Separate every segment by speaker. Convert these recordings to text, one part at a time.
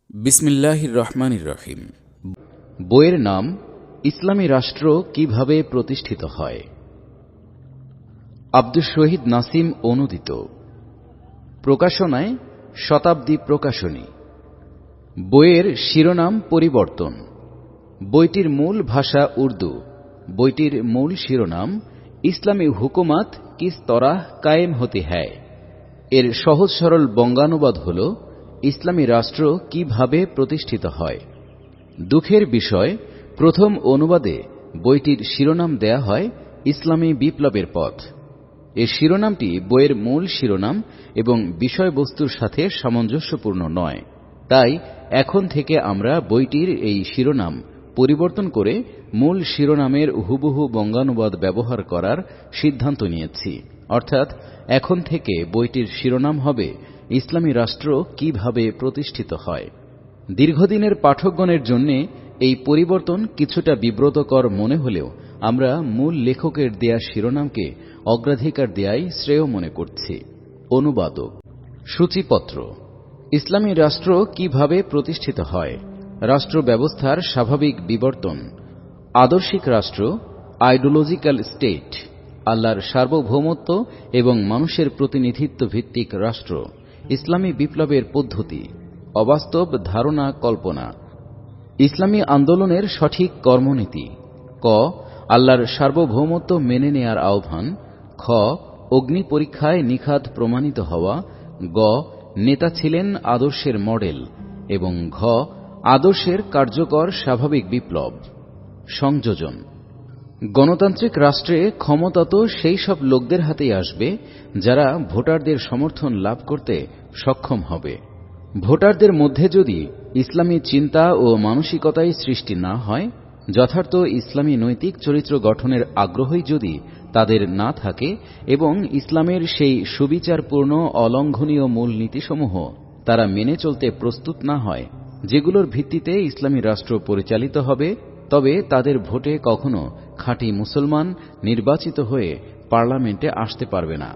Speaker 1: বিসমিল্লাহির রহমানির রহিম।
Speaker 2: বইয়ের নাম ইসলামী রাষ্ট্র কিভাবে প্রতিষ্ঠিত হয়। আব্দুস শহীদ নাসিম অনুদিত। প্রকাশনায় শতাব্দী প্রকাশনী। বইয়ের শিরোনাম পরিবর্তন। বইটির মূল ভাষা উর্দু। বইটির মূল শিরোনাম ইসলামী হুকুমাত কিস তরাহ কায়েম হতে হ্যায়। এর সহজ সরল বঙ্গানুবাদ হল ইসলামী রাষ্ট্র কিভাবে প্রতিষ্ঠিত হয়। দুঃখের বিষয়, প্রথম অনুবাদে বইটির শিরোনাম দেয়া হয় ইসলামী বিপ্লবের পথ। এই শিরোনামটি বইয়ের মূল শিরোনাম এবং বিষয়বস্তুর সাথে সামঞ্জস্যপূর্ণ নয়। তাই এখন থেকে আমরা বইটির এই শিরোনাম পরিবর্তন করে মূল শিরোনামের হুবহু বঙ্গানুবাদ ব্যবহার করার সিদ্ধান্ত নিয়েছি। অর্থাৎ এখন থেকে বইটির শিরোনাম হবে ইসলামী রাষ্ট্র কিভাবে প্রতিষ্ঠিত হয়। দীর্ঘদিনের পাঠকগণের জন্য এই পরিবর্তন কিছুটা বিব্রতকর মনে হলেও আমরা মূল লেখকের দেয়া শিরোনামকে অগ্রাধিকার দেয়াই শ্রেয় মনে করছি। অনুবাদক। সূচিপত্র। ইসলামী রাষ্ট্র কিভাবে প্রতিষ্ঠিত হয়। রাষ্ট্র ব্যবস্থার স্বাভাবিক বিবর্তন। আদর্শিক রাষ্ট্র, আইডিওলজিক্যাল স্টেট। আল্লাহর সার্বভৌমত্ব এবং মানুষের প্রতিনিধিত্ব ভিত্তিক রাষ্ট্র। ইসলামী বিপ্লবের পদ্ধতি। অবাস্তব ধারণা কল্পনা। ইসলামী আন্দোলনের সঠিক কর্মনীতি। ক. আল্লাহর সার্বভৌমত্ব মেনে নেয়ার আহ্বান। খ. অগ্নি পরীক্ষায় নিখাদ প্রমাণিত হওয়া। গ. নেতা ছিলেন আদর্শের মডেল। এবং ঘ. আদর্শের কার্যকর স্বাভাবিক বিপ্লব। সংযোজন। গণতান্ত্রিক রাষ্ট্রে ক্ষমতা তো সেই সব লোকদের হাতেই আসবে যারা ভোটারদের সমর্থন লাভ করতে সক্ষম হবে। ভোটারদের মধ্যে যদি ইসলামী চিন্তা ও মানসিকতাই সৃষ্টি না হয়, যথার্থ ইসলামী নৈতিক চরিত্র গঠনের আগ্রহই যদি তাদের না থাকে এবং ইসলামের সেই সুবিচারপূর্ণ অলঙ্ঘনীয় মূলনীতিসমূহ তারা মেনে চলতে প্রস্তুত না হয়, যেগুলোর ভিত্তিতে ইসলামী রাষ্ট্র পরিচালিত হবে, তবে তাদের ভোটে কখনো খাঁটি মুসলমান নির্বাচিত হয়ে পার্লামেন্টে আসতে পারবে না।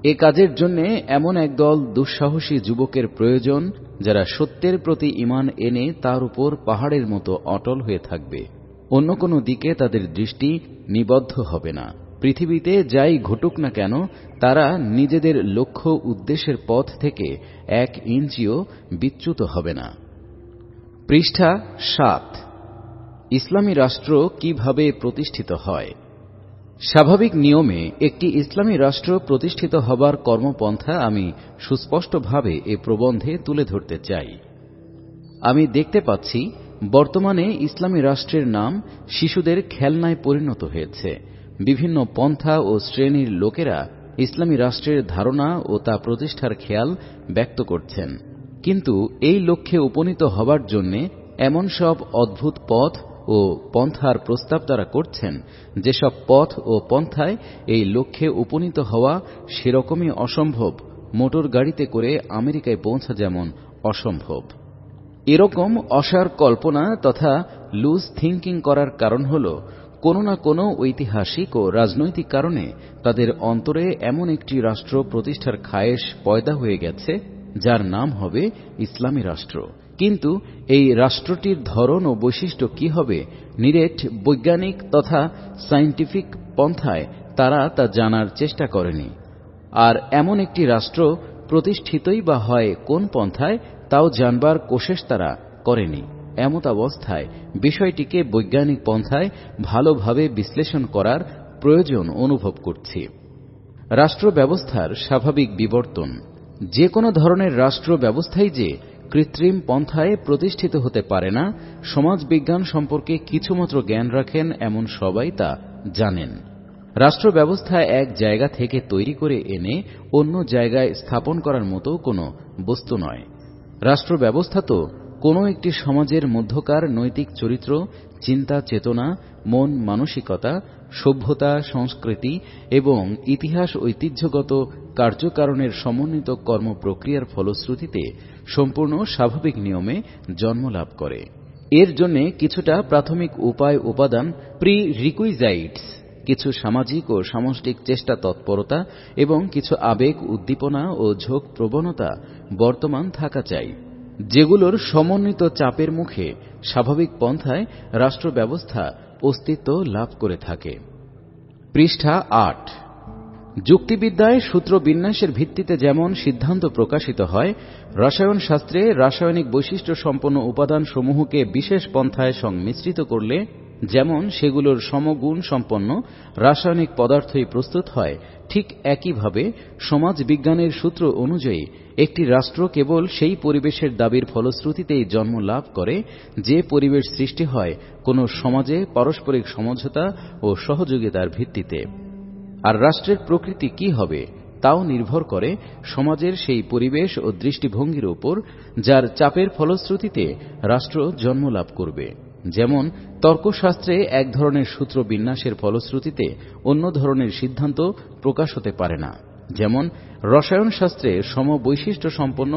Speaker 2: এ কাজের জন্য এমন একদল দুঃসাহসী যুবকের প্রয়োজন যারা সত্যের প্রতি ঈমান এনে তার উপর পাহাড়ের মতো অটল হয়ে থাকবে। অন্য কোনো দিকে তাদের দৃষ্টি নিবদ্ধ হবে না। পৃথিবীতে যাই ঘটুক না কেন, তারা নিজেদের লক্ষ্য উদ্দেশ্যের পথ থেকে 1 ইঞ্চিও বিচ্যুত হবে না। পৃষ্ঠা 7। ইসলামী রাষ্ট্র কিভাবে প্রতিষ্ঠিত হয়। স্বাভাবিক নিয়মে একটি ইসলামী রাষ্ট্র প্রতিষ্ঠিত হবার কর্মপন্থা আমি সুস্পষ্টভাবে এ প্রবন্ধে তুলে ধরতে চাই। আমি দেখতে পাচ্ছি বর্তমানে ইসলামী রাষ্ট্রের নাম শিশুদের খেলনায় পরিণত হয়েছে। বিভিন্ন পন্থা ও শ্রেণীর লোকেরা ইসলামী রাষ্ট্রের ধারণা ও তা প্রতিষ্ঠার খেয়াল ব্যক্ত করছেন, কিন্তু এই লক্ষ্যে উপনীত হবার জন্য এমন সব অদ্ভুত পথ ও পন্থার প্রস্তাব তারা করছেন, যেসব পথ ও পন্থায় এই লক্ষ্যে উপনীত হওয়া সেরকমই অসম্ভব মোটর গাড়িতে করে আমেরিকায় পৌঁছা যেমন অসম্ভব। এরকম অসার কল্পনা তথা লুজ থিঙ্কিং করার কারণ হল কোনো না কোনো ঐতিহাসিক ও রাজনৈতিক কারণে তাদের অন্তরে এমন একটি রাষ্ট্র প্রতিষ্ঠার খায়েশ পয়দা হয়ে গেছে যার নাম হবে ইসলামী রাষ্ট্র। কিন্তু এই রাষ্ট্রটির ধরন ও বৈশিষ্ট্য কি হবে, নিরেট বৈজ্ঞানিক তথা সায়েন্টিফিক পন্থায় তারা তা জানার চেষ্টা করেনি। আর এমন একটি রাষ্ট্র প্রতিষ্ঠিতই বা হয় কোন পন্থায়, তাও জানবার কোশেশ তারা করেনি। এমতাবস্থায় বিষয়টিকে বৈজ্ঞানিক পন্থায় ভালোভাবে বিশ্লেষণ করার প্রয়োজন অনুভব করছি। রাষ্ট্র ব্যবস্থার স্বাভাবিক বিবর্তন। যে কোনো ধরনের রাষ্ট্র ব্যবস্থাই যে কৃত্রিম পন্থায় প্রতিষ্ঠিত হতে পারে না, সমাজবিজ্ঞান সম্পর্কে কিছুমাত্র জ্ঞান রাখেন এমন সবাই তা জানেন। রাষ্ট্র ব্যবস্থা এক জায়গা থেকে তৈরি করে এনে অন্য জায়গায় স্থাপন করার মতো কোনো বস্তু নয়। রাষ্ট্র ব্যবস্থা তো কোনো একটি সমাজের মধ্যকার নৈতিক চরিত্র, চিন্তা চেতনা, মন মানসিকতা, সভ্যতা সংস্কৃতি এবং ইতিহাস ঐতিহ্যগত কার্যকারণের সমন্বিত কর্মপ্রক্রিয়ার ফলশ্রুতিতে সম্পূর্ণ স্বাভাবিক নিয়মে জন্মলাভ করে। এর জন্য কিছুটা প্রাথমিক উপায় উপাদান প্রি রিকুইজাইটস, কিছু সামাজিক ও সামষ্টিক চেষ্টা তৎপরতা এবং কিছু আবেগ উদ্দীপনা ও ঝোঁক প্রবণতা বর্তমান থাকা চাই। যেগুলোর সমন্বিত চাপের মুখে স্বাভাবিক পন্থায় রাষ্ট্র ব্যবস্থা অস্তিত্ব লাভ করে থাকে। পৃষ্ঠা ৮। যুক্তিবিদ্যায় সূত্র বিন্যাসের ভিত্তিতে যেমন সিদ্ধান্ত প্রকাশিত হয়, রসায়ন শাস্ত্রে রাসায়নিক বৈশিষ্ট্য সম্পন্ন উপাদানসমূহকে বিশেষ পন্থায় সংমিশ্রিত করলে যেমন সেগুলোর সমগুণ সম্পন্ন রাসায়নিক পদার্থই প্রস্তুত হয়, ঠিক একইভাবে সমাজ বিজ্ঞানের সূত্র অনুযায়ী একটি রাষ্ট্র কেবল সেই পরিবেশের দাবির ফলশ্রুতিতেই জন্ম লাভ করে যে পরিবেশ সৃষ্টি হয় কোনো সমাজে পারস্পরিক সমঝোতা ও সহযোগিতার ভিত্তিতে। আর রাষ্ট্রের প্রকৃতি কি হবে তাও নির্ভর করে সমাজের সেই পরিবেশ ও দৃষ্টিভঙ্গির উপর, যার চাপের ফলশ্রুতিতে রাষ্ট্র জন্ম লাভ করবে। যেমন তর্কশাস্ত্রে এক ধরনের সূত্র বিন্যাসের ফলশ্রুতিতে অন্য ধরনের সিদ্ধান্ত প্রকাশ হতে পারে না, যেমন রসায়ন শাস্ত্রে সমবৈশিষ্ট্য সম্পন্ন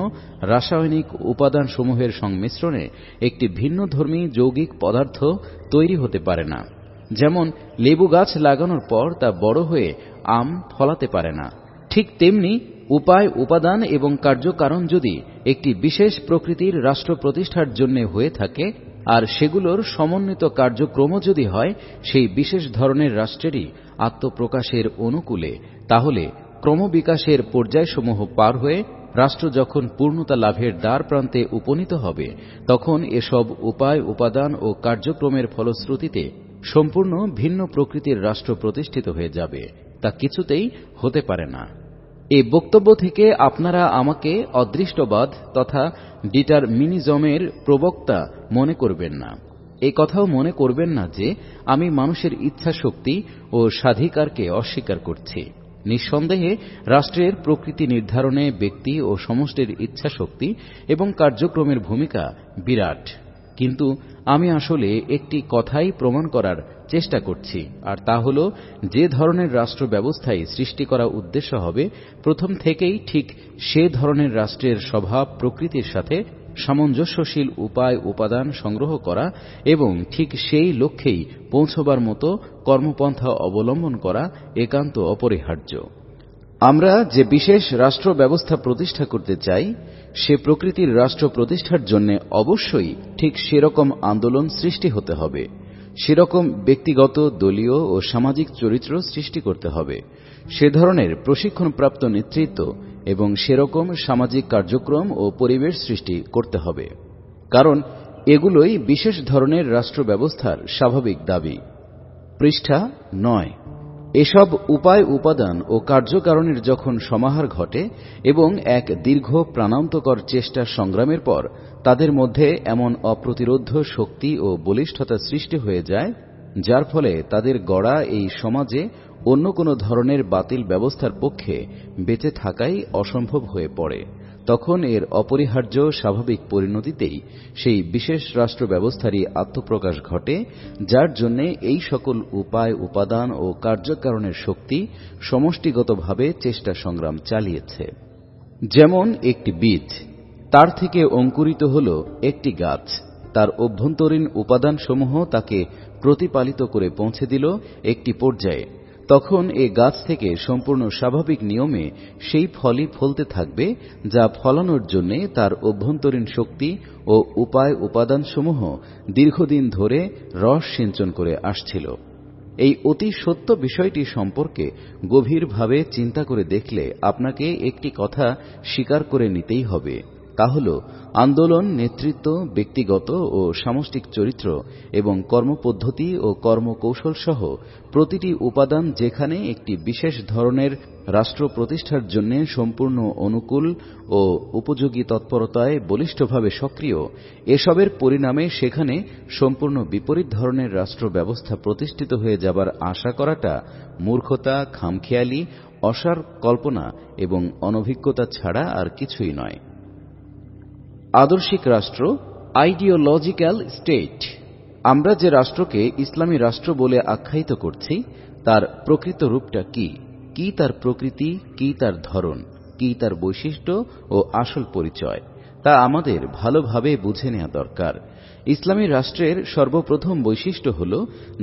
Speaker 2: রাসায়নিক উপাদানসমূহের সংমিশ্রণে একটি ভিন্নধর্মী যৌগিক পদার্থ তৈরি হতে পারে না। যেমন লেবু গাছ লাগানোর পর তা বড় হয়ে আম ফলাতে পারে না, ঠিক তেমনি উপায়, উপাদান এবং কার্যকারণ যদি একটি বিশেষ প্রকৃতির রাষ্ট্র প্রতিষ্ঠার জন্য হয়ে থাকে আর সেগুলোর সমন্বিত কার্যক্রম যদি হয় সেই বিশেষ ধরনের রাষ্ট্রেরই আত্মপ্রকাশের অনুকূলে, তাহলে ক্রমবিকাশের পর্যায়সমূহ পার হয়ে রাষ্ট্র যখন পূর্ণতা লাভের দ্বার প্রান্তে উপনীত হবে, তখন এসব উপায়, উপাদান ও কার্যক্রমের ফলশ্রুতিতে সম্পূর্ণ ভিন্ন প্রকৃতির রাষ্ট্র প্রতিষ্ঠিত হয়ে যাবে। তা কিছুতেই হতে পারে না। এই বক্তব্য থেকে আপনারা আমাকে অদৃষ্টবাদ তথা ডিটারমিনিজমের প্রবক্তা মনে করবেন না। এই কথাও মনে করবেন না যে আমি মানুষের ইচ্ছা শক্তি ও স্বাধিকারকে অস্বীকার করছি। নিঃসন্দেহে রাষ্ট্রের প্রকৃতি নির্ধারণে ব্যক্তি ও সমষ্টির ইচ্ছা শক্তি এবং কার্যক্রমের ভূমিকা বিরাট, কিন্তু আমি আসলে একটি কথাই প্রমাণ করার চেষ্টা করছি, আর তা হল যে ধরনের রাষ্ট্র ব্যবস্থাই সৃষ্টি করা উদ্দেশ্য হবে, প্রথম থেকেই ঠিক সে ধরনের রাষ্ট্রের স্বভাব প্রকৃতির সাথে সামঞ্জস্যশীল উপায়, উপাদান সংগ্রহ করা এবং ঠিক সেই লক্ষ্যেই পৌঁছবার মতো কর্মপন্থা অবলম্বন করা একান্ত অপরিহার্য। আমরা যে বিশেষ রাষ্ট্র ব্যবস্থা প্রতিষ্ঠা করতে চাই, সে প্রকৃতির রাষ্ট্র প্রতিষ্ঠার জন্য অবশ্যই ঠিক সেরকম আন্দোলন সৃষ্টি হতে হবে, সেরকম ব্যক্তিগত, দলীয় ও সামাজিক চরিত্র সৃষ্টি করতে হবে, সে ধরনের প্রশিক্ষণপ্রাপ্ত নেতৃত্ব এবং সেরকম সামাজিক কার্যক্রম ও পরিবেশ সৃষ্টি করতে হবে, কারণ এগুলোই বিশেষ ধরনের রাষ্ট্র ব্যবস্থার স্বাভাবিক দাবি। পৃষ্ঠা ৯। এসব উপায়, উপাদান ও কার্যকারণের যখন সমাহার ঘটে এবং এক দীর্ঘ প্রাণান্তকর চেষ্টা সংগ্রামের পর তাদের মধ্যে এমন অপ্রতিরোধ্য শক্তি ও বলিষ্ঠতা সৃষ্টি হয়ে যায়, যার ফলে তাদের গড়া এই সমাজে অন্য কোনো ধরনের বাতিল ব্যবস্থার পক্ষে বেঁচে থাকাই অসম্ভব হয়ে পড়ে, তখন এর অপরিহার্য স্বাভাবিক পরিণতিতেই সেই বিশেষ রাষ্ট্র ব্যবস্থারই আত্মপ্রকাশ ঘটে, যার জন্য এই সকল উপায়, উপাদান ও কার্যকারণের শক্তি সমষ্টিগতভাবে চেষ্টা সংগ্রাম চালিয়েছে। যেমন একটি বীজ, তার থেকে অঙ্কুরিত হল একটি গাছ, তার অভ্যন্তরীণ উপাদানসমূহ তাকে প্রতিপালিত করে পৌঁছে দিল একটি পর্যায়ে, তখন এ গাছ থেকে সম্পূর্ণ স্বাভাবিক নিয়মে সেই ফলই ফলতে থাকবে যা ফলানোর জন্য তার অভ্যন্তরীণ শক্তি ও উপায়, উপাদানসমূহ দীর্ঘদিন ধরে রস সিঞ্চন করে আসছিল। এই অতি সত্য বিষয়টি সম্পর্কে গভীরভাবে চিন্তা করে দেখলে আপনাকে একটি কথা স্বীকার করে নিতেই হবে, তা হল আন্দোলন, নেতৃত্ব, ব্যক্তিগত ও সামষ্টিক চরিত্র এবং কর্মপদ্ধতি ও কর্মকৌশল সহ প্রতিটি উপাদান যেখানে একটি বিশেষ ধরনের রাষ্ট্র প্রতিষ্ঠার জন্য সম্পূর্ণ অনুকূল ও উপযোগী তৎপরতায় বলিষ্ঠভাবে সক্রিয়, এসবের পরিণামে সেখানে সম্পূর্ণ বিপরীত ধরনের রাষ্ট্র ব্যবস্থা প্রতিষ্ঠিত হয়ে যাবার আশা করাটা মূর্খতা, খামখেয়ালি, অসার কল্পনা এবং অনভিজ্ঞতা ছাড়া আর কিছুই নয়। আদর্শিক রাষ্ট্র, আইডিওলজিক্যাল স্টেট। আমরা যে রাষ্ট্রকে ইসলামী রাষ্ট্র বলে আখ্যায়িত করছি, তার প্রকৃত রূপটা কি, কি তার প্রকৃতি, কি তার ধরন, কি তার বৈশিষ্ট্য ও আসল পরিচয়, তা আমাদের ভালোভাবে বুঝে নেওয়া দরকার। ইসলামী রাষ্ট্রের সর্বপ্রথম বৈশিষ্ট্য হল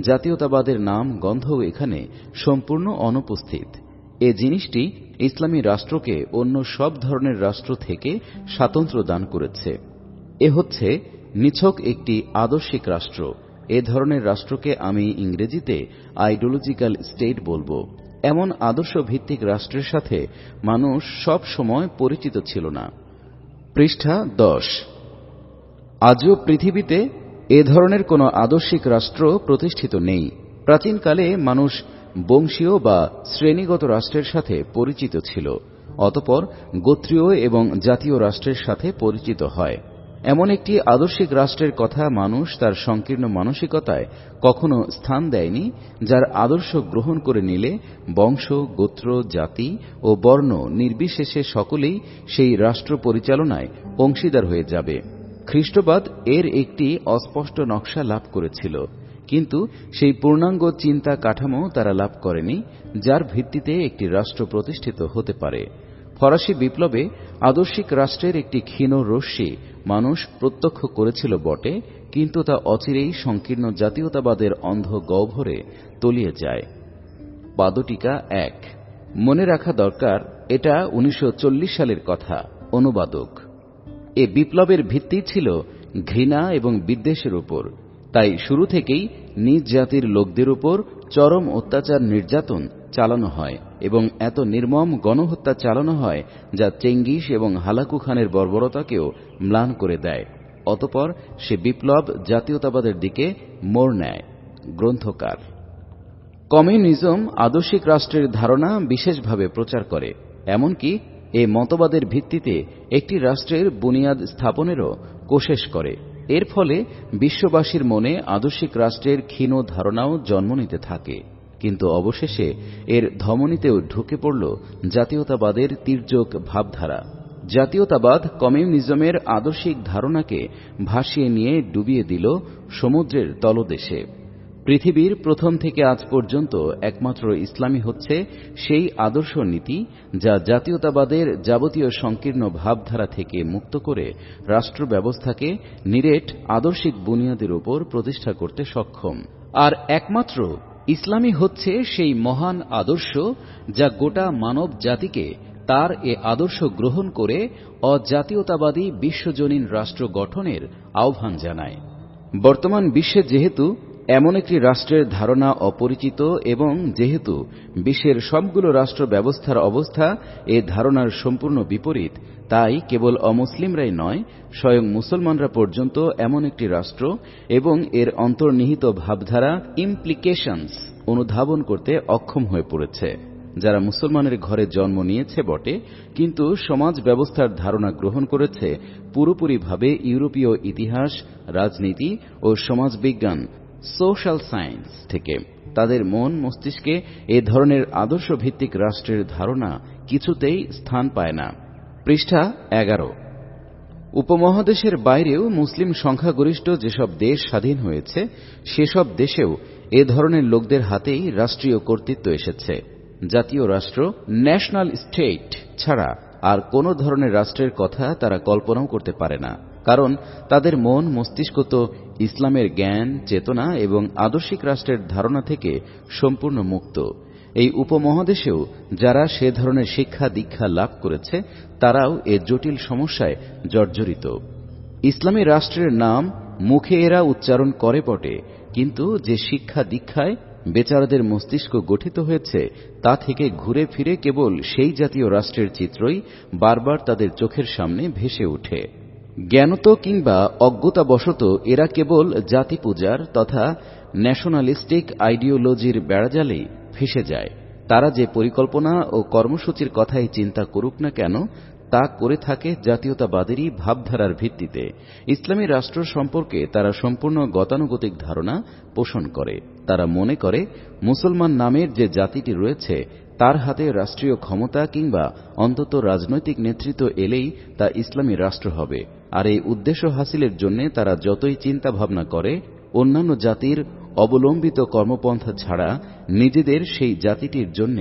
Speaker 2: জাতীয়তাবাদের নাম গন্ধও এখানে সম্পূর্ণ অনুপস্থিত। এ জিনিসটি ইসলামী রাষ্ট্রকে অন্য সব ধরনের রাষ্ট্র থেকে স্বাতন্ত্র্য দান করেছে। এ হচ্ছে নিছক একটি আদর্শিক রাষ্ট্র। এ ধরনের রাষ্ট্রকে আমি ইংরেজিতে আইডিওলজিক্যাল স্টেট বলবো। এমন আদর্শ ভিত্তিক রাষ্ট্রের সাথে মানুষ সব সময় পরিচিত ছিল না। পৃষ্ঠা 10। আজও পৃথিবীতে এ ধরনের কোন আদর্শিক রাষ্ট্র প্রতিষ্ঠিত নেই। প্রাচীনকালে মানুষ বংশীয় বা শ্রেণীগত রাষ্ট্রের সাথে পরিচিত ছিল, অতঃপর গোত্রীয় এবং জাতীয় রাষ্ট্রের সাথে পরিচিত হয়। এমন একটি আদর্শিক রাষ্ট্রের কথা মানুষ তার সংকীর্ণ মানসিকতায় কখনো স্থান দেয়নি, যার আদর্শ গ্রহণ করে নিলে বংশ, গোত্র, জাতি ও বর্ণ নির্বিশেষে সকলেই সেই রাষ্ট্র পরিচালনায় অংশীদার হয়ে যাবে। খ্রিস্টবাদ এর একটি অস্পষ্ট নকশা লাভ করেছিল, কিন্তু সেই পূর্ণাঙ্গ চিন্তা কাঠামো তারা লাভ করেনি যার ভিত্তিতে একটি রাষ্ট্র প্রতিষ্ঠিত হতে পারে। ফরাসি বিপ্লবে আদর্শিক রাষ্ট্রের একটি ক্ষীণ রশ্মি মানুষ প্রত্যক্ষ করেছিল বটে, কিন্তু তা অচিরেই সংকীর্ণ জাতীয়তাবাদের অন্ধ গহ্বরে তলিয়ে যায়। পাদটীকা 1। মনে রাখা দরকার, এটা 1940 সালের কথা। অনুবাদক। এ বিপ্লবের ভিত্তি ছিল ঘৃণা এবং বিদ্বেষের উপর। তাই শুরু থেকেই নিজ জাতির লোকদের উপর চরম অত্যাচার নির্যাতন চালানো হয় এবং এত নির্মম গণহত্যা চালানো হয় যা চেঙ্গিস এবং হালাকু খানের বর্বরতাকেও ম্লান করে দেয়। অতঃপর সে বিপ্লব জাতীয়তাবাদের দিকে মোড় নেয়। গ্রন্থকার। কমিউনিজম আদর্শিক রাষ্ট্রের ধারণা বিশেষভাবে প্রচার করে, এমনকি এ মতবাদের ভিত্তিতে একটি রাষ্ট্রের বুনিয়াদ স্থাপনেরও কোশেশ করে। এর ফলে বিশ্ববাসীর মনে আদর্শিক রাষ্ট্রের ক্ষীণ ধারণাও জন্ম নিতে থাকে, কিন্তু অবশেষে এর ধমনীতেও ঢুকে পড়ল জাতীয়তাবাদের তির্যক ভাবধারা। জাতীয়তাবাদ কমিউনিজমের আদর্শিক ধারণাকে ভাসিয়ে নিয়ে ডুবিয়ে দিল সমুদ্রের তলদেশে। পৃথিবীর প্রথম থেকে আজ পর্যন্ত একমাত্র ইসলামই হচ্ছে সেই আদর্শ নীতি যা জাতীয়তাবাদের যাবতীয় সংকীর্ণ ভাবধারা থেকে মুক্ত করে রাষ্ট্র ব্যবস্থাকে নিরেট আদর্শিক বুনিয়াদের উপর প্রতিষ্ঠা করতে সক্ষম। আর একমাত্র ইসলামই হচ্ছে সেই মহান আদর্শ যা গোটা মানব জাতিকে তার এ আদর্শ গ্রহণ করে অজাতীয়তাবাদী বিশ্বজনীন রাষ্ট্র গঠনের আহ্বান জানায়। বর্তমান বিশ্বে যেহেতু এমন একটি রাষ্ট্রের ধারণা অপরিচিত এবং যেহেতু বিশ্বের সবগুলো রাষ্ট্র ব্যবস্থার অবস্থা এ ধারণার সম্পূর্ণ বিপরীত, তাই কেবল অমুসলিমরাই নয়, স্বয়ং মুসলমানরা পর্যন্ত এমন একটি রাষ্ট্র এবং এর অন্তর্নিহিত ভাবধারা ইমপ্লিকেশনস অনুধাবন করতে অক্ষম হয়ে পড়েছে। যারা মুসলমানের ঘরে জন্ম নিয়েছে বটে, কিন্তু সমাজ ব্যবস্থার ধারণা গ্রহণ করেছে পুরোপুরিভাবে ইউরোপীয় ইতিহাস, রাজনীতি ও সমাজবিজ্ঞান সোশ্যাল সায়েন্স থেকে। তাদের মন মস্তিষ্কে এ ধরনের আদর্শ ভিত্তিক রাষ্ট্রের ধারণা কিছুতেই স্থান পায় না। পৃষ্ঠা 11। উপমহাদেশের বাইরেও মুসলিম সংখ্যাগরিষ্ঠ যেসব দেশ স্বাধীন হয়েছে সেসব দেশেও এ ধরনের লোকদের হাতেই রাষ্ট্রীয় কর্তৃত্ব এসেছে। জাতীয় রাষ্ট্র, ন্যাশনাল স্টেট ছাড়া আর কোন ধরনের রাষ্ট্রের কথা তারা কল্পনাও করতে পারে না, কারণ তাদের মন মস্তিষ্ক তো ইসলামের জ্ঞান, চেতনা এবং আদর্শিক রাষ্ট্রের ধারণা থেকে সম্পূর্ণ মুক্ত। এই উপমহাদেশেও যারা সে ধরনের শিক্ষা দীক্ষা লাভ করেছে তারাও এ জটিল সমস্যায় জর্জরিত। ইসলামী রাষ্ট্রের নাম মুখে এরা উচ্চারণ করে বটে, কিন্তু যে শিক্ষা দীক্ষায় বেচারাদের মস্তিষ্ক গঠিত হয়েছে তা থেকে ঘুরে ফিরে কেবল সেই জাতীয় রাষ্ট্রের চিত্রই বারবার তাদের চোখের সামনে ভেসে ওঠে। জ্ঞানত কিংবা অজ্ঞতাবশত এরা কেবল জাতি পূজার তথা ন্যাশনালিস্টিক আইডিওলজির বেড়াজালেই ফেসে যায়। তারা যে পরিকল্পনা ও কর্মসূচির কথাই চিন্তা করুক না কেন, তা করে থাকে জাতীয়তাবাদেরই ভাবধারার ভিত্তিতে। ইসলামী রাষ্ট্র সম্পর্কে তারা সম্পূর্ণ গতানুগতিক ধারণা পোষণ করে। তারা মনে করে মুসলমান নামের যে জাতিটি রয়েছে তার হাতে রাষ্ট্রীয় ক্ষমতা কিংবা অন্তত রাজনৈতিক নেতৃত্ব এলেই তা ইসলামী রাষ্ট্র হবে। আর এই উদ্দেশ্য হাসিলের জন্য তারা যতই চিন্তা ভাবনা করে, অন্যান্য জাতির অবলম্বিত কর্মপন্থা ছাড়া নিজেদের সেই জাতিটির জন্য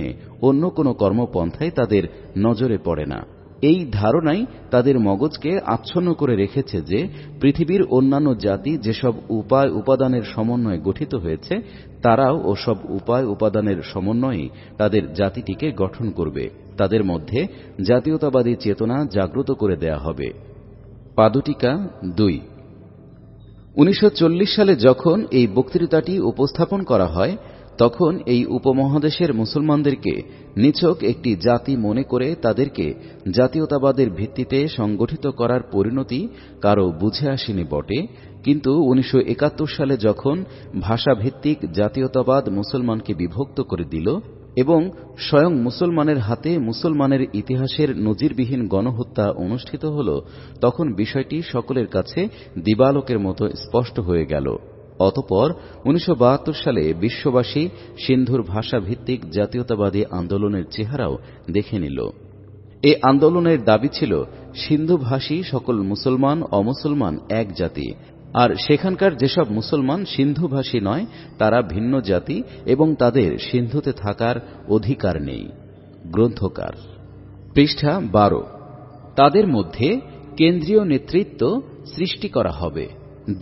Speaker 2: অন্য কোনো কর্মপন্থাই তাদের নজরে পড়ে না। এই ধারণাই তাদের মগজকে আচ্ছন্ন করে রেখেছে যে পৃথিবীর অন্যান্য জাতি যেসব উপায় উপাদানের সমন্বয়ে গঠিত হয়েছে তারাও ওসব উপায় উপাদানের সমন্বয়ে তাদের জাতিটিকে গঠন করবে। তাদের মধ্যে জাতীয়তাবাদী চেতনা জাগ্রত করে দেয়া হবে। পাদটীকা 2। 1940 সালে যখন এই বক্তৃতাটি উপস্থাপন করা হয় তখন এই উপমহাদেশের মুসলমানদেরকে নিছক একটি জাতি মনে করে তাদেরকে জাতীয়তাবাদের ভিত্তিতে সংগঠিত করার পরিণতি কারো বুঝে আসেনি বটে, কিন্তু 1971 সালে যখন ভাষাভিত্তিক জাতীয়তাবাদ মুসলমানকে বিভক্ত করে দিল এবং স্বয়ং মুসলমানের হাতে মুসলমানের ইতিহাসের নজিরবিহীন গণহত্যা অনুষ্ঠিত হল, তখন বিষয়টি সকলের কাছে দিবালোকের মতো স্পষ্ট হয়ে গেল। অতঃপর 1972 সালে বিশ্ববাসী সিন্ধুর ভাষাভিত্তিক জাতীয়তাবাদী আন্দোলনের চেহারাও দেখে নিল। এই আন্দোলনের দাবি ছিল সিন্ধুভাষী সকল মুসলমান অমুসলমান এক জাতি, আর সেখানকার যেসব মুসলমান সিন্ধুভাষী নয় তারা ভিন্ন জাতি এবং তাদের সিন্ধুতে থাকার অধিকার নেই। গ্রন্থকার। পৃষ্ঠা 12। তাদের মধ্যে কেন্দ্রীয় নেতৃত্ব সৃষ্টি করা হবে,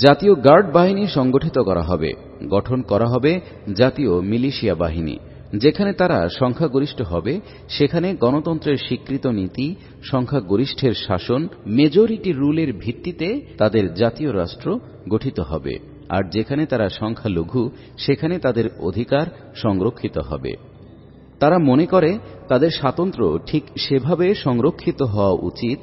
Speaker 2: জাতীয় গার্ড বাহিনী সংগঠিত করা হবে, গঠন করা হবে জাতীয় মিলিশিয়া বাহিনী। যেখানে তারা সংখ্যাগরিষ্ঠ হবে সেখানে গণতন্ত্রের স্বীকৃত নীতি, সংখ্যাগরিষ্ঠের শাসন, মেজরিটি রুলের ভিত্তিতে তাদের জাতীয় রাষ্ট্র গঠিত হবে, আর যেখানে তারা সংখ্যালঘু সেখানে তাদের অধিকার সংরক্ষিত হবে। তারা মনে করে তাদের স্বাতন্ত্র্য ঠিক সেভাবে সংরক্ষিত হওয়া উচিত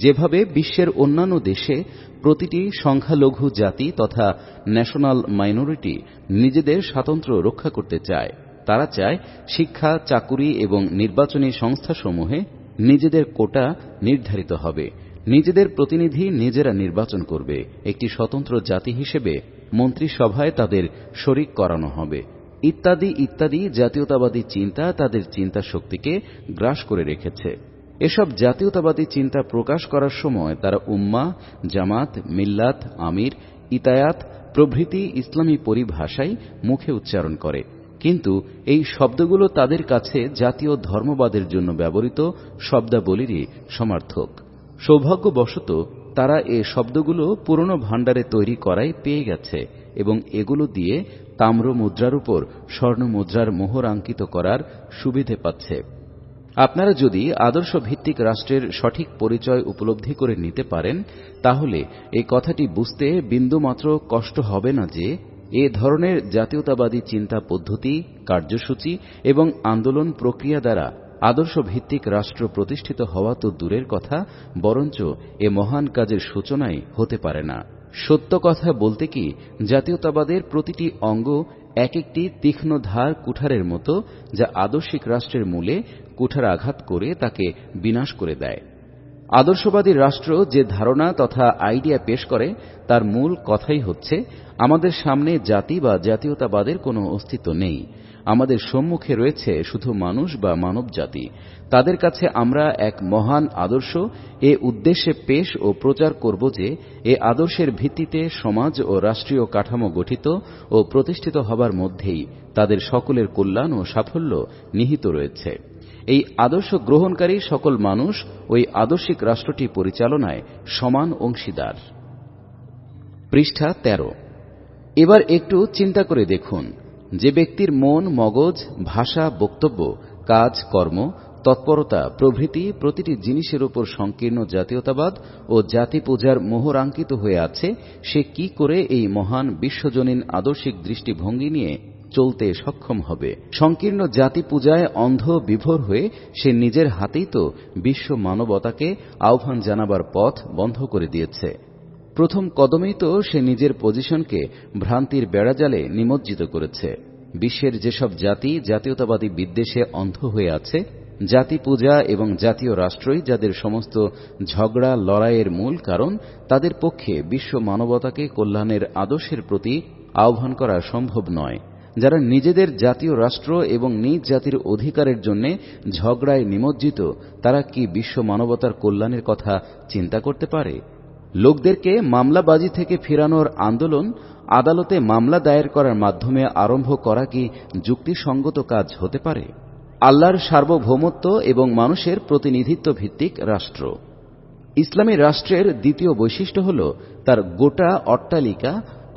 Speaker 2: যেভাবে বিশ্বের অন্যান্য দেশে প্রতিটি সংখ্যালঘু জাতি তথা ন্যাশনাল মাইনরিটি নিজেদের স্বাতন্ত্র্য রক্ষা করতে চায়। তারা চায় শিক্ষা, চাকুরি এবং নির্বাচনী সংস্থাসমূহে নিজেদের কোটা নির্ধারিত হবে, নিজেদের প্রতিনিধি নিজেরা নির্বাচন করবে, একটি স্বতন্ত্র জাতি হিসেবে মন্ত্রিসভায় তাদের শরিক করানো হবে, ইত্যাদি ইত্যাদি। জাতীয়তাবাদী চিন্তা তাদের চিন্তা শক্তিকে গ্রাস করে রেখেছে। এসব জাতীয়তাবাদী চিন্তা প্রকাশ করার সময় তারা উম্মাহ, জামাত, মিল্লাত, আমির, ইতায়াত প্রভৃতি ইসলামী পরিভাষায় মুখে উচ্চারণ করে, কিন্তু এই শব্দগুলো তাদের কাছে জাতীয় ধর্মবাদের জন্য ব্যবহৃত শব্দাবলীরই সমার্থক। সৌভাগ্যবশত তারা এ শব্দগুলো পুরনো ভাণ্ডারে তৈরি করাই পেয়ে গেছে এবং এগুলো দিয়ে তাম্র মুদ্রার উপর স্বর্ণ মুদ্রার মোহর আঙ্কিত করার সুবিধে পাচ্ছে। আপনারা যদি আদর্শ ভিত্তিক রাষ্ট্রের সঠিক পরিচয় উপলব্ধি করে নিতে পারেন তাহলে এই কথাটি বুঝতে বিন্দুমাত্র কষ্ট হবে না যে এ ধরনের জাতীয়তাবাদী চিন্তা পদ্ধতি, কার্যসূচি এবং আন্দোলন প্রক্রিয়া দ্বারা আদর্শ ভিত্তিক রাষ্ট্র প্রতিষ্ঠিত হওয়া তো দূরের কথা, বরঞ্চ এ মহান কাজের সূচনাই হতে পারে না। সত্য কথা বলতে কি, জাতীয়তাবাদের প্রতিটি অঙ্গ এক একটি তীক্ষ্ণ ধার কুঠারের মতো, যা আদর্শিক রাষ্ট্রের মূলে কুঠারাঘাত করে তাকে বিনাশ করে দেয়। আদর্শবাদী রাষ্ট্র যে ধারণা তথা আইডিয়া পেশ করে তার মূল কথাই হচ্ছে আমাদের সামনে জাতি বা জাতীয়তাবাদের কোনো অস্তিত্ব নেই, আমাদের সম্মুখে রয়েছে শুধু মানুষ বা মানব জাতি। তাদের কাছে আমরা এক মহান আদর্শ এ উদ্দেশ্যে পেশ ও প্রচার করব যে এ আদর্শের ভিত্তিতে সমাজ ও রাষ্ট্রীয় কাঠামো গঠিত ও প্রতিষ্ঠিত হবার মধ্যেই তাদের সকলের কল্যাণ ও সাফল্য নিহিত রয়েছে। এই আদর্শ গ্রহণকারী সকল মানুষ ওই আদর্শিক রাষ্ট্রটি পরিচালনায় সমান অংশীদার। পৃষ্ঠা 13। এবার একটু চিন্তা করে দেখুন, যে ব্যক্তির মন, মগজ, ভাষা, বক্তব্য, কাজ, কর্ম, তৎপরতা প্রভৃতি প্রতিটি জিনিসের উপর সংকীর্ণ জাতীয়তাবাদ ও জাতি পূজার মোহরাঙ্কিত হয়ে আছে, সে কি করে এই মহান বিশ্বজনীন আদর্শিক দৃষ্টিভঙ্গি নিয়ে চলতে সক্ষম হবে? সংকীর্ণ জাতি পূজায় অন্ধ বিভোর হয়ে সে নিজের হাতেই তো বিশ্ব মানবতাকে আহ্বান জানাবার পথ বন্ধ করে দিয়েছে। প্রথম কদমেই তো সে নিজের পজিশনকে ভ্রান্তির বেড়াজালে নিমজ্জিত করেছে। বিশ্বের যেসব জাতি জাতীয়তাবাদী বিদ্বেষে অন্ধ হয়ে আছে, জাতি পূজা এবং জাতীয় রাষ্ট্রই যাদের সমস্ত ঝগড়া লড়াইয়ের মূল কারণ, তাদের পক্ষে বিশ্ব মানবতাকে কল্যাণের আদর্শের প্রতি আহ্বান করা সম্ভব নয়। যারা নিজেদের জাতীয় রাষ্ট্র এবং নিজ জাতির অধিকারের জন্য ঝগড়ায় নিমজ্জিত, তারা কি বিশ্ব মানবতার কল্যাণের কথা চিন্তা করতে পারে? লোকদেরকে মামলাবাজি থেকে ফেরানোর আন্দোলন আদালতে মামলা দায়ের করার মাধ্যমে আরম্ভ করা কি যুক্তিসঙ্গত কাজ হতে পারে? আল্লাহর সার্বভৌমত্ব এবং মানুষের প্রতিনিধিত্ব ভিত্তিক রাষ্ট্র। ইসলামী রাষ্ট্রের দ্বিতীয় বৈশিষ্ট্য হল তার গোটা অট্টালিকা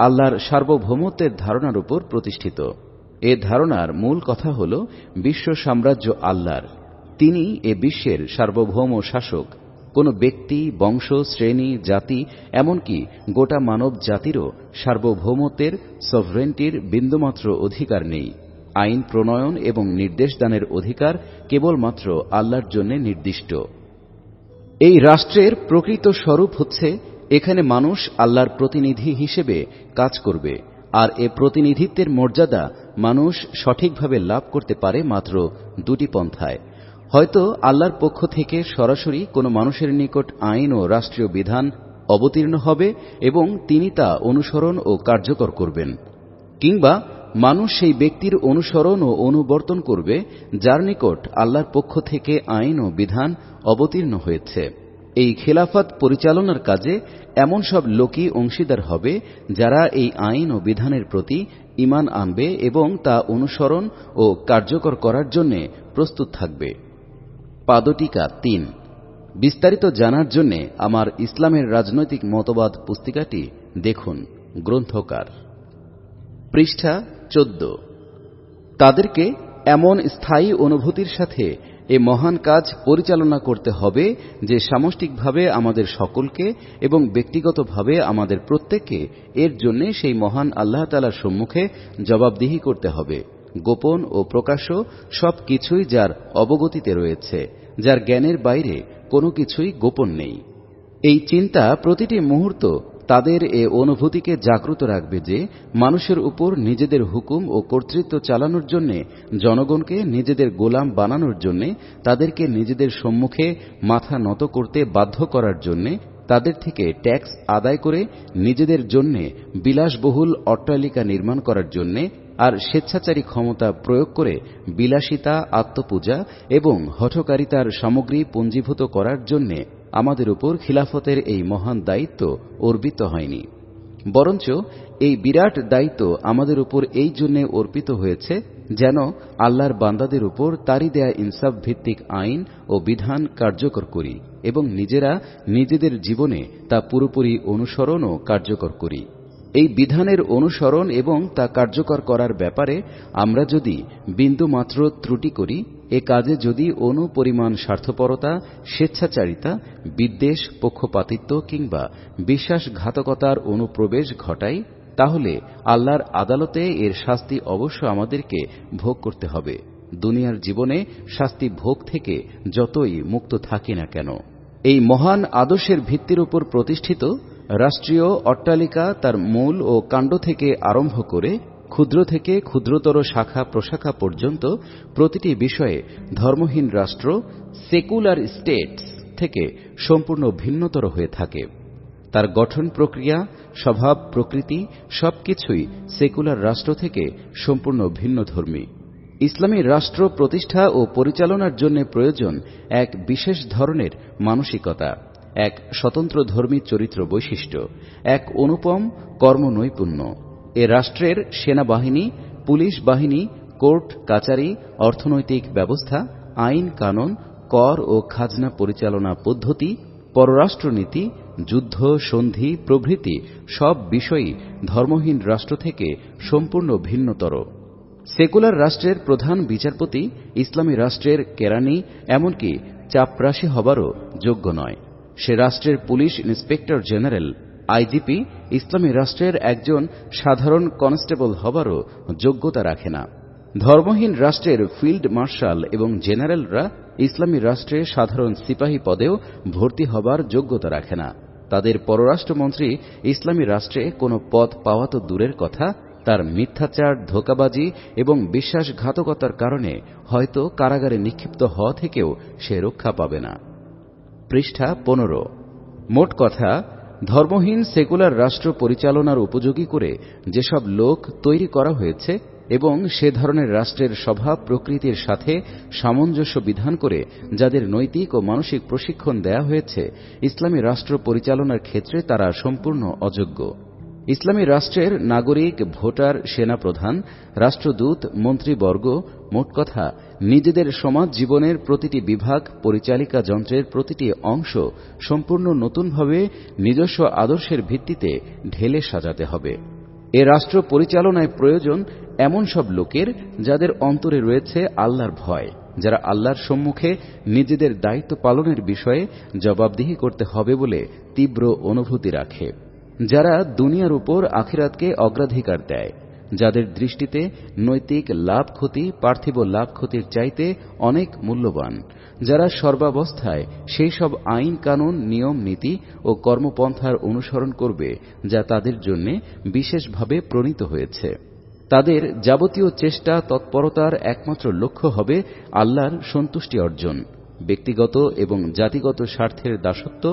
Speaker 2: আল্লাহর সার্বভৌমত্বের ধারণার উপর প্রতিষ্ঠিত। এ ধারণার মূল কথা হল, বিশ্ব সাম্রাজ্য আল্লাহর, তিনি এ বিশ্বের সার্বভৌম শাসক। কোনো ব্যক্তি, বংশ, শ্রেণী, জাতি, এমনকি গোটা মানব জাতিরও সার্বভৌমত্বের, সভরেন্টির বিন্দুমাত্র অধিকার নেই। আইন প্রণয়ন এবং নির্দেশদানের অধিকার কেবলমাত্র আল্লাহর জন্য নির্দিষ্ট। এই রাষ্ট্রের প্রকৃত স্বরূপ হচ্ছে এখানে মানুষ আল্লাহর প্রতিনিধি হিসেবে কাজ করবে, আর এ প্রতিনিধিত্বের মর্যাদা মানুষ সঠিকভাবে লাভ করতে পারে মাত্র দুটি পন্থায়। হয়তো আল্লাহর পক্ষ থেকে সরাসরি কোনো মানুষের নিকট আইন ও রাষ্ট্রীয় বিধান অবতীর্ণ হবে এবং তিনি তা অনুসরণ ও কার্যকর করবেন, কিংবা মানুষ সেই ব্যক্তির অনুসরণ ও অনুবর্তন করবে যার নিকট আল্লাহর পক্ষ থেকে আইন ও বিধান অবতীর্ণ হয়েছে। এই খেলাফত পরিচালনার কাজে এমন সব লোকই অংশীদার হবে যারা এই আইন ও বিধানের প্রতি ঈমান আনবে এবং তা অনুসরণ ও কার্যকর করার জন্য প্রস্তুত থাকবে। পাদটীকা ৩। বিস্তারিত জানার জন্য আমার ইসলামের রাজনৈতিক মতবাদ পুস্তিকাটি দেখুন। গ্রন্থকার। পৃষ্ঠা ১৪। তাদেরকে এমন স্থায়ী অনুভূতির সাথে এ মহান কাজ পরিচালনা করতে হবে যে সামষ্টিকভাবে আমাদের সকলকে এবং ব্যক্তিগতভাবে আমাদের প্রত্যেককে এর জন্য সেই মহান আল্লাহ তাআলার সম্মুখে জবাবদিহি করতে হবে। গোপন ও প্রকাশ্য সব কিছুই যার অবগতিতে রয়েছে, যার জ্ঞানের বাইরে কোনো কিছুই গোপন নেই। এই চিন্তা প্রতিটি মুহূর্ত তাদের এ অনুভূতিকে জাগ্রত রাখবে যে মানুষের উপর নিজেদের হুকুম ও কর্তৃত্ব চালানোর জন্য, জনগণকে নিজেদের গোলাম বানানোর জন্য, তাদেরকে নিজেদের সম্মুখে মাথা নত করতে বাধ্য করার জন্য, তাদের থেকে ট্যাক্স আদায় করে নিজেদের জন্য বিলাসবহুল অট্টালিকা নির্মাণ করার জন্য, আর স্বেচ্ছাচারী ক্ষমতা প্রয়োগ করে বিলাসিতা, আত্মপূজা এবং হঠকারিতার সামগ্রী পুঞ্জীভূত করার জন্য আমাদের উপর খিলাফতের এই মহান দায়িত্ব অর্পিত হয়নি, বরঞ্চ এই বিরাট দায়িত্ব আমাদের উপর এই জন্য অর্পিত হয়েছে যেন আল্লাহর বান্দাদের উপর তারই দেয়া ইনসাফ ভিত্তিক আইন ও বিধান কার্যকর করি এবং নিজেরা নিজেদের জীবনে তা পুরোপুরি অনুসরণ ও কার্যকর করি। এই বিধানের অনুসরণ এবং তা কার্যকর করার ব্যাপারে আমরা যদি বিন্দুমাত্র ত্রুটি করি, এ কাজে যদি অনুপরিমাণ স্বার্থপরতা, স্বেচ্ছাচারিতা, বিদ্বেষ, পক্ষপাতিত্ব কিংবা বিশ্বাসঘাতকতার অনুপ্রবেশ ঘটাই, তাহলে আল্লাহর আদালতে এর শাস্তি অবশ্য আমাদেরকে ভোগ করতে হবে, দুনিয়ার জীবনে শাস্তি ভোগ থেকে যতই মুক্ত থাকি না কেন। এই মহান আদর্শের ভিত্তির উপর প্রতিষ্ঠিত রাষ্ট্রীয় অট্টালিকা তার মূল ও কাণ্ড থেকে আরম্ভ করে ক্ষুদ্র থেকে ক্ষুদ্রতর শাখা প্রশাখা পর্যন্ত প্রতিটি বিষয়ে ধর্মহীন রাষ্ট্র, সেকুলার স্টেটস থেকে সম্পূর্ণ ভিন্নতর হয়ে থাকে। তার গঠন প্রক্রিয়া, স্বভাব, প্রকৃতি সবকিছুই সেকুলার রাষ্ট্র থেকে সম্পূর্ণ ভিন্নধর্মী। ইসলামী রাষ্ট্র প্রতিষ্ঠা ও পরিচালনার জন্য প্রয়োজন এক বিশেষ ধরনের মানসিকতা, এক স্বতন্ত্র ধর্মী চরিত্র বৈশিষ্ট্য, এক অনুপম কর্মনৈপুণ্য। এ রাষ্ট্রের সেনাবাহিনী, পুলিশ বাহিনী, কোর্ট কাচারি, অর্থনৈতিক ব্যবস্থা, আইন কানুন, কর ও খাজনা পরিচালনা পদ্ধতি, পররাষ্ট্রনীতি, যুদ্ধ সন্ধি প্রভৃতি সব বিষয়ই ধর্মহীন রাষ্ট্র থেকে সম্পূর্ণ ভিন্নতর। সেকুলার রাষ্ট্রের প্রধান বিচারপতি ইসলামী রাষ্ট্রের কেরানি, এমনকি চাপরাশি হবারও যোগ্য নয়। সে রাষ্ট্রের পুলিশ ইন্সপেক্টর জেনারেল, আইজিপি ইসলামী রাষ্ট্রের একজন সাধারণ কনস্টেবল হবারও যোগ্যতা রাখে না। ধর্মহীন রাষ্ট্রের ফিল্ড মার্শাল এবং জেনারেলরা ইসলামী রাষ্ট্রে সাধারণ সিপাহী পদেও ভর্তি হবার যোগ্যতা রাখে না। তাদের পররাষ্ট্রমন্ত্রী ইসলামী রাষ্ট্রে কোনো পদ পাওয়া তো দূরের কথা, তার মিথ্যাচার, ধোঁকাবাজি এবং বিশ্বাসঘাতকতার কারণে হয়তো কারাগারে নিক্ষিপ্ত হওয়া থেকেও সে রক্ষা পাবে না। পৃষ্ঠা ১৫। মোট কথা, ধর্মহীন সেকুলার রাষ্ট্র পরিচালনার উপযোগী করে যেসব লোক তৈরি করা হয়েছে এবং সে ধরনের রাষ্ট্রের স্বভাব প্রকৃতির সাথে সামঞ্জস্য বিধান করে যাদের নৈতিক ও মানসিক প্রশিক্ষণ দেয়া হয়েছে, ইসলামী রাষ্ট্র পরিচালনার ক্ষেত্রে তারা সম্পূর্ণ অযোগ্য। ইসলামী রাষ্ট্রের নাগরিক, ভোটার, সেনাপ্রধান, রাষ্ট্রদূত, মন্ত্রীবর্গ মোট কথা নিজেদের সমাজ জীবনের প্রতিটি বিভাগ, পরিচালিকা যন্ত্রের প্রতিটি অংশ সম্পূর্ণ নতুনভাবে নিজস্ব আদর্শের ভিত্তিতে ঢেলে সাজাতে হবে। এ রাষ্ট্র পরিচালনায় প্রয়োজন এমন সব লোকের যাদের অন্তরে রয়েছে আল্লাহর ভয়, যারা আল্লাহর সম্মুখে নিজেদের দায়িত্ব পালনের বিষয়ে জবাবদিহি করতে হবে বলে তীব্র অনুভূতি রাখে, যারা দুনিয়ার উপর আখিরাতকে অগ্রাধিকার দেয়, যাদের দৃষ্টিতে নৈতিক লাভ ক্ষতি পার্থিব লাভ ক্ষতির চাইতে অনেক মূল্যবান, যারা সর্বাবস্থায় সেই সব আইন কানুন নিয়ম নীতি ও কর্মপন্থার অনুসরণ করবে যা তাদের জন্য বিশেষভাবে প্রণীত হয়েছে। তাদের যাবতীয় চেষ্টা তৎপরতার একমাত্র লক্ষ্য হবে আল্লাহর সন্তুষ্টি অর্জন, ব্যক্তিগত এবং জাতিগত স্বার্থের দাসত্ব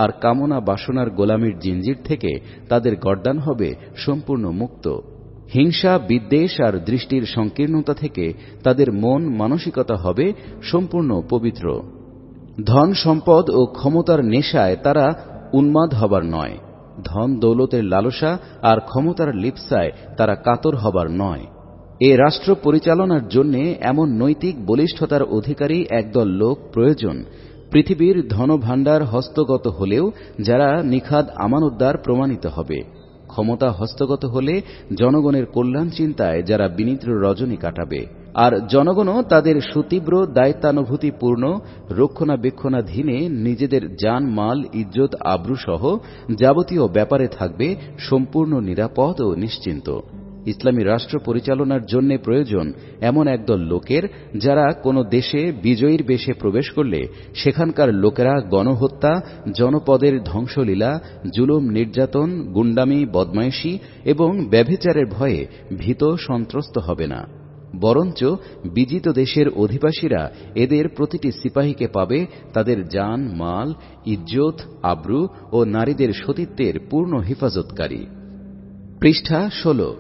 Speaker 2: আর কামনা বাসনার গোলামির জিঞ্জির থেকে তাদের গর্দান হবে সম্পূর্ণ মুক্ত। হিংসা বিদ্বেষ আর দৃষ্টির সংকীর্ণতা থেকে তাদের মন মানসিকতা হবে সম্পূর্ণ পবিত্র। ধন সম্পদ ও ক্ষমতার নেশায় তারা উন্মাদ হবার নয়, ধন দৌলতের লালসা আর ক্ষমতার লিপ্সায় তারা কাতর হবার নয়। এ রাষ্ট্র পরিচালনার জন্য এমন নৈতিক বলিষ্ঠতার অধিকারী একদল লোক প্রয়োজন, পৃথিবীর ধনভাণ্ডার হস্তগত হলেও যারা নিখাদ আমানতদার প্রমাণিত হবে, ক্ষমতা হস্তগত হলে জনগণের কল্যাণ চিন্তায় যারা বিনিদ্র রজনী কাটাবে, আর জনগণও তাদের সুতীব্র দায়িত্বানুভূতিপূর্ণ রক্ষণাবেক্ষণাধীনে নিজেদের জান মাল ইজ্জত আব্রু সহ যাবতীয় ব্যাপারে থাকবে সম্পূর্ণ নিরাপদ ও নিশ্চিন্ত। ইসলামী রাষ্ট্র পরিচালনার জন্য প্রয়োজন এমন একদল লোকের যারা কোনো দেশে বিজয়ীর বেশে প্রবেশ করলে সেখানকার লোকেরা গণহত্যা, জনপদের ধ্বংসলীলা, জুলুম নির্যাতন, গুন্ডামি বদমাইশি এবং ব্যভিচারের ভয়ে ভীত সন্ত্রস্ত হবে না, বরঞ্চ বিজিত দেশের অধিবাসীরা এদের প্রতিটি সিপাহীকে পাবে তাদের জান মাল ইজ্জত আব্রু ও নারীদের সতীত্বের পূর্ণ হেফাজতকারী। পৃষ্ঠা 16।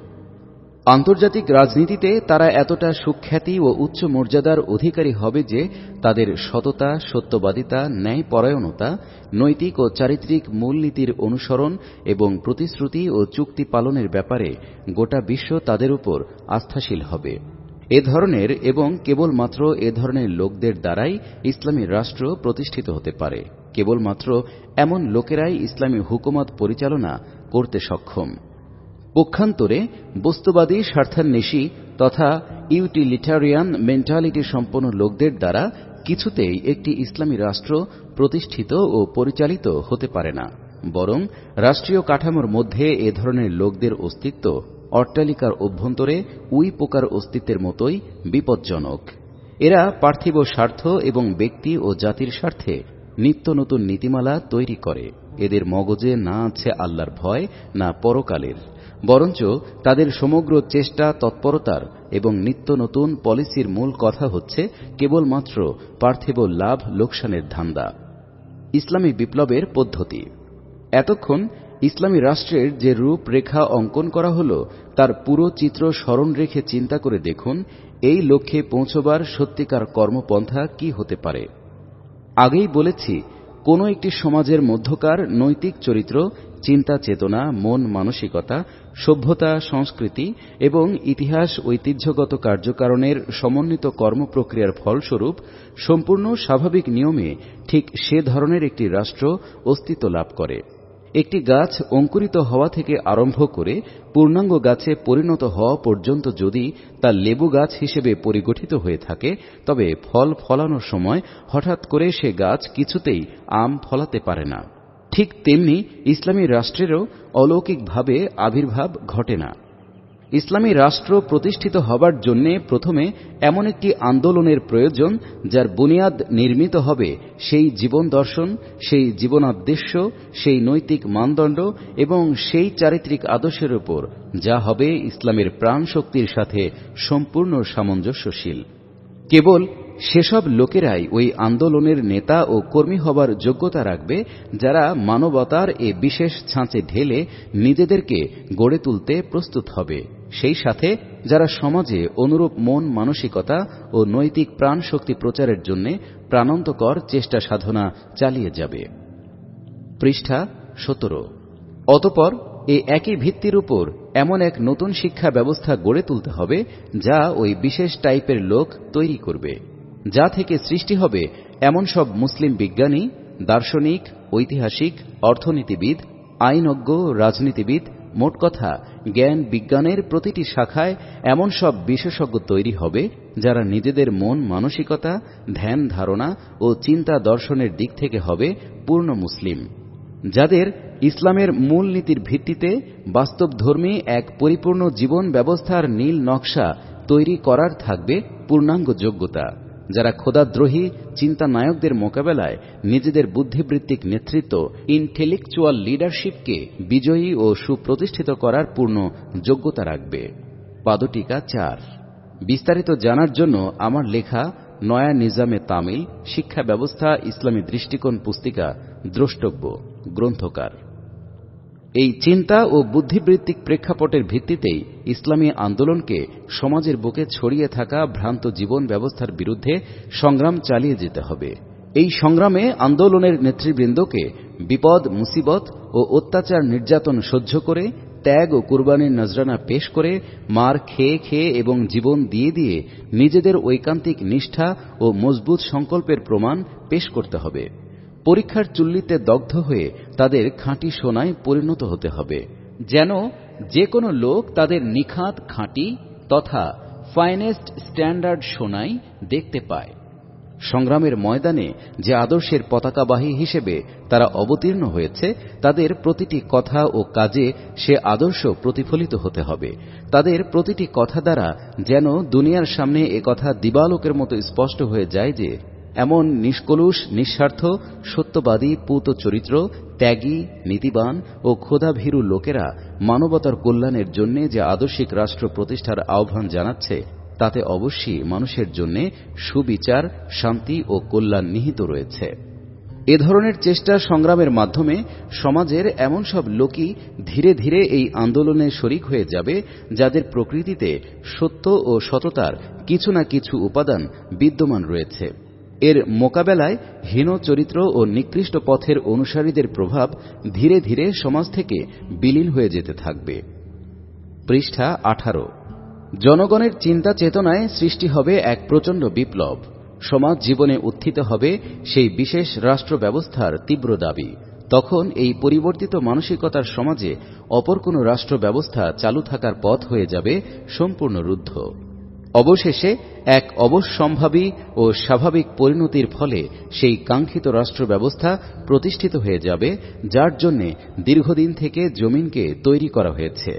Speaker 2: আন্তর্জাতিক রাজনীতিতে তারা এতটা সুখ্যাতি ও উচ্চ মর্যাদার অধিকারী হবে যে তাদের সততা, সত্যবাদিতা, ন্যায়পরায়ণতা, নৈতিক ও চারিত্রিক মূলনীতির অনুসরণ এবং প্রতিশ্রুতি ও চুক্তি পালনের ব্যাপারে গোটা বিশ্ব তাদের উপর আস্থাশীল হবে। এ ধরনের এবং কেবলমাত্র এ ধরনের লোকদের দ্বারাই ইসলামী রাষ্ট্র প্রতিষ্ঠিত হতে পারে। কেবলমাত্র এমন লোকেরাই ইসলামী হুকুমত পরিচালনা করতে সক্ষম। পক্ষান্তরে বস্তুবাদী স্বার্থান্বেষী তথা ইউটিলিটারিয়ান মেন্টালিটি সম্পন্ন লোকদের দ্বারা কিছুতেই একটি ইসলামী রাষ্ট্র প্রতিষ্ঠিত ও পরিচালিত হতে পারে না, বরং রাষ্ট্রীয় কাঠামোর মধ্যে এ ধরনের লোকদের অস্তিত্ব অট্টালিকার অভ্যন্তরে উই পোকার অস্তিত্বের মতোই বিপজ্জনক। এরা পার্থিব স্বার্থ এবং ব্যক্তি ও জাতির স্বার্থে নিত্য নতুন নীতিমালা তৈরি করে। এদের মগজে না আছে আল্লাহর ভয় না পরকালের, বরঞ্চ তাদের সমগ্র চেষ্টা তৎপরতার এবং নিত্য নতুন পলিসির মূল কথা হচ্ছে কেবলমাত্র পার্থিব লাভ লোকসানের ধান্দা। ইসলামী বিপ্লবের পদ্ধতি। এতক্ষণ ইসলামী রাষ্ট্রের যে রূপরেখা অঙ্কন করা হল তার পুরো চিত্র স্মরণ রেখে চিন্তা করে দেখুন এই লক্ষ্যে পৌঁছবার সত্যিকার কর্মপন্থা কি হতে পারে। আগেই বলেছি, কোন একটি সমাজের মধ্যকার নৈতিক চরিত্র, চিন্তা চেতনা, মন মানসিকতা, সভ্যতা সংস্কৃতি এবং ইতিহাস ঐতিহ্যগত কার্যকারণের সমন্বিত কর্মপ্রক্রিয়ার ফলস্বরূপ সম্পূর্ণ স্বাভাবিক নিয়মে ঠিক সে ধরনের একটি রাষ্ট্র অস্তিত্ব লাভ করে। একটি গাছ অঙ্কুরিত হওয়া থেকে আরম্ভ করে পূর্ণাঙ্গ গাছে পরিণত হওয়া পর্যন্ত যদি তা লেবু গাছ হিসেবে পরিগঠিত হয়ে থাকে, তবে ফল ফলানোর সময় হঠাৎ করে সে গাছ কিছুতেই আম ফলাতে পারে না। ঠিক তেমনি ইসলামী রাষ্ট্রেরও অলৌকিকভাবে আবির্ভাব ঘটে না। ইসলামী রাষ্ট্র প্রতিষ্ঠিত হবার জন্য প্রথমে এমন একটি আন্দোলনের প্রয়োজন যার বুনিয়াদ নির্মিত হবে সেই জীবন দর্শন, সেই জীবনাদ্দেশ্য, সেই নৈতিক মানদণ্ড এবং সেই চারিত্রিক আদর্শের উপর যা হবে ইসলামের প্রাণশক্তির সাথে সম্পূর্ণ সামঞ্জস্যশীল। কেবল সেসব লোকেরাই ওই আন্দোলনের নেতা ও কর্মী হবার যোগ্যতা রাখবে যারা মানবতার এ বিশেষ ছাঁচে ঢেলে নিজেদেরকে গড়ে তুলতে প্রস্তুত হবে, সেই সাথে যারা সমাজে অনুরূপ মন মানসিকতা ও নৈতিক প্রাণশক্তি প্রচারের জন্য প্রাণান্তকর চেষ্টা সাধনা চালিয়ে যাবে। পৃষ্ঠা 17। অতঃপর এই একই ভিত্তির উপর এমন এক নতুন শিক্ষা ব্যবস্থা গড়ে তুলতে হবে যা ওই বিশেষ টাইপের লোক তৈরি করবে, যা থেকে সৃষ্টি হবে এমন সব মুসলিম বিজ্ঞানী, দার্শনিক, ঐতিহাসিক, অর্থনীতিবিদ, আইনজ্ঞ, রাজনীতিবিদ, মোট কথা জ্ঞান বিজ্ঞানের প্রতিটি শাখায় এমন সব বিশেষজ্ঞ তৈরি হবে যারা নিজেদের মন মানসিকতা, ধ্যান ধারণা ও চিন্তা দর্শনের দিক থেকে হবে পূর্ণ মুসলিম, যাদের ইসলামের মূল নীতির ভিত্তিতে বাস্তবধর্মী এক পরিপূর্ণ জীবন ব্যবস্থার নীল নকশা তৈরি করার থাকবে পূর্ণাঙ্গ যোগ্যতা, যারা খোদাদ্রোহী চিন্তানায়কদের মোকাবেলায় নিজেদের বুদ্ধিবৃত্তিক নেতৃত্ব ইন্টেলেকচুয়াল লিডারশিপকে বিজয়ী ও সুপ্রতিষ্ঠিত করার পূর্ণ যোগ্যতা রাখবে। পাদটিকা 4। বিস্তারিত জানার জন্য আমার লেখা নয়া নিজামে তামিল শিক্ষা ব্যবস্থা ইসলামী দৃষ্টিকোণ পুস্তিকা দ্রষ্টব্য, গ্রন্থকার। এই চিন্তা ও বুদ্ধিবৃত্তিক প্রেক্ষাপটের ভিত্তিতেই ইসলামী আন্দোলনকে সমাজের বুকে ছড়িয়ে থাকা ভ্রান্ত জীবন ব্যবস্থার বিরুদ্ধে সংগ্রাম চালিয়ে যেতে হবে। এই সংগ্রামে আন্দোলনের নেতৃবৃন্দকে বিপদ মুসিবত ও অত্যাচার নির্যাতন সহ্য করে, ত্যাগ ও কুরবানির নজরানা পেশ করে, মার খেয়ে খেয়ে এবং জীবন দিয়ে দিয়ে নিজেদের ঐকান্তিক নিষ্ঠা ও মজবুত সংকল্পের প্রমাণ পেশ করতে হবে। পরীক্ষার চুল্লিতে দগ্ধ হয়ে তাদের খাঁটি সোনায় পরিণত হতে হবে, যেন যে কোনো লোক তাদের নিখাত খাঁটি তথা ফাইনেস্ট স্ট্যান্ডার্ড সোনাই দেখতে পায়। সংগ্রামের ময়দানে যে আদর্শের পতাকাবাহী হিসেবে তারা অবতীর্ণ হয়েছে, তাদের প্রতিটি কথা ও কাজে সে আদর্শ প্রতিফলিত হতে হবে। তাদের প্রতিটি কথা দ্বারা যেন দুনিয়ার সামনে একথা দিবালোকের মতো স্পষ্ট হয়ে যায় যে এমন নিষ্কলুষ নিঃস্বার্থ সত্যবাদী পূত চরিত্র ত্যাগী নীতিবান ও খোদাভীরু লোকেরা মানবতার কল্যাণের জন্য যে আদর্শিক রাষ্ট্র প্রতিষ্ঠার আহ্বান জানাচ্ছে, তাতে অবশ্যই মানুষের জন্য সুবিচার, শান্তি ও কল্যাণ নিহিত রয়েছে। এ ধরনের চেষ্টা সংগ্রামের মাধ্যমে সমাজের এমন সব লোকই ধীরে ধীরে এই আন্দোলনে শরিক হয়ে যাবে যাদের প্রকৃতিতে সত্য ও সততার কিছু না কিছু উপাদান বিদ্যমান রয়েছে। এর মোকাবেলায় হীন চরিত্র ও নিকৃষ্ট পথের অনুসারীদের প্রভাব ধীরে ধীরে সমাজ থেকে বিলীন হয়ে যেতে থাকবে। পৃষ্ঠা 18। জনগণের চিন্তা চেতনায় সৃষ্টি হবে এক প্রচণ্ড বিপ্লব। সমাজ জীবনে উত্থিত হবে সেই বিশেষ রাষ্ট্র ব্যবস্থার তীব্র দাবি। তখন এই পরিবর্তিত মানসিকতার সমাজে অপর কোনো রাষ্ট্র ব্যবস্থা চালু থাকার পথ হয়ে যাবে সম্পূর্ণ রুদ্ধ। অবশেষে এক অবশ্যম্ভাবী ও স্বাভাবিক পরিণতির ফলে সেই কাঙ্ক্ষিত রাষ্ট্র ব্যবস্থা প্রতিষ্ঠিত হয়ে যাবে, যার জন্য দীর্ঘদিন থেকে জমিনকে তৈরি করা হয়েছে।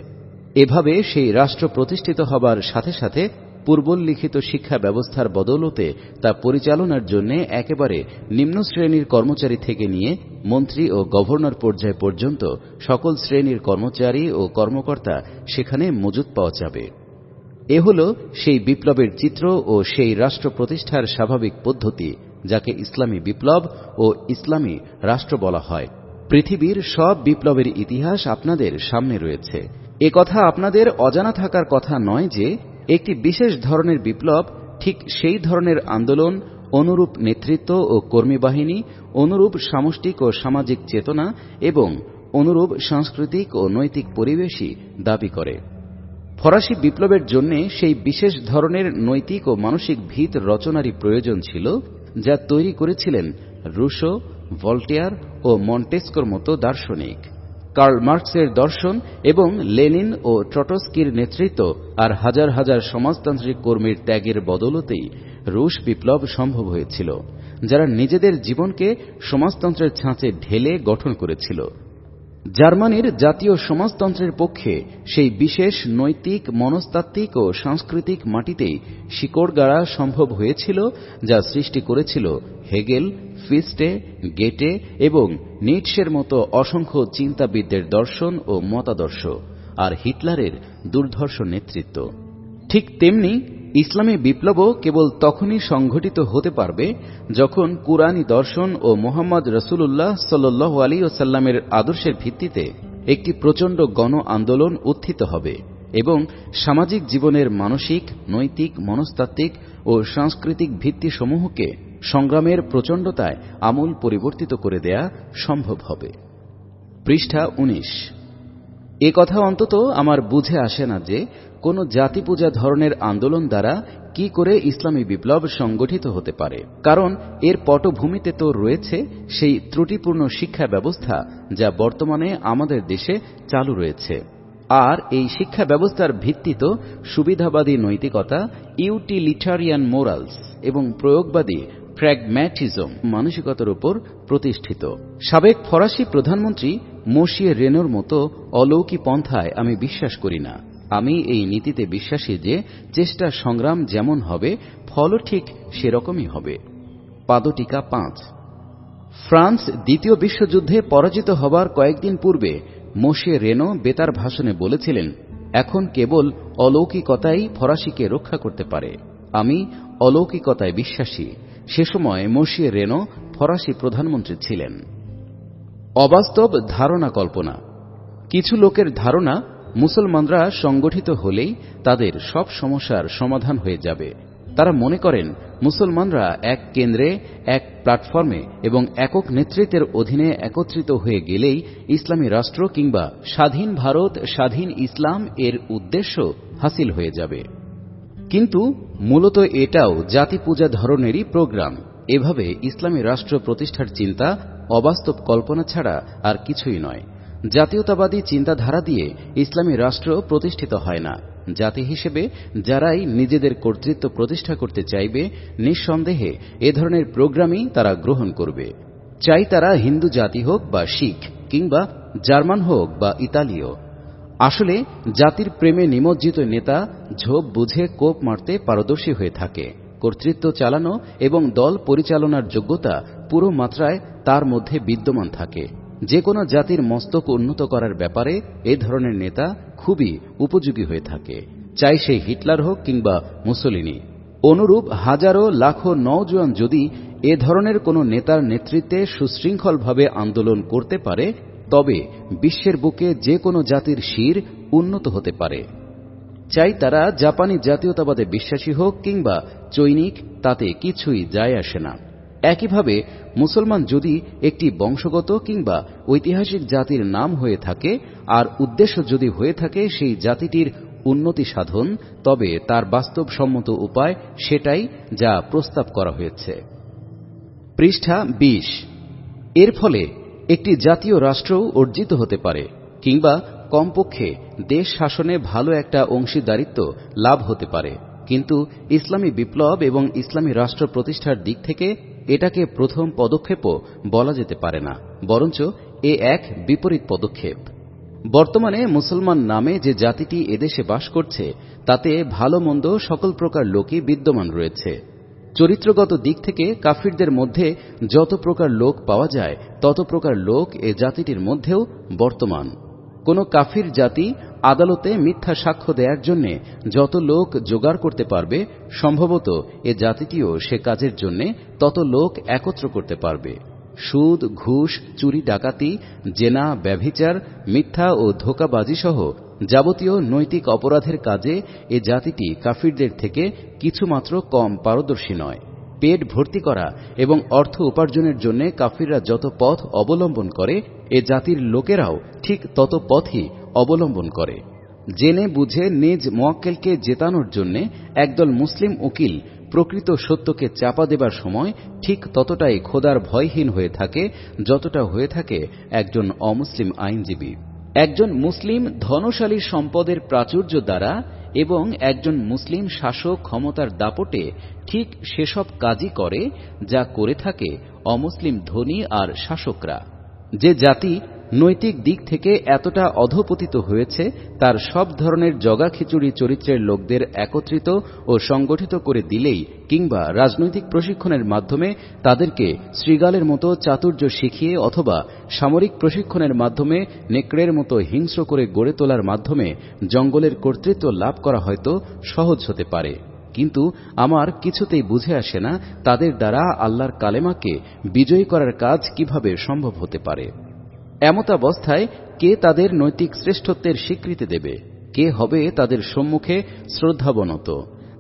Speaker 2: এভাবে সেই রাষ্ট্র প্রতিষ্ঠিত হবার সাথে সাথে পূর্বোল্লিখিত শিক্ষা ব্যবস্থার বদৌলতে তা পরিচালনার জন্য একেবারে নিম্ন শ্রেণীর কর্মচারী থেকে নিয়ে মন্ত্রী ও গভর্নর পর্যায় পর্যন্ত সকল শ্রেণীর কর্মচারী ও কর্মকর্তা সেখানে মজুদ পাওয়া যাবে। এ হল সেই বিপ্লবের চিত্র ও সেই রাষ্ট্র প্রতিষ্ঠার স্বাভাবিক পদ্ধতি, যাকে ইসলামী বিপ্লব ও ইসলামী রাষ্ট্র বলা হয়। পৃথিবীর সব বিপ্লবের ইতিহাস আপনাদের সামনে রয়েছে। এ কথা আপনাদের অজানা থাকার কথা নয় যে একটি বিশেষ ধরনের বিপ্লব, ঠিক সেই ধরনের আন্দোলন, অনুরূপ নেতৃত্ব ও কর্মী বাহিনী, অনুরূপ সামষ্টিক ও সামাজিক চেতনা এবং অনুরূপ সাংস্কৃতিক ও নৈতিক পরিবেশই দাবি করে। ফরাসি বিপ্লবের জন্য সেই বিশেষ ধরনের নৈতিক ও মানসিক ভিত রচনারই প্রয়োজন ছিল, যা তৈরি করেছিলেন রুশো, ভল্টেয়ার ও মন্টেস্কোর মতো দার্শনিক। কার্ল মার্কসের দর্শন এবং লেনিন ও ট্রটস্কির নেতৃত্ব আর হাজার হাজার সমাজতান্ত্রিক কর্মীর ত্যাগের বদৌলতেই রুশ বিপ্লব সম্ভব হয়েছিল, যারা নিজেদের জীবনকে সমাজতন্ত্রের ছাঁচে ঢেলে গঠন করেছিল। জার্মানির জাতীয় সমাজতন্ত্রের পক্ষে সেই বিশেষ নৈতিক, মনস্তাত্ত্বিক ও সাংস্কৃতিক মাটিতেই শিকড় গাড়া সম্ভব হয়েছিল, যা সৃষ্টি করেছিল হেগেল, ফিস্টে, গেটে এবং নিটশের মতো অসংখ্য চিন্তাবিদদের দর্শন ও মতাদর্শ আর হিটলারের দুর্ধর্ষ নেতৃত্ব। ঠিক তেমনি ইসলামী বিপ্লবও কেবল তখনই সংঘটিত হতে পারবে যখন কুরআনী দর্শন ও মুহাম্মদ রাসূলুল্লাহ সাল্লাল্লাহু আলাইহি ওয়াসাল্লামের আদর্শের ভিত্তিতে একটি প্রচণ্ড গণ আন্দোলন উত্থিত হবে এবং সামাজিক জীবনের মানসিক, নৈতিক, মনস্তাত্ত্বিক ও সাংস্কৃতিক ভিত্তিসমূহকে সংগ্রামের প্রচণ্ডতায় আমূল পরিবর্তিত করে দেয়া সম্ভব হবে। পৃষ্ঠা 19। এ কথা অন্তত আমার বুঝে আসে না যে কোনো জাতিপূজা ধরনের আন্দোলন দ্বারা কি করে ইসলামী বিপ্লব সংগঠিত হতে পারে, কারণ এর পটভূমিতে তো রয়েছে সেই ত্রুটিপূর্ণ শিক্ষা ব্যবস্থা যা বর্তমানে আমাদের দেশে চালু রয়েছে। আর এই শিক্ষা ব্যবস্থার ভিত্তি তো সুবিধাবাদী নৈতিকতা, ইউটিলিটারিয়ান মোরালস এবং প্রয়োগবাদী প্র্যাগম্যাটিজম মানসিকতার উপর প্রতিষ্ঠিত। সাবেক ফরাসি প্রধানমন্ত্রী মোশিয়ে রেনোর মতো অলৌকিক পন্থায় আমি বিশ্বাস করি না। আমি এই নীতিতে বিশ্বাসী যে চেষ্টা সংগ্রাম যেমন হবে, ফলও ঠিক সেরকমই হবে। পাদটিকা 5। ফ্রান্স দ্বিতীয় বিশ্বযুদ্ধে পরাজিত হবার কয়েকদিন পূর্বে মোশিয়ে রেনো বেতার ভাষণে বলেছিলেন, এখন কেবল অলৌকিকতাই ফরাসিকে রক্ষা করতে পারে। আমি অলৌকিকতায় বিশ্বাসী। সে সময় মোশিয়ে রেনো ফরাসি প্রধানমন্ত্রী ছিলেন। অবাস্তব ধারণা কল্পনা। কিছু লোকের ধারণা মুসলমানরা সংগঠিত হলেই তাদের সব সমস্যার সমাধান হয়ে যাবে। তারা মনে করেন মুসলমানরা এক কেন্দ্রে, এক প্ল্যাটফর্মে এবং একক নেতৃত্বের অধীনে একত্রিত হয়ে গেলেই ইসলামী রাষ্ট্র কিংবা স্বাধীন ভারত, স্বাধীন ইসলাম এর উদ্দেশ্য হাসিল হয়ে যাবে। কিন্তু মূলত এটাও জাতি পূজা ধরনেরই প্রোগ্রাম। এভাবে ইসলামী রাষ্ট্র প্রতিষ্ঠার চিন্তা অবাস্তব কল্পনা ছাড়া আর কিছুই নয়। জাতীয়তাবাদী চিন্তাধারা দিয়ে ইসলামী রাষ্ট্র প্রতিষ্ঠিত হয় না। জাতি হিসেবে যারাই নিজেদের কর্তৃত্ব প্রতিষ্ঠা করতে চাইবে, নিঃসন্দেহে এ ধরনের প্রোগ্রামই তারা গ্রহণ করবে। চাই তারা হিন্দু জাতি হোক বা শিখ কিংবা জার্মান হোক বা ইতালীয়। আসলে জাতির প্রেমে নিমজ্জিত নেতা ঝোপ বুঝে কোপ মারতে পারদর্শী হয়ে থাকে। কর্তৃত্ব চালানো এবং দল পরিচালনার যোগ্যতা পুরো মাত্রায় তার মধ্যে বিদ্যমান থাকে। যে কোনো জাতির মস্তক উন্নত করার ব্যাপারে এ ধরনের নেতা খুবই উপযোগী হয়ে থাকে, চাই সে হিটলার হোক কিংবা মুসোলিনি। অনুরূপ হাজারো লাখো নওজোয়ান যদি এ ধরনের কোনো নেতার নেতৃত্বে সুশৃঙ্খলভাবে আন্দোলন করতে পারে, তবে বিশ্বের বুকে যে কোনো জাতির শির উন্নত হতে পারে। চাই তারা জাপানি জাতীয়তাবাদে বিশ্বাসী হোক কিংবা চৈনিক, তাতে কিছুই যায় আসে না। একইভাবে মুসলমান যদি একটি বংশগত কিংবা ঐতিহাসিক জাতির নাম হয়ে থাকে আর উদ্দেশ্য যদি হয়ে থাকে সেই জাতিটির উন্নতি সাধন, তবে তার বাস্তবসম্মত উপায় সেটাই যা প্রস্তাব করা হয়েছে। পৃষ্ঠা 20। এর ফলে একটি জাতীয় রাষ্ট্রও অর্জিত হতে পারে কিংবা কমপক্ষে দেশ শাসনে ভালো একটা অংশীদারিত্ব লাভ হতে পারে। কিন্তু ইসলামী বিপ্লব এবং ইসলামী রাষ্ট্র প্রতিষ্ঠার দিক থেকে এটাকে প্রথম পদক্ষেপও বলা যেতে পারে না, বরঞ্চ এ এক বিপরীত পদক্ষেপ। বর্তমানে মুসলমান নামে যে জাতিটি এদেশে বাস করছে, তাতে ভালো মন্দ সকল প্রকার লোকই বিদ্যমান রয়েছে। চরিত্রগত দিক থেকে কাফিরদের মধ্যে যত প্রকার লোক পাওয়া যায়, তত প্রকার লোক এ জাতিটির মধ্যেও বর্তমান। কোন কাফির জাতি আদালতে মিথ্যা সাক্ষ্য দেওয়ার জন্য যত লোক জোগাড় করতে পারবে, সম্ভবত এ জাতিটিও সে কাজের জন্য তত লোক একত্র করতে পারবে। সুদ, ঘুষ, চুরি, ডাকাতি, জেনা, ব্যভিচার, মিথ্যা ও ধোঁকাবাজি সহ যাবতীয় নৈতিক অপরাধের কাজে এ জাতিটি কাফিরদের থেকে কিছুমাত্র কম পারদর্শী নয়। পেট ভর্তি করা এবং অর্থ উপার্জনের জন্য কাফিররা যত পথ অবলম্বন করে, এ জাতির লোকেরাও ঠিক তত পথই অবলম্বন করে। জেনে বুঝে নিজ মোয়াক্কেলকে জেতানোর জন্য একদল মুসলিম উকিল প্রকৃত সত্যকে চাপা দেবার সময় ঠিক ততটাই খোদার ভয়হীন হয়ে থাকে যতটা হয়ে থাকে একজন অমুসলিম আইনজীবী। একজন মুসলিম ধনশালী সম্পদের প্রাচুর্য দ্বারা এবং একজন মুসলিম শাসক ক্ষমতার দাপটে ঠিক সেসব কাজই করে যা করে থাকে অমুসলিম ধনী আর শাসকরা। যে জাতি নৈতিক দিক থেকে এতটা অধঃপতিত হয়েছে, তার সব ধরনের জগা খিচুড়ি চরিত্রের লোকদের একত্রিত ও সংগঠিত করে দিলেই কিংবা রাজনৈতিক প্রশিক্ষণের মাধ্যমে তাদেরকে শৃগালের মতো চাতুর্য শিখিয়ে অথবা সামরিক প্রশিক্ষণের মাধ্যমে নেকড়ের মতো হিংস্র করে গড়ে তোলার মাধ্যমে জঙ্গলের কর্তৃত্ব লাভ করা হয়তো সহজ হতে পারে। কিন্তু আমার কিছুতেই বুঝে আসে না তাদের দ্বারা আল্লাহর কালেমাকে বিজয়ী করার কাজ কিভাবে সম্ভব হতে পারে। এমতাবস্থায় কে তাদের নৈতিক শ্রেষ্ঠত্বের স্বীকৃতি দেবে? কে হবে তাদের সম্মুখে শ্রদ্ধাবনত?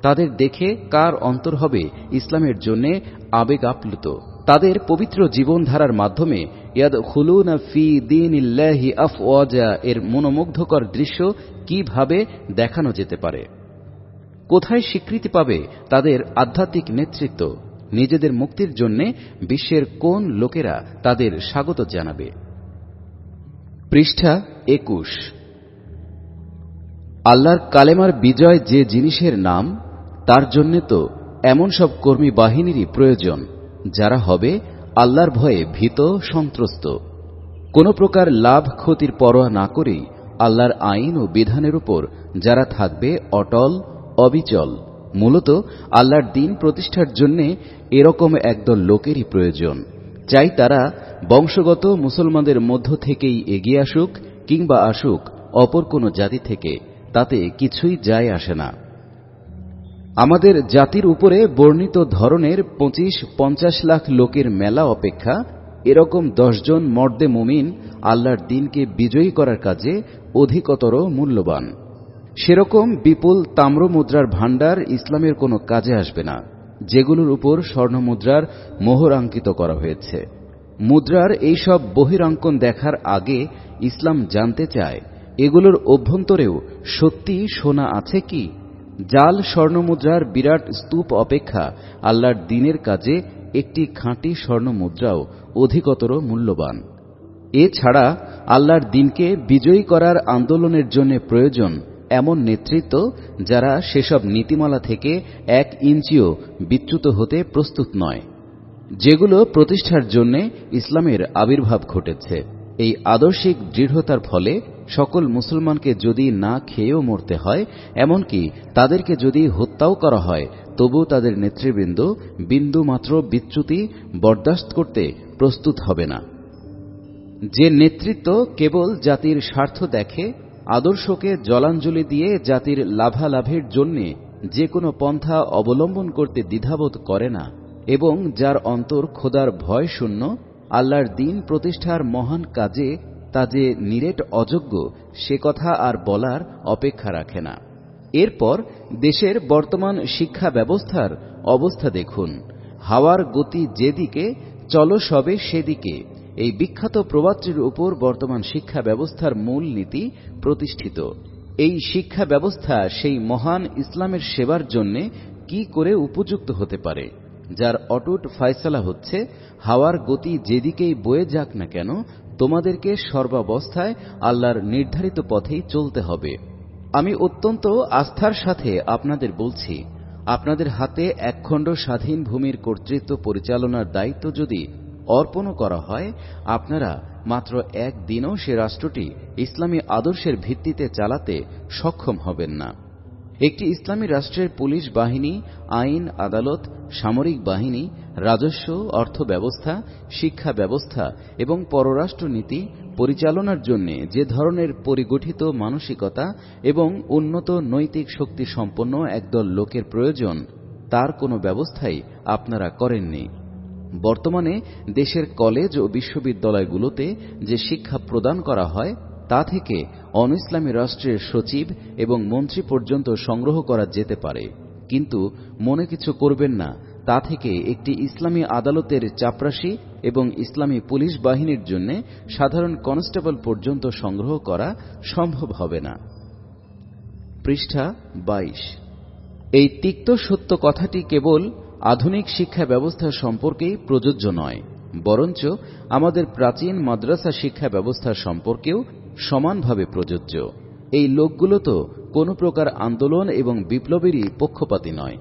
Speaker 2: তাদের দেখে কার অন্তর হবে ইসলামের জন্য আবেগ আপ্লুত? তাদের পবিত্র জীবনধারার মাধ্যমে ইয়াদখুলুনা ফি দীনিল্লাহি আফওয়াজা এর মনোমুগ্ধকর দৃশ্য কিভাবে দেখানো যেতে পারে? কোথায় স্বীকৃতি পাবে তাদের আধ্যাত্মিক নেতৃত্ব? নিজেদের মুক্তির জন্য বিশ্বের কোন লোকেরা তাদের স্বাগত জানাবে? পৃষ্ঠা 21। আল্লাহর কালেমার বিজয় যে জিনিসের নাম, তার জন্যে তো এমন সব কর্মী বাহিনীরই প্রয়োজন যারা হবে আল্লাহর ভয়ে ভীত সন্ত্রস্ত, কোনো প্রকার লাভ ক্ষতির পরোয়া না করেই আল্লাহর আইন ও বিধানের উপর যারা থাকবে অটল অবিচল। মূলত আল্লাহর দ্বীন প্রতিষ্ঠার জন্য এরকম একদল লোকেরই প্রয়োজন, চাই তারা বংশগত মুসলমানদের মধ্য থেকেই এগিয়ে আসুক কিংবা আসুক অপর কোনো জাতি থেকে, তাতে কিছুই যায় আসে না। আমাদের জাতির উপরে বর্ণিত ধরনের 25-50 লাখ লোকের মেলা অপেক্ষা এরকম 10 জন মর্দে মুমিন আল্লাহর দ্বীনকে বিজয়ী করার কাজে অধিকতর মূল্যবান। সেরকম বিপুল তাম্র মুদ্রার ভাণ্ডার ইসলামের কোনো কাজে আসবে না, যেগুলোর উপর স্বর্ণমুদ্রার মোহর অঙ্কিত করা হয়েছে। মুদ্রার এইসব বহিরাঙ্কন দেখার আগে ইসলাম জানতে চায় এগুলোর অভ্যন্তরেও সত্যি সোনা আছে কি। জাল স্বর্ণমুদ্রার বিরাট স্তূপ অপেক্ষা আল্লাহর দ্বীনের কাজে একটি খাঁটি স্বর্ণমুদ্রাও অধিকতর মূল্যবান। এছাড়া আল্লাহর দ্বীনকে বিজয়ী করার আন্দোলনের জন্য প্রয়োজন এমন নেতৃত্ব যারা সেসব নীতিমালা থেকে 1 ইঞ্চিও বিচ্যুত হতে প্রস্তুত নয়, যেগুলো প্রতিষ্ঠার জন্য ইসলামের আবির্ভাব ঘটেছে। এই আদর্শিক দৃঢ়তার ফলে সকল মুসলমানকে যদি না খেয়েও মরতে হয়, এমনকি তাদেরকে যদি হত্যাও করা হয়, তবু তাদের নেতৃবৃন্দ বিন্দুমাত্র বিচ্যুতি বরদাস্ত করতে প্রস্তুত হবে না। যে নেতৃত্ব কেবল জাতির স্বার্থ দেখে, আদর্শকে জলাঞ্জলি দিয়ে জাতির লাভালাভের জন্য যে কোনো পন্থা অবলম্বন করতে দ্বিধাবোধ করে না এবং যার অন্তর খোদার ভয় শূন্য, আল্লাহর দ্বীন প্রতিষ্ঠার মহান কাজে তা যে নিরেট অযোগ্য সে কথা আর বলার অপেক্ষা রাখে না। এরপর দেশের বর্তমান শিক্ষা ব্যবস্থার অবস্থা দেখুন। হাওয়ার গতি যেদিকে, চলো সবে সেদিকে, এই বিখ্যাত প্রবাদটির উপর বর্তমান শিক্ষা ব্যবস্থার মূল নীতি প্রতিষ্ঠিত। এই শিক্ষা ব্যবস্থা সেই মহান ইসলামের সেবার জন্য কি করে উপযুক্ত হতে পারে, যার অটুট ফয়সালা হচ্ছে হাওয়ার গতি যেদিকেই বয়ে যাক না কেন, তোমাদেরকে সর্বাবস্থায় আল্লাহর নির্ধারিত পথেই চলতে হবে। আমি অত্যন্ত আস্থার সাথে আপনাদের বলছি, আপনাদের হাতে একখণ্ড স্বাধীন ভূমির কর্তৃত্ব পরিচালনার দায়িত্ব যদি অর্পণ করা হয়, আপনারা মাত্র একদিনও সে রাষ্ট্রটি ইসলামী আদর্শের ভিত্তিতে চালাতে সক্ষম হবেন না। একটি ইসলামী রাষ্ট্রের পুলিশ বাহিনী, আইন আদালত, সামরিক বাহিনী, রাজস্ব, অর্থ ব্যবস্থা, শিক্ষা ব্যবস্থা এবং পররাষ্ট্র নীতি পরিচালনার জন্য যে ধরনের পরিগঠিত মানসিকতা এবং উন্নত নৈতিক শক্তি সম্পন্ন একদল লোকের প্রয়োজন, তার কোনো ব্যবস্থাই আপনারা করেননি। বর্তমানে দেশের কলেজ ও বিশ্ববিদ্যালয়গুলোতে যে শিক্ষা প্রদান করা হয়, তা থেকে অনইসলামী রাষ্ট্রের সচিব এবং মন্ত্রী পর্যন্ত সংগ্রহ করা যেতে পারে, কিন্তু মনে কিছু করবেন না, তা থেকে একটি ইসলামী আদালতের চাপরাশি এবং ইসলামী পুলিশ বাহিনীর জন্য সাধারণ কনস্টেবল পর্যন্ত সংগ্রহ করা সম্ভব হবে না। পৃষ্ঠা 22। এই তিক্ত সত্য কথাটি কেবল আধুনিক শিক্ষা ব্যবস্থা সম্পর্কেই প্রযোজ্য নয়, বরঞ্চ আমাদের প্রাচীন মাদ্রাসা শিক্ষা ব্যবস্থা সম্পর্কেও সমানভাবে প্রযোজ্য। এই লোকগুলো তো কোনো প্রকার আন্দোলন এবং বিপ্লবেরই পক্ষপাতী নয়।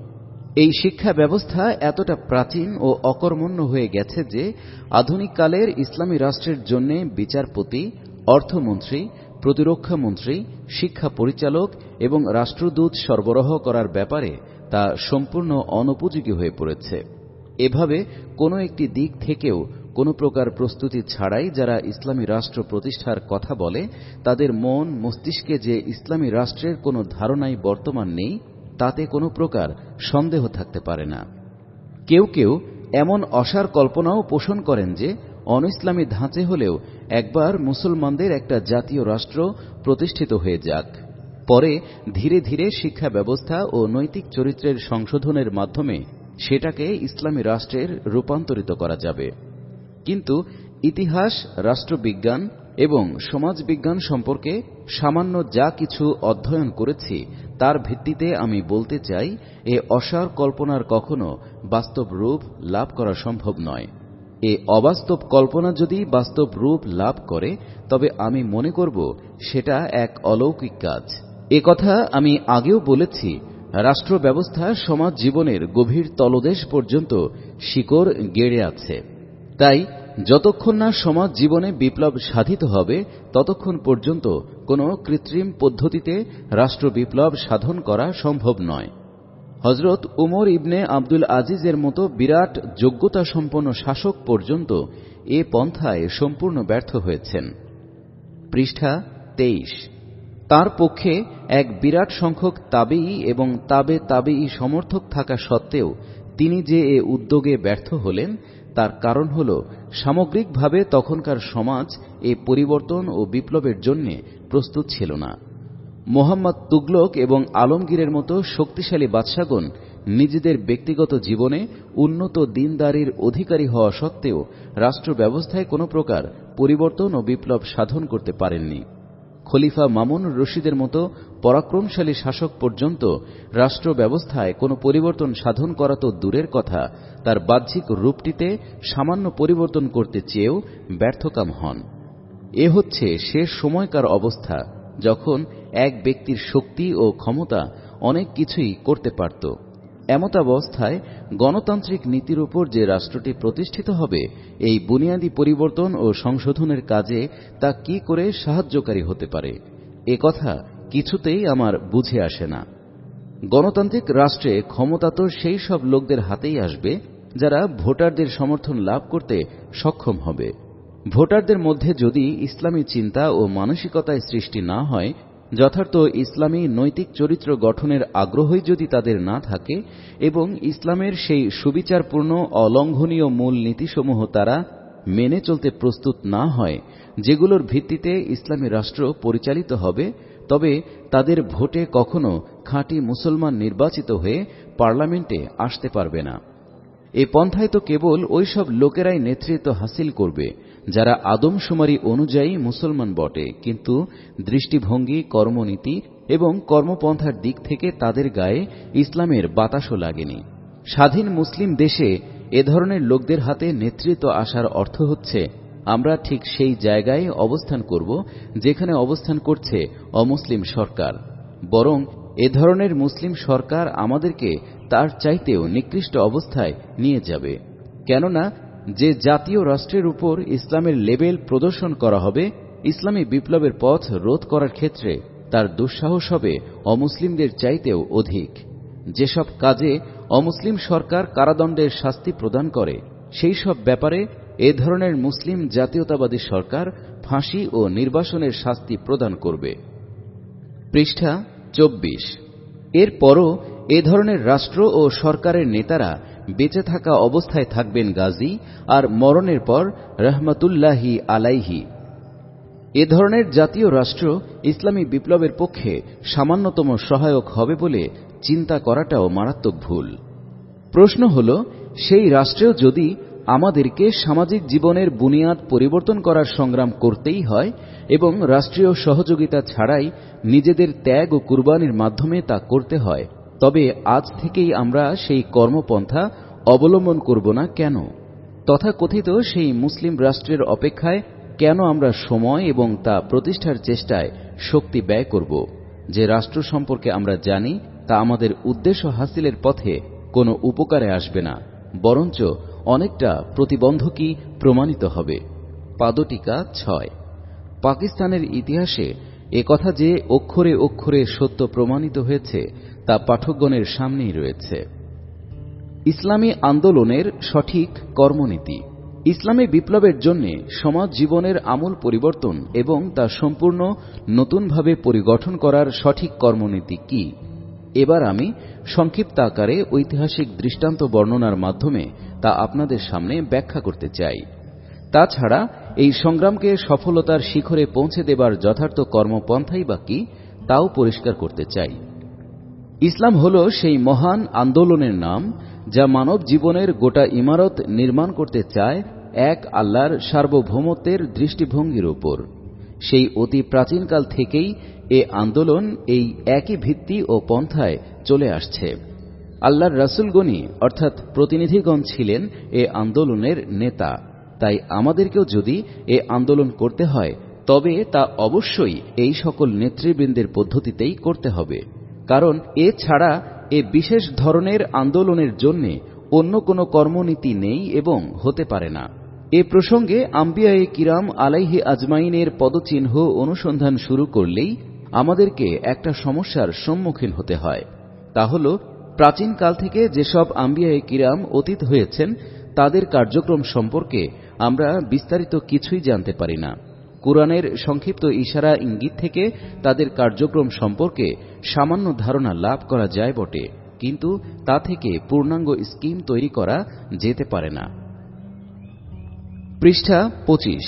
Speaker 2: এই শিক্ষা ব্যবস্থা এতটা প্রাচীন ও অকর্মণ্য হয়ে গেছে যে আধুনিক কালের ইসলামী রাষ্ট্রের জন্য বিচারপতি, অর্থমন্ত্রী, প্রতিরক্ষা মন্ত্রী, শিক্ষা পরিচালক এবং রাষ্ট্রদূত সরবরাহ করার ব্যাপারে তা সম্পূর্ণ অনুপযোগী হয়ে পড়েছে। এভাবে কোনো একটি দিক থেকেও কোনো প্রকার প্রস্তুতি ছাড়াই যারা ইসলামী রাষ্ট্র প্রতিষ্ঠার কথা বলে, তাদের মন মস্তিষ্কে যে ইসলামী রাষ্ট্রের কোনো ধারণাই বর্তমান নেই, তাতে কোনো প্রকার সন্দেহ থাকতে পারে না। কেউ কেউ এমন অসার কল্পনাও পোষণ করেন যে অনইসলামী ধাঁচে হলেও একবার মুসলমানদের একটা জাতীয় রাষ্ট্র প্রতিষ্ঠিত হয়ে যাক, পরে ধীরে ধীরে শিক্ষা ব্যবস্থা ও নৈতিক চরিত্রের সংশোধনের মাধ্যমে সেটাকে ইসলামী রাষ্ট্রের রূপান্তরিত করা যাবে। কিন্তু ইতিহাস, রাষ্ট্রবিজ্ঞান এবং সমাজবিজ্ঞান সম্পর্কে সামান্য যা কিছু অধ্যয়ন করেছি, তার ভিত্তিতে আমি বলতে চাই, এ অসার কল্পনার কখনো বাস্তব রূপ লাভ করা সম্ভব নয়। এ অবাস্তব কল্পনা যদি বাস্তব রূপ লাভ করে, তবে আমি মনে করব সেটা এক অলৌকিক কাজ। এ কথা আমি আগেও বলেছি, রাষ্ট্র ব্যবস্থা সমাজ জীবনের গভীর তলদেশ পর্যন্ত শিকড় গেড়ে আছে। তাই যতক্ষণ না সমাজ জীবনে বিপ্লব সাধিত হবে ততক্ষণ পর্যন্ত কোনো কৃত্রিম পদ্ধতিতে রাষ্ট্র বিপ্লব সাধন করা সম্ভব নয়। হযরত উমর ইবনে আব্দুল আজিজের মতো বিরাট যোগ্যতা সম্পন্ন শাসক পর্যন্ত এ পন্থায় সম্পূর্ণ ব্যর্থ হয়েছেন। পৃষ্ঠা 23। তার পক্ষে এক বিরাট সংখ্যক তাবেঈ এবং তাবেঈ সমর্থক থাকা সত্ত্বেও তিনি যে এ উদ্যোগে ব্যর্থ হলেন তার কারণ হল সামগ্রিকভাবে তখনকার সমাজ এ পরিবর্তন ও বিপ্লবের জন্য প্রস্তুত ছিল না। মোহাম্মদ তুগলক এবং আলমগীরের মতো শক্তিশালী বাদশাগণ নিজেদের ব্যক্তিগত জীবনে উন্নত দিনদারির অধিকারী হওয়া সত্ত্বেও রাষ্ট্র ব্যবস্থায় কোনো প্রকার পরিবর্তন ও বিপ্লব সাধন করতে পারেননি। খলিফা মামুন রশিদের মতো পরাক্রমশালী শাসক পর্যন্ত রাষ্ট্র ব্যবস্থায় কোনো পরিবর্তন সাধন করা তো দূরের কথা, তার বাহ্যিক রূপটিতে সামান্য পরিবর্তন করতে চেয়েও ব্যর্থকাম হন। এ হচ্ছে শেষ সময়কার অবস্থা, যখন এক ব্যক্তির শক্তি ও ক্ষমতা অনেক কিছুই করতে পারত। এমতাবস্থায় গণতান্ত্রিক নীতির উপর যে রাষ্ট্রটি প্রতিষ্ঠিত হবে, এই বুনিয়াদী পরিবর্তন ও সংশোধনের কাজে তা কি করে সাহায্যকারী হতে পারে, এ কথা কিছুতেই আমার বুঝে আসে না। গণতান্ত্রিক রাষ্ট্রে ক্ষমতা তো সেই সব লোকদের হাতেই আসবে যারা ভোটারদের সমর্থন লাভ করতে সক্ষম হবে। ভোটারদের মধ্যে যদি ইসলামী চিন্তা ও মানসিকতায় সৃষ্টি না হয়, যথার্থ ইসলামী নৈতিক চরিত্র গঠনের আগ্রহই যদি তাদের না থাকে এবং ইসলামের সেই সুবিচারপূর্ণ অলঙ্ঘনীয় মূল নীতিসমূহ তারা মেনে চলতে প্রস্তুত না হয়, যেগুলোর ভিত্তিতে ইসলামী রাষ্ট্র পরিচালিত হবে, তবে তাদের ভোটে কখনো খাঁটি মুসলমান নির্বাচিত হয়ে পার্লামেন্টে আসতে পারবে না। এ পন্থায় তো কেবল ওই সব লোকেরাই নেতৃত্ব হাসিল করবে যারা আদমশুমারি অনুযায়ী মুসলমান বটে, কিন্তু দৃষ্টিভঙ্গি, কর্মনীতি এবং কর্মপন্থার দিক থেকে তাদের গায়ে ইসলামের বাতাসও লাগেনি। স্বাধীন মুসলিম দেশে এ ধরনের লোকদের হাতে নেতৃত্ব আসার অর্থ হচ্ছে আমরা ঠিক সেই জায়গায় অবস্থান করব যেখানে অবস্থান করছে অমুসলিম সরকার। বরং এ ধরনের মুসলিম সরকার আমাদেরকে তার চাইতেও নিকৃষ্ট অবস্থায় নিয়ে যাবে। কেননা যে জাতীয় রাষ্ট্রের উপর ইসলামের লেবেল প্রদর্শন করা হবে, ইসলামী বিপ্লবের পথ রোধ করার ক্ষেত্রে তার দুঃসাহস হবে অমুসলিমদের চাইতেও অধিক। যেসব কাজে অমুসলিম সরকার কারাদণ্ডের শাস্তি প্রদান করে, সেই সব ব্যাপারে এ ধরনের মুসলিম জাতীয়তাবাদী সরকার ফাঁসি ও নির্বাসনের শাস্তি প্রদান করবে। পৃষ্ঠা 24। এরপরও এ ধরনের রাষ্ট্র ও সরকারের নেতারা বেঁচে থাকা অবস্থায় থাকবেন গাজী, আর মরণের পর রহমতুল্লাহি আলাইহি। এ ধরনের জাতীয় রাষ্ট্র ইসলামী বিপ্লবের পক্ষে সামান্যতম সহায়ক হবে বলে চিন্তা করাটাও মারাত্মক ভুল। প্রশ্ন হল, সেই রাষ্ট্রেও যদি আমাদেরকে সামাজিক জীবনের বুনিয়াদ পরিবর্তন করার সংগ্রাম করতেই হয় এবং রাষ্ট্রীয় সহযোগিতা ছাড়াই নিজেদের ত্যাগ ও কুরবানির মাধ্যমে তা করতে হয়, তবে আজ থেকেই আমরা সেই কর্মপন্থা অবলম্বন করব না কেন? তথাকথিত সেই মুসলিম রাষ্ট্রের অপেক্ষায় কেন আমরা সময় এবং তা প্রতিষ্ঠার চেষ্টায় শক্তি ব্যয় করব? যে রাষ্ট্র সম্পর্কে আমরা জানি তা আমাদের উদ্দেশ্য হাসিলের পথে কোনো উপকারে আসবে না, বরঞ্চ অনেকটা প্রতিবন্ধকই প্রমাণিত হবে। পাদটিকা 6। পাকিস্তানের ইতিহাসে একথা যে অক্ষরে অক্ষরে সত্য প্রমাণিত হয়েছে তা পাঠকগণের সামনেই রয়েছে। ইসলামী আন্দোলনের সঠিক কর্মনীতি। ইসলামী বিপ্লবের জন্য সমাজ জীবনের আমূল পরিবর্তন এবং তা সম্পূর্ণ নতুনভাবে পরিগঠন করার সঠিক কর্মনীতি কি, এবার আমি সংক্ষিপ্ত আকারে ঐতিহাসিক দৃষ্টান্ত বর্ণনার মাধ্যমে তা আপনাদের সামনে ব্যাখ্যা করতে চাই। তাছাড়া এই সংগ্রামকে সফলতার শিখরে পৌঁছে দেবার যথার্থ কর্মপন্থাই বা কি, তাও পরিষ্কার করতে চাই। ইসলাম হল সেই মহান আন্দোলনের নাম যা মানব জীবনের গোটা ইমারত নির্মাণ করতে চায় এক আল্লাহর সার্বভৌমত্বের দৃষ্টিভঙ্গির উপর। সেই অতি প্রাচীনকাল থেকেই এ আন্দোলন এই একই ভিত্তি ও পন্থায় চলে আসছে। আল্লাহর রাসূলগণই অর্থাৎ প্রতিনিধিগণ ছিলেন এ আন্দোলনের নেতা। তাই আমাদেরকেও যদি এ আন্দোলন করতে হয়, তবে তা অবশ্যই এই সকল নেতৃবৃন্দের পদ্ধতিতেই করতে হবে, কারণ এছাড়া এ বিশেষ ধরনের আন্দোলনের জন্য অন্য কোনো কর্মনীতি নেই এবং হতে পারে না। এ প্রসঙ্গে আম্বিয়ায়ে কিরাম আলাইহি আজমাইনের পদচিহ্ন অনুসন্ধান শুরু করলেই আমাদেরকে একটা সমস্যার সম্মুখীন হতে হয়। তা হল, প্রাচীনকাল থেকে যেসব আম্বিয়ায়ে কিরাম অতীত হয়েছেন তাদের কার্যক্রম সম্পর্কে আমরা বিস্তারিত কিছুই জানতে পারি না। কুরআনের সংক্ষিপ্ত ইশারা ইঙ্গিত থেকে তাদের কার্যক্রম সম্পর্কে সামান্য ধারণা লাভ করা যায় বটে, কিন্তু তা থেকে পূর্ণাঙ্গ স্কিম তৈরি করা যেতে পারে না। পৃষ্ঠা 25।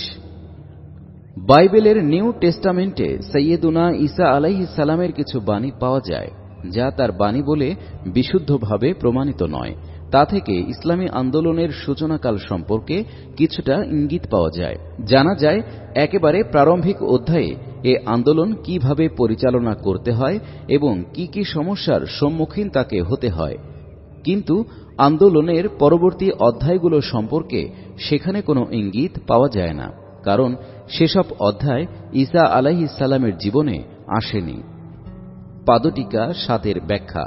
Speaker 2: বাইবেলের নিউ টেস্টামেন্টে সৈয়দুনা ঈসা আলাইহিস সালামের কিছু বাণী পাওয়া যায় যা তার বাণী বলে বিশুদ্ধভাবে প্রমাণিত নয়। তা থেকে ইসলামী আন্দোলনের সূচনাকাল সম্পর্কে কিছুটা ইঙ্গিত পাওয়া যায়। জানা যায় একেবারে প্রারম্ভিক অধ্যায়ে এ আন্দোলন কিভাবে পরিচালনা করতে হয় এবং কি কি সমস্যার সম্মুখীন তাকে হতে হয়, কিন্তু আন্দোলনের পরবর্তী অধ্যায়গুলো সম্পর্কে সেখানে কোনো ইঙ্গিত পাওয়া যায় না, কারণ সেসব অধ্যায় ঈসা আলাইহিস সালামের জীবনে আসেনি। পাদটিকা 7 ব্যাখ্যা।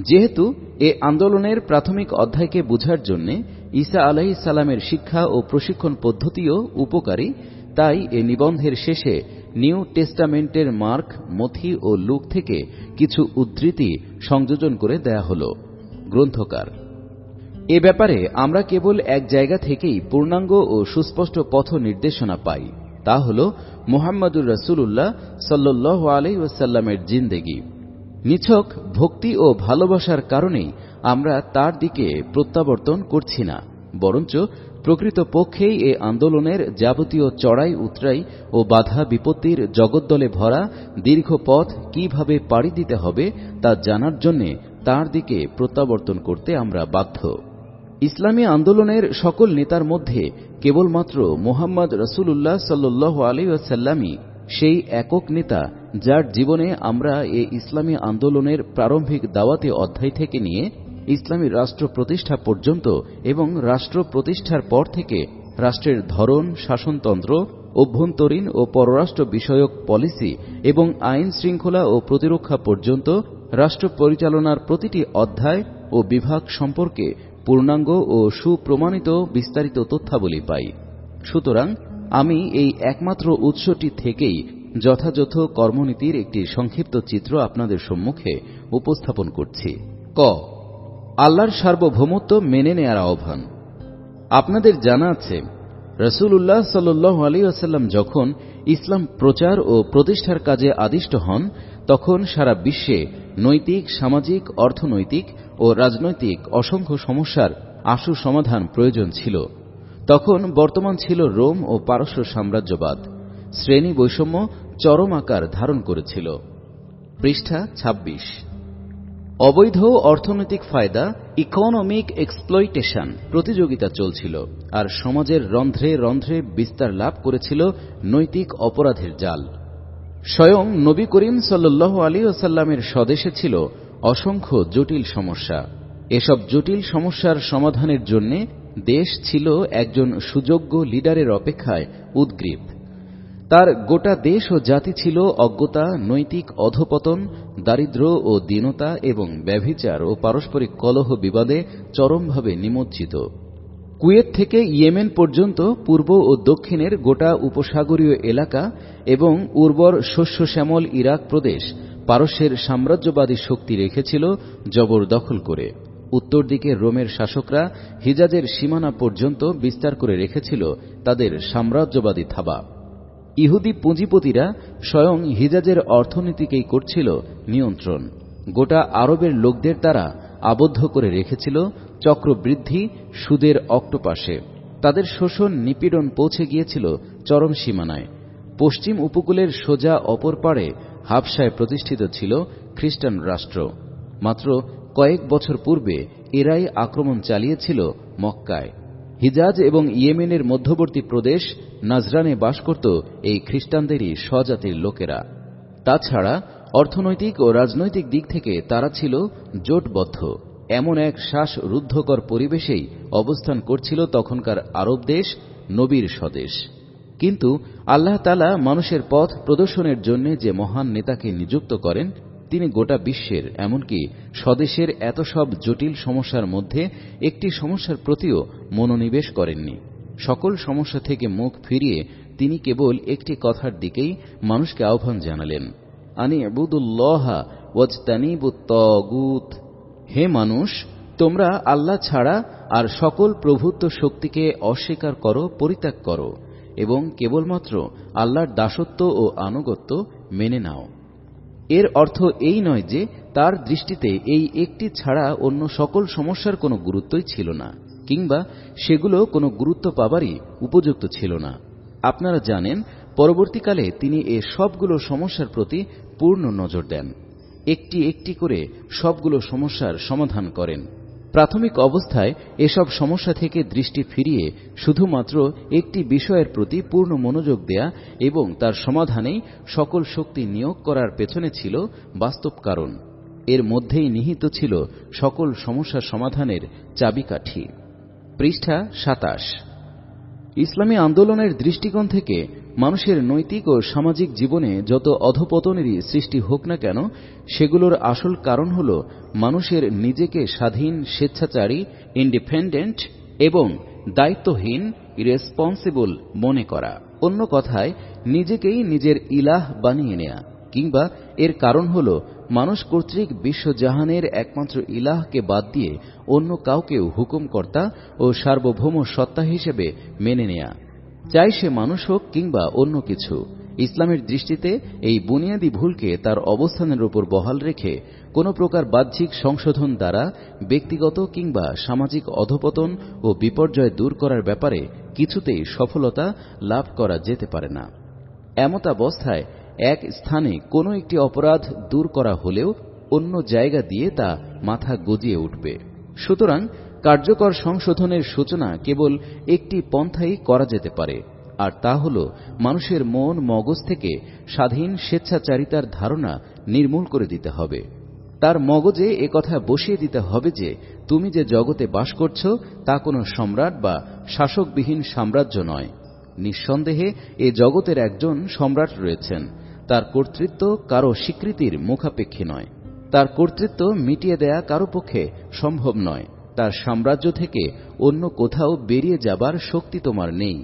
Speaker 2: যেহেতু এ আন্দোলনের প্রাথমিক অধ্যায়কে বুঝার জন্য ঈসা আলাইহিস সালামের শিক্ষা ও প্রশিক্ষণ পদ্ধতিও উপকারী, তাই এ নিবন্ধের শেষে নিউ টেস্টামেন্টের মার্ক, মথি ও লুক থেকে কিছু উদ্ধৃতি সংযোজন করে দেয়া হল। গ্রন্থকার: এ ব্যাপারে আমরা কেবল এক জায়গা থেকেই পূর্ণাঙ্গ ও সুস্পষ্ট পথ নির্দেশনা পাই, তা হল মুহাম্মদুর রাসূলুল্লাহ সাল্লাল্লাহু আলাইহি ওয়াসাল্লামের জিন্দেগি। নিছক ভক্তি ও ভালোবাসার কারণেই আমরা তার দিকে প্রত্যাবর্তন করছি না, বরঞ্চ প্রকৃতপক্ষেই এ আন্দোলনের যাবতীয় চড়াই উতরাই ও বাধা বিপত্তির জগদ্দলে ভরা দীর্ঘ পথ কিভাবে পাড়ি দিতে হবে তা জানার জন্য তার দিকে প্রত্যাবর্তন করতে আমরা বাধ্য। ইসলামী আন্দোলনের সকল নেতার মধ্যে কেবলমাত্র মুহাম্মদ রাসূলুল্লাহ সাল্লাল্লাহু আলাইহি ওয়াসাল্লামই সেই একক নেতা যার জীবনে আমরা এ ইসলামী আন্দোলনের প্রারম্ভিক দাওয়াতি অধ্যায় থেকে নিয়ে ইসলামী রাষ্ট্র প্রতিষ্ঠা পর্যন্ত এবং রাষ্ট্র প্রতিষ্ঠার পর থেকে রাষ্ট্রের ধরন, শাসনতন্ত্র, অভ্যন্তরীণ ও পররাষ্ট্র বিষয়ক পলিসি এবং আইন শৃঙ্খলা ও প্রতিরক্ষা পর্যন্ত রাষ্ট্র পরিচালনার প্রতিটি অধ্যায় ও বিভাগ সম্পর্কে পূর্ণাঙ্গ ও সুপ্রমাণিত বিস্তারিত তথ্যাবলী পাই। সুতরাং আমি এই একমাত্র উৎসটি থেকেই যথাযথ কর্মনীতির একটি সংক্ষিপ্ত চিত্র আপনাদের সম্মুখে উপস্থাপন করছি। ক. আল্লাহর সার্বভৌমত্ব মেনে নেয়ার আহ্বান। আপনাদের জানা আছে, রাসূলুল্লাহ সাল্লাল্লাহু আলাইহি ওয়াসাল্লাম যখন ইসলাম প্রচার ও প্রতিষ্ঠার কাজে আদিষ্ট হন, তখন সারা বিশ্বে নৈতিক, সামাজিক, অর্থনৈতিক ও রাজনৈতিক অসংখ্য সমস্যার আশু সমাধান প্রয়োজন ছিল। তখন বর্তমান ছিল রোম ও পারস্য সাম্রাজ্যবাদ। শ্রেণী বৈষম্য চরম আকার ধারণ করেছিল। পৃষ্ঠা 26। অবৈধ অর্থনৈতিক ফায়দা, ইকোনমিক এক্সপ্লয়টেশন প্রতিযোগিতা চলছিল, আর সমাজের রন্ধ্রে রন্ধ্রে বিস্তার লাভ করেছিল নৈতিক অপরাধের জাল। স্বয়ং নবী করিম সাল্লাল্লাহু আলাইহি ওয়াসাল্লামের স্বদেশে ছিল অসংখ্য জটিল সমস্যা। এসব জটিল সমস্যার সমাধানের জন্য দেশ ছিল একজন সুযোগ্য লিডারের অপেক্ষায় উদ্গ্রীব। তার গোটা দেশ ও জাতি ছিল অজ্ঞতা, নৈতিক অধঃপতন, দারিদ্র্য ও দীনতা এবং ব্যভিচার ও পারস্পরিক কলহ বিবাদে চরমভাবে নিমজ্জিত। কুয়েত থেকে ইয়েমেন পর্যন্ত পূর্ব ও দক্ষিণের গোটা উপসাগরীয় এলাকা এবং উর্বর শস্যশ্যামল ইরাক প্রদেশ পারস্যের সাম্রাজ্যবাদী শক্তি রেখেছিল জবরদখল করে। উত্তর দিকে রোমের শাসকরা হিজাজের সীমানা পর্যন্ত বিস্তার করে রেখেছিল তাদের সাম্রাজ্যবাদী থাবা। ইহুদি পুঁজিপতিরা স্বয়ং হিজাজের অর্থনীতিকেই করছিল নিয়ন্ত্রণ। গোটা আরবের লোকদের তারা আবদ্ধ করে রেখেছিল চক্রবৃদ্ধি, সুদের অক্টোপাসে। তাদের শোষণ, নিপীড়ন পৌঁছে গিয়েছিল চরম সীমানায়। পশ্চিম উপকূলের সোজা অপর পাড়ে হাবশায় প্রতিষ্ঠিত ছিল খ্রিস্টান রাষ্ট্র। মাত্র কয়েক বছর পূর্বে এরাই আক্রমণ চালিয়েছিল মক্কায়। হিজাজ এবং ইয়েমেনের মধ্যবর্তী প্রদেশ নাজরানে বাস করত এই খ্রিস্টানদেরই স্বজাতির লোকেরা। তাছাড়া অর্থনৈতিক ও রাজনৈতিক দিক থেকে তারা ছিল জোটবদ্ধ। এমন এক শ্বাসরুদ্ধকর পরিবেশেই অবস্থান করছিল তখনকার আরব দেশ, নবীর স্বদেশ। কিন্তু আল্লাহ তাআলা মানুষের পথ প্রদর্শনের জন্য যে মহান নেতাকে নিযুক্ত করেন, তিনি গোটা বিশ্বের এমনকি স্বদেশের এত সব জটিল সমস্যার মধ্যে একটি সমস্যার প্রতিও মনোনিবেশ করেননি। সকল সমস্যা থেকে মুখ ফিরিয়ে তিনি কেবল একটি কথার দিকেই মানুষকে আহ্বান জানালেন, আনি ইবুদুল্লাহা ওয়াজতানিবুত তাগুত। হে মানুষ, তোমরা আল্লাহ ছাড়া আর সকল প্রভুত্ব শক্তিকে অস্বীকার করো, পরিত্যাগ করো এবং কেবলমাত্র আল্লাহর দাসত্ব ও আনুগত্য মেনে নাও। এর অর্থ এই নয় যে তার দৃষ্টিতে এই একটি ছাড়া অন্য সকল সমস্যার কোনো গুরুত্বই ছিল না, কিংবা সেগুলো কোনো গুরুত্ব পাবারই উপযুক্ত ছিল না। আপনারা জানেন, পরবর্তীকালে তিনি এ সবগুলো সমস্যার প্রতি পূর্ণ নজর দেন, একটি একটি করে সবগুলো সমস্যার সমাধান করেন। প্রাথমিক অবস্থায় এসব সমস্যা থেকে দৃষ্টি ফিরিয়ে শুধুমাত্র একটি বিষয়ের প্রতি পূর্ণ মনোযোগ দেয়া এবং তার সমাধানেই সকল শক্তি নিয়োগ করার পেছনে ছিল বাস্তব কারণ। এর মধ্যেই নিহিত ছিল সকল সমস্যা সমাধানের চাবিকাঠি। পৃষ্ঠা ২৭। ইসলামী আন্দোলনের দৃষ্টিকোণ থেকে মানুষের নৈতিক ও সামাজিক জীবনে যত অধঃপতনেরই সৃষ্টি হোক না কেন, সেগুলোর আসল কারণ হল মানুষের নিজেকে স্বাধীন, স্বেচ্ছাচারী, ইন্ডিপেন্ডেন্ট এবং দায়িত্বহীন, ইরেসপন্সিবল মনে করা। অন্য কথায়, নিজেকেই নিজের ইলাহ বানিয়ে নেয়া। কিংবা এর কারণ হল মানুষ কর্তৃক বিশ্বজাহানের একমাত্র ইলাহকে বাদ দিয়ে অন্য কাউকেও হুকুমকর্তা ও সার্বভৌম সত্তা হিসেবে মেনে নেয়া, চাই সে মানুষ হোক কিংবা অন্য কিছু। ইসলামের দৃষ্টিতে এই বুনিয়াদী ভুলকে তার অবস্থানের উপর বহাল রেখে কোনো প্রকার বাহ্যিক সংশোধন দ্বারা ব্যক্তিগত কিংবা সামাজিক অধঃপতন ও বিপর্যয় দূর করার ব্যাপারে কিছুতেই সফলতা লাভ করা যেতে পারে না। এমতাবস্থায় এক স্থানে কোনো একটি অপরাধ দূর করা হলেও অন্য জায়গা দিয়ে তা মাথা গজিয়ে উঠবে। সুতরাং কার্যকর সংশোধনের সূচনা কেবল একটি পন্থাই করা যেতে পারে, আর তা হল মানুষের মন মগজ থেকে স্বাধীন স্বেচ্ছাচারিতার ধারণা নির্মূল করে দিতে হবে। তার মগজে একথা বসিয়ে দিতে হবে যে তুমি যে জগতে বাস করছ তা কোনো সম্রাট বা শাসকবিহীন সাম্রাজ্য নয়। নিঃসন্দেহে এ জগতের একজন সম্রাট রয়েছেন। তার কর্তৃত্ব কারো স্বীকৃতির মুখাপেক্ষী নয়। তার কর্তৃত্ব মিটিয়ে দেয়া কারো পক্ষে সম্ভব নয়। তার সাম্রাজ্য থেকে অন্য কোথাও বেরিয়ে যাবার শক্তি তোমার নেই।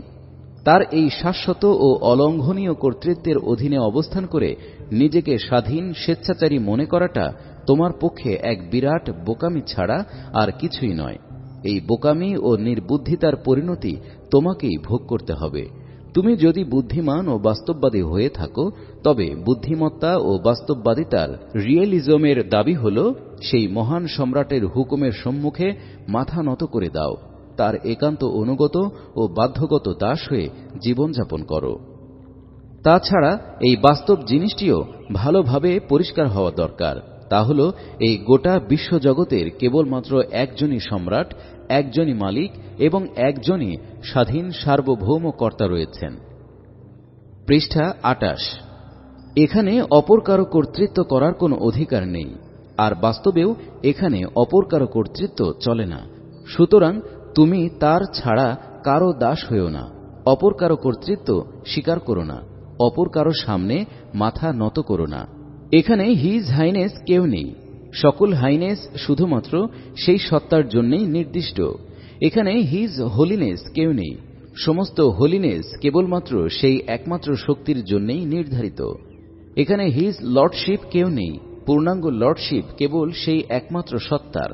Speaker 2: তার এই শাশ্বত ও অলঙ্ঘনীয় কর্তৃত্বের অধীনে অবস্থান করে নিজেকে স্বাধীন স্বেচ্ছাচারী মনে করাটা তোমার পক্ষে এক বিরাট বোকামি ছাড়া আর কিছুই নয়। এই বোকামি ও নির্বুদ্ধিতার পরিণতি তোমাকেই ভোগ করতে হবে। তুমি যদি বুদ্ধিমান ও বাস্তববাদী হয়ে থাকো, তবে বুদ্ধিমত্তা ও বাস্তববাদিতার রিয়েলিজমের দাবি হল সেই মহান সম্রাটের হুকুমের সম্মুখে মাথা নত করে দাও, তার একান্ত অনুগত ও বাধ্যগত দাস হয়ে জীবনযাপন করো। তাছাড়া এই বাস্তব জিনিসটিও ভালোভাবে পরিষ্কার হওয়া দরকার। তা হল, এই গোটা বিশ্বজগতের কেবলমাত্র একজনই সম্রাট, একজনই মালিক এবং একজনই স্বাধীন সার্বভৌম কর্তা রয়েছেন। পৃষ্ঠা ২৮। এখানে অপর কারো কর্তৃত্ব করার কোনো অধিকার নেই, আর বাস্তবেও এখানে অপর কারো কর্তৃত্ব চলে না। সুতরাং তুমি তার ছাড়া কারো দাস হয়েও না। অপর কারো কর্তৃত্ব স্বীকার করো না। অপর কারো সামনে মাথা নত করো না। এখানে হিজ হাইনেস কেউ নেই। সকল হাইনেস শুধুমাত্র সেই সত্তার জন্যই নির্দিষ্ট। এখানে হিজ হোলিনেস কেউ নেই। সমস্ত হোলিনেস কেবলমাত্র সেই একমাত্র শক্তির জন্যই নির্ধারিত। এখানে হিজ লর্ডশিপ কেউ নেই। পূর্ণাঙ্গ লর্ডশিপ কেবল সেই একমাত্র সত্তার।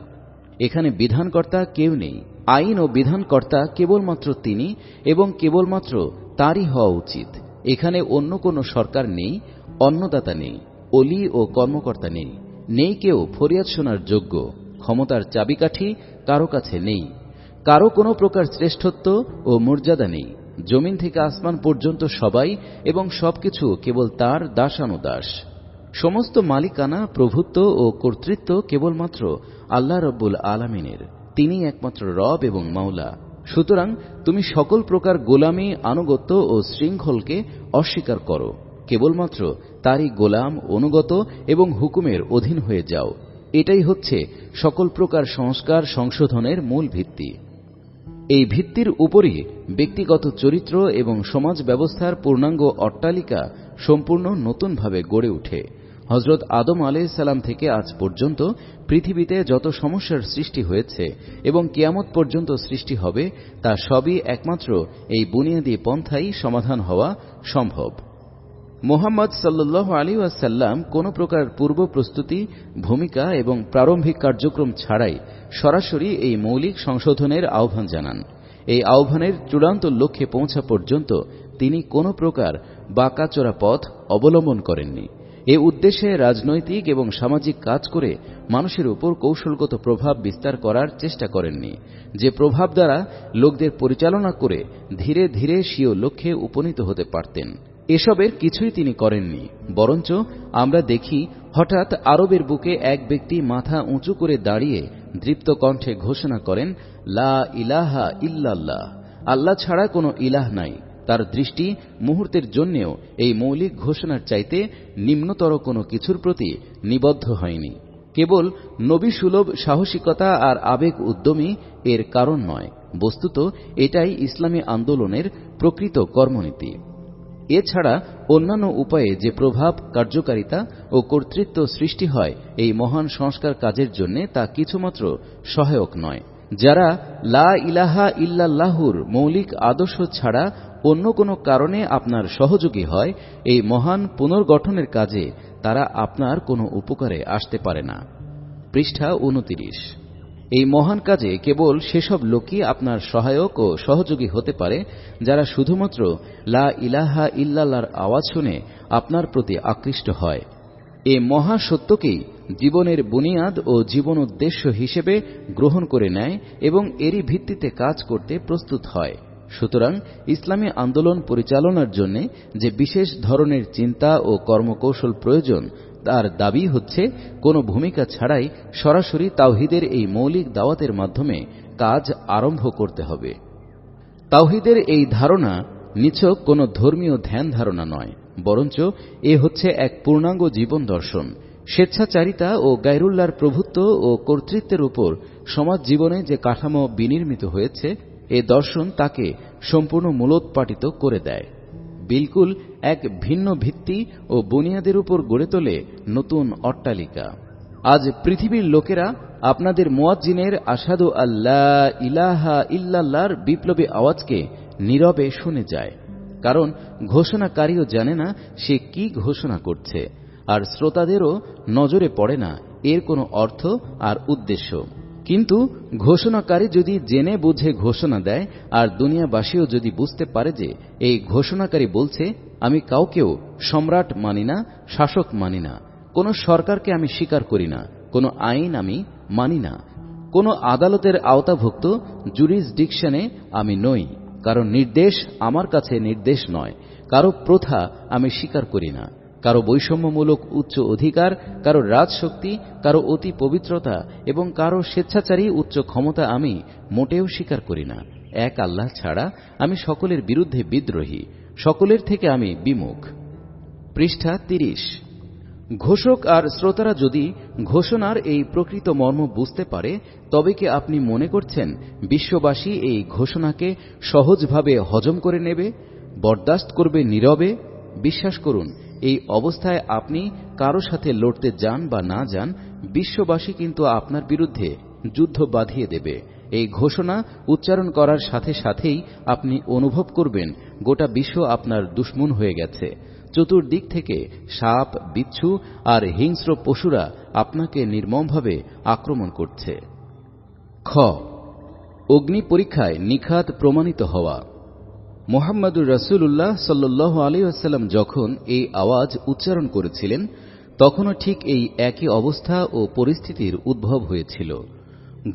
Speaker 2: এখানে বিধানকর্তা কেউ নেই। আইন ও বিধানকর্তা কেবলমাত্র তিনি এবং কেবলমাত্র তাঁরই হওয়া উচিত। এখানে অন্য কোনো সরকার নেই, অন্নদাতা নেই, অলি ও কর্মকর্তা নেই। নেই কেউ ফরিয়াদ শোনার যোগ্য। ক্ষমতার চাবিকাঠি কারো কাছে নেই। কারো কোনো প্রকার শ্রেষ্ঠত্ব ও মর্যাদা নেই। জমিন থেকে আসমান পর্যন্ত সবাই এবং সবকিছু কেবল তার দাসানুদাস। সমস্ত মালিকানা, প্রভুত্ব ও কর্তৃত্ব কেবলমাত্র আল্লাহ রব্বুল আলামিনের। তিনি একমাত্র রব এবং মাওলা। সুতরাং তুমি সকল প্রকার গোলামি, আনুগত্য ও শৃঙ্খলকে অস্বীকার করো। কেবলমাত্র তারই গোলাম, অনুগত এবং হুকুমের অধীন হয়ে যাও। এটাই হচ্ছে সকল প্রকার সংস্কার সংশোধনের মূল ভিত্তি। এই ভিত্তির উপরই ব্যক্তিগত চরিত্র এবং সমাজ ব্যবস্থার পূর্ণাঙ্গ অট্টালিকা সম্পূর্ণ নতুনভাবে গড়ে ওঠে। হযরত আদম আলাইহিস সালাম থেকে আজ পর্যন্ত পৃথিবীতে যত সমস্যার সৃষ্টি হয়েছে এবং কিয়ামত পর্যন্ত সৃষ্টি হবে, তা সবই একমাত্র এই বুনিয়াদী পন্থাই সমাধান হওয়া সম্ভব। মুহাম্মদ সাল্লাল্লাহু আলাইহি ওয়াসাল্লাম কোন প্রকার পূর্ব প্রস্তুতি, ভূমিকা এবং প্রারম্ভিক কার্যক্রম ছাড়াই সরাসরি এই মৌলিক সংশোধনের আহ্বান জানান। এই আহ্বানের চূড়ান্ত লক্ষ্যে পৌঁছা পর্যন্ত তিনি কোন প্রকার বাঁকাচোরা পথ অবলম্বন করেননি। এ উদ্দেশ্যে রাজনৈতিক এবং সামাজিক কাজ করে মানুষের উপর কৌশলগত প্রভাব বিস্তার করার চেষ্টা করেননি, যে প্রভাব দ্বারা লোকদের পরিচালনা করে ধীরে ধীরে স্বীয় লক্ষ্যে উপনীত হতে পারতেন। এসবের কিছুই তিনি করেননি, বরঞ্চ আমরা দেখি হঠাৎ আরবের বুকে এক ব্যক্তি মাথা উঁচু করে দাঁড়িয়ে দৃপ্ত কণ্ঠে ঘোষণা করেন, লা ইলাহা ইল্লাল্লাহ, আল্লাহ ছাড়া কোনো ইলাহ নাই। তার দৃষ্টি মুহূর্তের জন্যেও এই মৌলিক ঘোষণার চাইতে নিম্নতর কোনো কিছুর প্রতি নিবদ্ধ হয়নি। কেবল নবীসুলভ সাহসিকতা আর আবেগ উদ্যমী এর কারণ নয়, বস্তুত এটাই ইসলামী আন্দোলনের প্রকৃত কর্মনীতি। এছাড়া অন্যান্য উপায়ে যে প্রভাব, কার্যকারিতা ও কর্তৃত্ব সৃষ্টি হয় এই মহান সংস্কার কাজের জন্য, তা কিছুমাত্র সহায়ক নয়। যারা লা ইলাহা ইল্লাল্লাহুর মৌলিক আদর্শ ছাড়া অন্য কোনো কারণে আপনার সহযোগী হয়, এই মহান পুনর্গঠনের কাজে তারা আপনার কোনো উপকারে আসতে পারে না। পৃষ্ঠা 29। এই মহান কাজে কেবল সেসব লোকই আপনার সহায়ক ও সহযোগী হতে পারে যারা শুধুমাত্র লা ইলাহা ইল্লাল্লাহর আওয়াজ শুনে আপনার প্রতি আকৃষ্ট হয়। এ মহা সত্যকেই জীবনের বুনিয়াদ ও জীবন উদ্দেশ্য হিসেবে গ্রহণ করে নেয় এবং এরই ভিত্তিতে কাজ করতে প্রস্তুত হয়। সুতরাং ইসলামী আন্দোলন পরিচালনার জন্য যে বিশেষ ধরনের চিন্তা ও কর্মকৌশল প্রয়োজন, তার দাবি হচ্ছে কোনো ভূমিকা ছাড়াই সরাসরি তাওহীদের এই মৌলিক দাওয়াতের মাধ্যমে কাজ আরম্ভ করতে হবে। তাওহীদের এই ধারণা নিছক কোনো ধর্মীয় ধ্যান ধারণা নয়, বরঞ্চ এ হচ্ছে এক পূর্ণাঙ্গ জীবন দর্শন। স্বেচ্ছাচারিতা ও গায়রুল্লাহর প্রভুত্ব ও কর্তৃত্বের উপর সমাজ জীবনে যে কাঠামো বিনির্মিত হয়েছে, এ দর্শন তাকে সম্পূর্ণ মূলোৎপাটিত করে দেয়। বিলকুল এক ভিন্ন ভিত্তি ও বুনিয়াদের উপর গড়ে তোলে নতুন অট্টালিকা। আজ পৃথিবীর লোকেরা আপনাদের মুয়াজ্জিনের আশহাদু আল্লা ইলাহা ইল্লাল্লাহর বিপ্লবী আওয়াজকে নীরবে শুনে যায়, কারণ ঘোষণাকারীও জানে না সে কি ঘোষণা করছে, আর শ্রোতাদেরও নজরে পড়ে না এর কোনো অর্থ আর উদ্দেশ্য। কিন্তু ঘোষণাকারী যদি জেনে বুঝে ঘোষণা দেয়, আর দুনিয়াবাসীও যদি বুঝতে পারে যে এই ঘোষণাকারী বলছে, আমি কাউকেও সম্রাট মানি না, শাসক মানি না, কোন সরকারকে আমি স্বীকার করি না, কোন আইন আমি মানি না, কোন আদালতের আওতাভুক্ত জুরিসডিকশনে আমি নই, কারো নির্দেশ আমার কাছে নির্দেশ নয়, কারো প্রথা আমি স্বীকার করি না, কারো বৈষম্যমূলক উচ্চ অধিকার, কারো রাজশক্তি, কারো অতি পবিত্রতা এবং কারো স্বেচ্ছাচারী উচ্চ ক্ষমতা আমি মোটেও স্বীকার করি না। এক আল্লাহ ছাড়া আমি সকলের বিরুদ্ধে বিদ্রোহী, সকলের থেকে আমি বিমুখ। পৃষ্ঠা 30। ঘোষক আর শ্রোতারা যদি ঘোষণার এই প্রকৃত মর্ম বুঝতে পারে, তবে কি আপনি মনে করছেন বিশ্ববাসী এই ঘোষণাকে সহজভাবে হজম করে নেবে, বরদাস্ত করবে নীরবে? বিশ্বাস করুন, এই অবস্থায় আপনি কারো সাথে লড়তে যান বা না যান, বিশ্ববাসী কিন্তু আপনার বিরুদ্ধে যুদ্ধ বাঁধিয়ে দেবে। এই ঘোষণা উচ্চারণ করার সাথে সাথেই আপনি অনুভব করবেন গোটা বিশ্ব আপনার দুশমন হয়ে গেছে। চতুর্দিক থেকে সাপ, বিচ্ছু আর হিংস্র পশুরা আপনাকে নির্মমভাবে আক্রমণ করছে। খ। অগ্নি পরীক্ষায় নিখাত প্রমাণিত হওয়া। মুহাম্মদুর রাসূলুল্লাহ সাল্লাল্লাহু আলাইহি ওয়াসাল্লাম যখন এই আওয়াজ উচ্চারণ করেছিলেন, তখনও ঠিক এই একই অবস্থা ও পরিস্থিতির উদ্ভব হয়েছিল।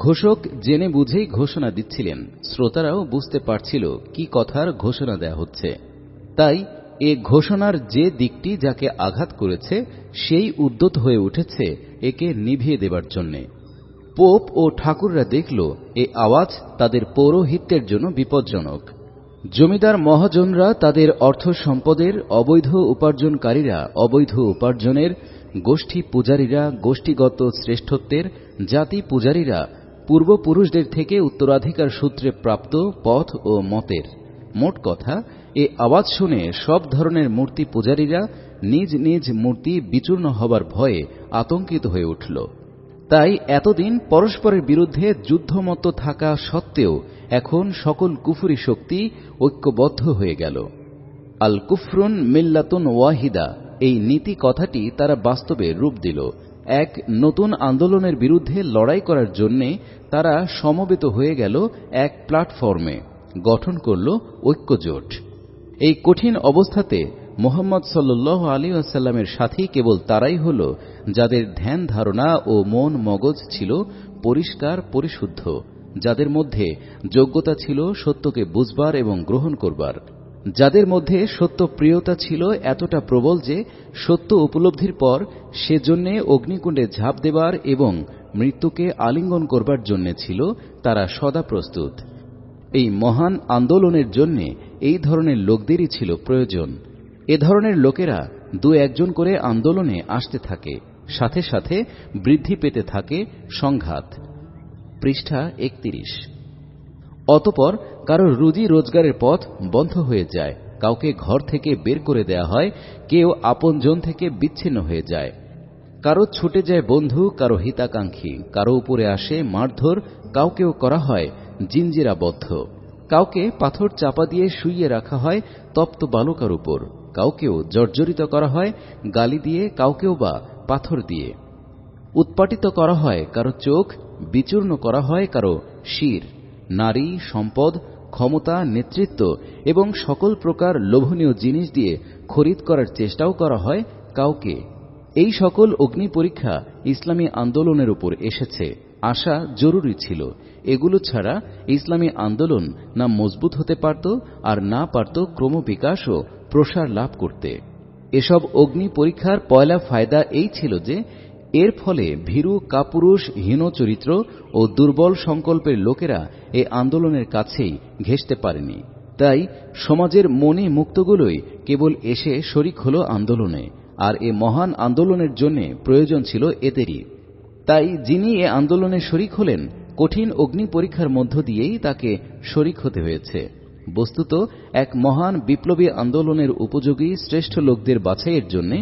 Speaker 2: ঘোষক জেনে বুঝেই ঘোষণা দিচ্ছিলেন, শ্রোতারাও বুঝতে পারছিল কি কথার ঘোষণা দেয়া হচ্ছে। তাই এ ঘোষণার যে দিকটি যাকে আঘাত করেছে, সেই উদ্যত হয়ে উঠেছে একে নিভিয়ে দেবার জন্যে। পোপ ও ঠাকুররা দেখল এ আওয়াজ তাদের পৌরোহিত্যের জন্য বিপজ্জনক। জমিদার মহাজনরা তাদের অর্থ সম্পদের, অবৈধ উপার্জনকারীরা অবৈধ উপার্জনের, গোষ্ঠী পূজারীরা গোষ্ঠীগত শ্রেষ্ঠত্বের, জাতি পূজারীরা পূর্বপুরুষদের থেকে উত্তরাধিকার সূত্রে প্রাপ্ত পথ ও মতের। মোট কথা, এ আওয়াজ শুনে সব ধরনের মূর্তি পূজারীরা নিজ নিজ মূর্তি বিচূর্ণ হবার ভয়ে আতঙ্কিত হয়ে উঠল। তাই এতদিন পরস্পরের বিরুদ্ধে যুদ্ধমত্ত থাকা সত্ত্বেও এখন সকল কুফরি শক্তি ঐক্যবদ্ধ হয়ে গেল। আল কুফরুন মিল্লাতুন ওয়াহিদা, এই নীতি কথাটি তারা বাস্তবে রূপ দিল। এক নতুন আন্দোলনের বিরুদ্ধে লড়াই করার জন্যে তারা সমবেত হয়ে গেল এক প্ল্যাটফর্মে, গঠন করল ঐক্যজোট। এই কঠিন অবস্থাতে মুহাম্মদ সাল্লাল্লাহু আলাইহি ওয়াসাল্লামের সাথী কেবল তারাই হল যাদের ধ্যান ধারণা ও মন মগজ ছিল পরিষ্কার পরিশুদ্ধ, যাদের মধ্যে যোগ্যতা ছিল সত্যকে বুঝবার এবং গ্রহণ করবার, যাদের মধ্যে সত্য প্রিয়তা ছিল এতটা প্রবল যে সত্য উপলব্ধির পর সেজন্যে অগ্নিকুণ্ডে ঝাঁপ দেবার এবং মৃত্যুকে আলিঙ্গন করবার জন্য ছিল তারা সদা প্রস্তুত। এই মহান আন্দোলনের জন্য এই ধরনের লোকদেরই ছিল প্রয়োজন। এ ধরনের লোকেরা দু একজন করে আন্দোলনে আসতে থাকে, সাথে সাথে বৃদ্ধি পেতে থাকে সংঘাত। পৃষ্ঠা 31। অতঃপর কারো রুজি রোজগারের পথ বন্ধ হয়ে যায়, কাউকে ঘর থেকে বের করে দেয়া হয়, কেউ আপনজন থেকে বিচ্ছিন্ন হয়ে যায়, কারো ছুটে যায় বন্ধু, কারো হিতাকাঙ্ক্ষী, কারো উপরে আসে মারধর, কাউকেও করা হয় জিঞ্জিরাবদ্ধ, কাউকে পাথর চাপা দিয়ে শুইয়ে রাখা হয় তপ্ত বালুকার উপর, কাউকেও জর্জরিত করা হয় গালি দিয়ে, কাউকেও বা পাথর দিয়ে। উৎপাটিত করা হয় কারো চোখ, বিচূর্ণ করা হয় কারো শির। নারী, সম্পদ, ক্ষমতা, নেতৃত্ব এবং সকল প্রকার লোভনীয় জিনিস দিয়ে খরিদ করার চেষ্টাও করা হয় কাউকে। এই সকল অগ্নি পরীক্ষা ইসলামী আন্দোলনের উপর এসেছে, আসা জরুরি ছিল। এগুলো ছাড়া ইসলামী আন্দোলন না মজবুত হতে পারত, আর না পারত ক্রমবিকাশ ও প্রসার লাভ করতে। এসব অগ্নি পরীক্ষার পয়লা ফায়দা এই ছিল যে এর ফলে ভীরু, কাপুরুষ, হীন চরিত্র ও দুর্বল সংকল্পের লোকেরা এ আন্দোলনের কাছেই ঘেঁষতে পারেনি। তাই সমাজের মনে মুক্তগুলোই কেবল এসে শরিক হল আন্দোলনে, আর এ মহান আন্দোলনের জন্য প্রয়োজন ছিল এদেরই। তাই যিনি এ আন্দোলনে শরিক হলেন, কঠিন অগ্নি পরীক্ষার মধ্য দিয়েই তাকে শরিক হতে হয়েছে। বস্তুত এক মহান বিপ্লবী আন্দোলনের উপযোগী শ্রেষ্ঠ লোকদের বাছাইয়ের জন্য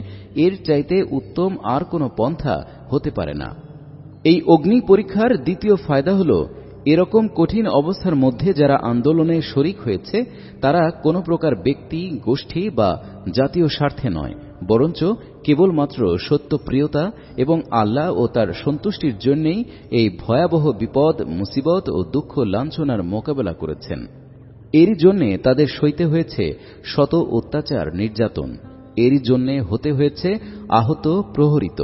Speaker 2: এর চাইতে উত্তম আর কোনো পন্থা হতে পারে না। এই অগ্নি পরীক্ষার দ্বিতীয় ফায়দা হল, এরকম কঠিন অবস্থার মধ্যে যারা আন্দোলনে শরিক হয়েছে তারা কোনো প্রকার ব্যক্তি, গোষ্ঠী বা জাতীয় স্বার্থে নয়, বরঞ্চ কেবলমাত্র সত্যপ্রিয়তা এবং আল্লাহ ও তার সন্তুষ্টির জন্যই এই ভয়াবহ বিপদ, মুসিবত ও দুঃখ লাঞ্ছনার মোকাবেলা করেছেন। এরই জন্যে তাদের সইতে হয়েছে শত অত্যাচার, নির্যাতন, এরই জন্যে হতে হয়েছে আহত, প্রহরিত,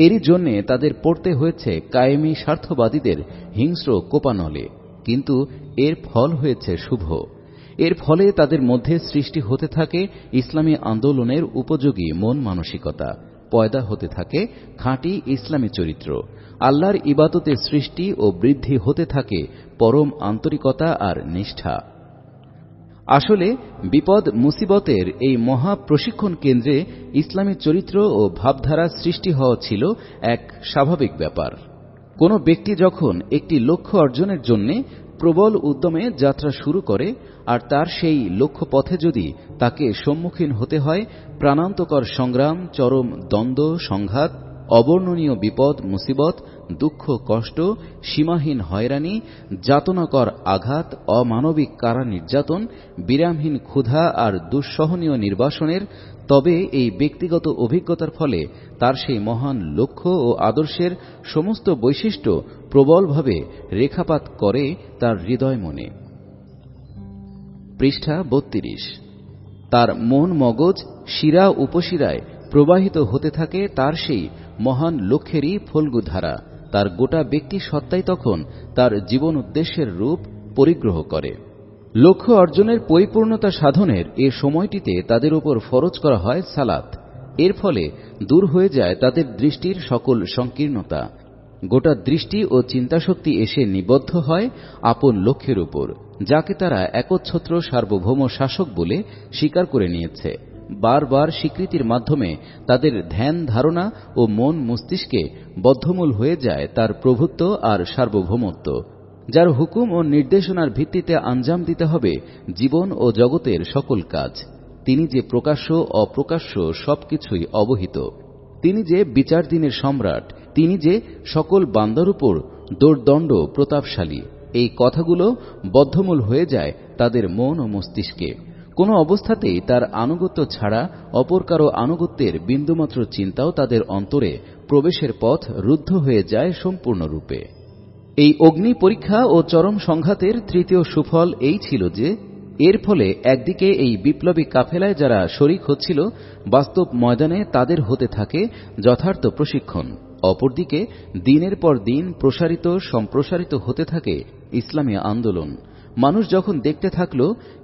Speaker 2: এরই জন্যে তাদের পড়তে হয়েছে কায়েমি স্বার্থবাদীদের হিংস্র কোপানলে। কিন্তু এর ফল হয়েছে শুভ। এর ফলে তাদের মধ্যে সৃষ্টি হতে থাকে ইসলামী আন্দোলনের উপযোগী মন মানসিকতা, পয়দা হতে থাকে খাঁটি ইসলামী চরিত্র, আল্লাহর ইবাদতে সৃষ্টি ও বৃদ্ধি হতে থাকে পরম আন্তরিকতা আর নিষ্ঠা। আসলে বিপদ মুসিবতের এই মহা প্রশিক্ষণ কেন্দ্রে ইসলামী চরিত্র ও ভাবধারা সৃষ্টি হওয়া ছিল এক স্বাভাবিক ব্যাপার। কোনো ব্যক্তি যখন একটি লক্ষ্য অর্জনের জন্য প্রবল উদ্যমে যাত্রা শুরু করে, আর তার সেই লক্ষ্য পথে যদি তাকে সম্মুখীন হতে হয় প্রাণান্তকর সংগ্রাম, চরম দ্বন্দ্ব, সংঘাত, অবর্ণনীয় বিপদ মুসিবত, দুঃখ কষ্ট, সীমাহীন হয়রানি, যাতনাকর আঘাত, অমানবিক কারা নির্যাতন, বিরামহীন ক্ষুধা আর দুঃসহনীয় নির্বাসনের, তবে এই ব্যক্তিগত অভিজ্ঞতার ফলে তার সেই মহান লক্ষ্য ও আদর্শের সমস্ত বৈশিষ্ট্য প্রবলভাবে রেখাপাত করে তার হৃদয় মনে। পৃষ্ঠা 32। তার মন মগজ শিরা উপশিরায় প্রবাহিত হতে থাকে তার সেই মহান লক্ষ্যেরই ফল্গুধারা। তার গোটা ব্যক্তি সত্তাই তখন তার জীবন উদ্দেশ্যের রূপ পরিগ্রহ করে। লক্ষ্য অর্জনের পরিপূর্ণতা সাধনের এ সময়টিতে তাদের উপর ফরজ করা হয় সালাত। এর ফলে দূর হয়ে যায় তাদের দৃষ্টির সকল সংকীর্ণতা। গোটা দৃষ্টি ও চিন্তাশক্তি এসে নিবদ্ধ হয় আপন লক্ষ্যের উপর, যাকে তারা একচ্ছত্র সার্বভৌম শাসক বলে স্বীকার করে নিয়েছে। বারবার স্বীকৃতির মাধ্যমে তাদের ধ্যান ধারণা ও মন মস্তিষ্কে বদ্ধমূল হয়ে যায় তার প্রভুত্ব আর সার্বভৌমত্ব, যার হুকুম ও নির্দেশনার ভিত্তিতে আঞ্জাম দিতে হবে জীবন ও জগতের সকল কাজ। তিনি যে প্রকাশ্য অপ্রকাশ্য সবকিছুই অবহিত, তিনি যে বিচার দিনের সম্রাট, তিনি যে সকল বান্দার উপর দোর্দণ্ড প্রতাপশালী, এই কথাগুলো বদ্ধমূল হয়ে যায় তাদের মন ও মস্তিষ্কে। কোনো অবস্থাতেই তার আনুগত্য ছাড়া অপর কারো আনুগত্যের বিন্দুমাত্র চিন্তাও তাদের অন্তরে প্রবেশের পথ রুদ্ধ হয়ে যায় সম্পূর্ণরূপে। এই অগ্নি পরীক্ষা ও চরম সংঘাতের তৃতীয় সুফল এই ছিল যে এর ফলে একদিকে এই বিপ্লবী কাফেলায় যারা শরিক হচ্ছিল বাস্তব ময়দানে তাদের হতে থাকে যথার্থ প্রশিক্ষণ, অপরদিকে দিনের পর দিন প্রসারিত সম্প্রসারিত হতে থাকে ইসলামী আন্দোলন। মানুষ যখন দেখতে থাকল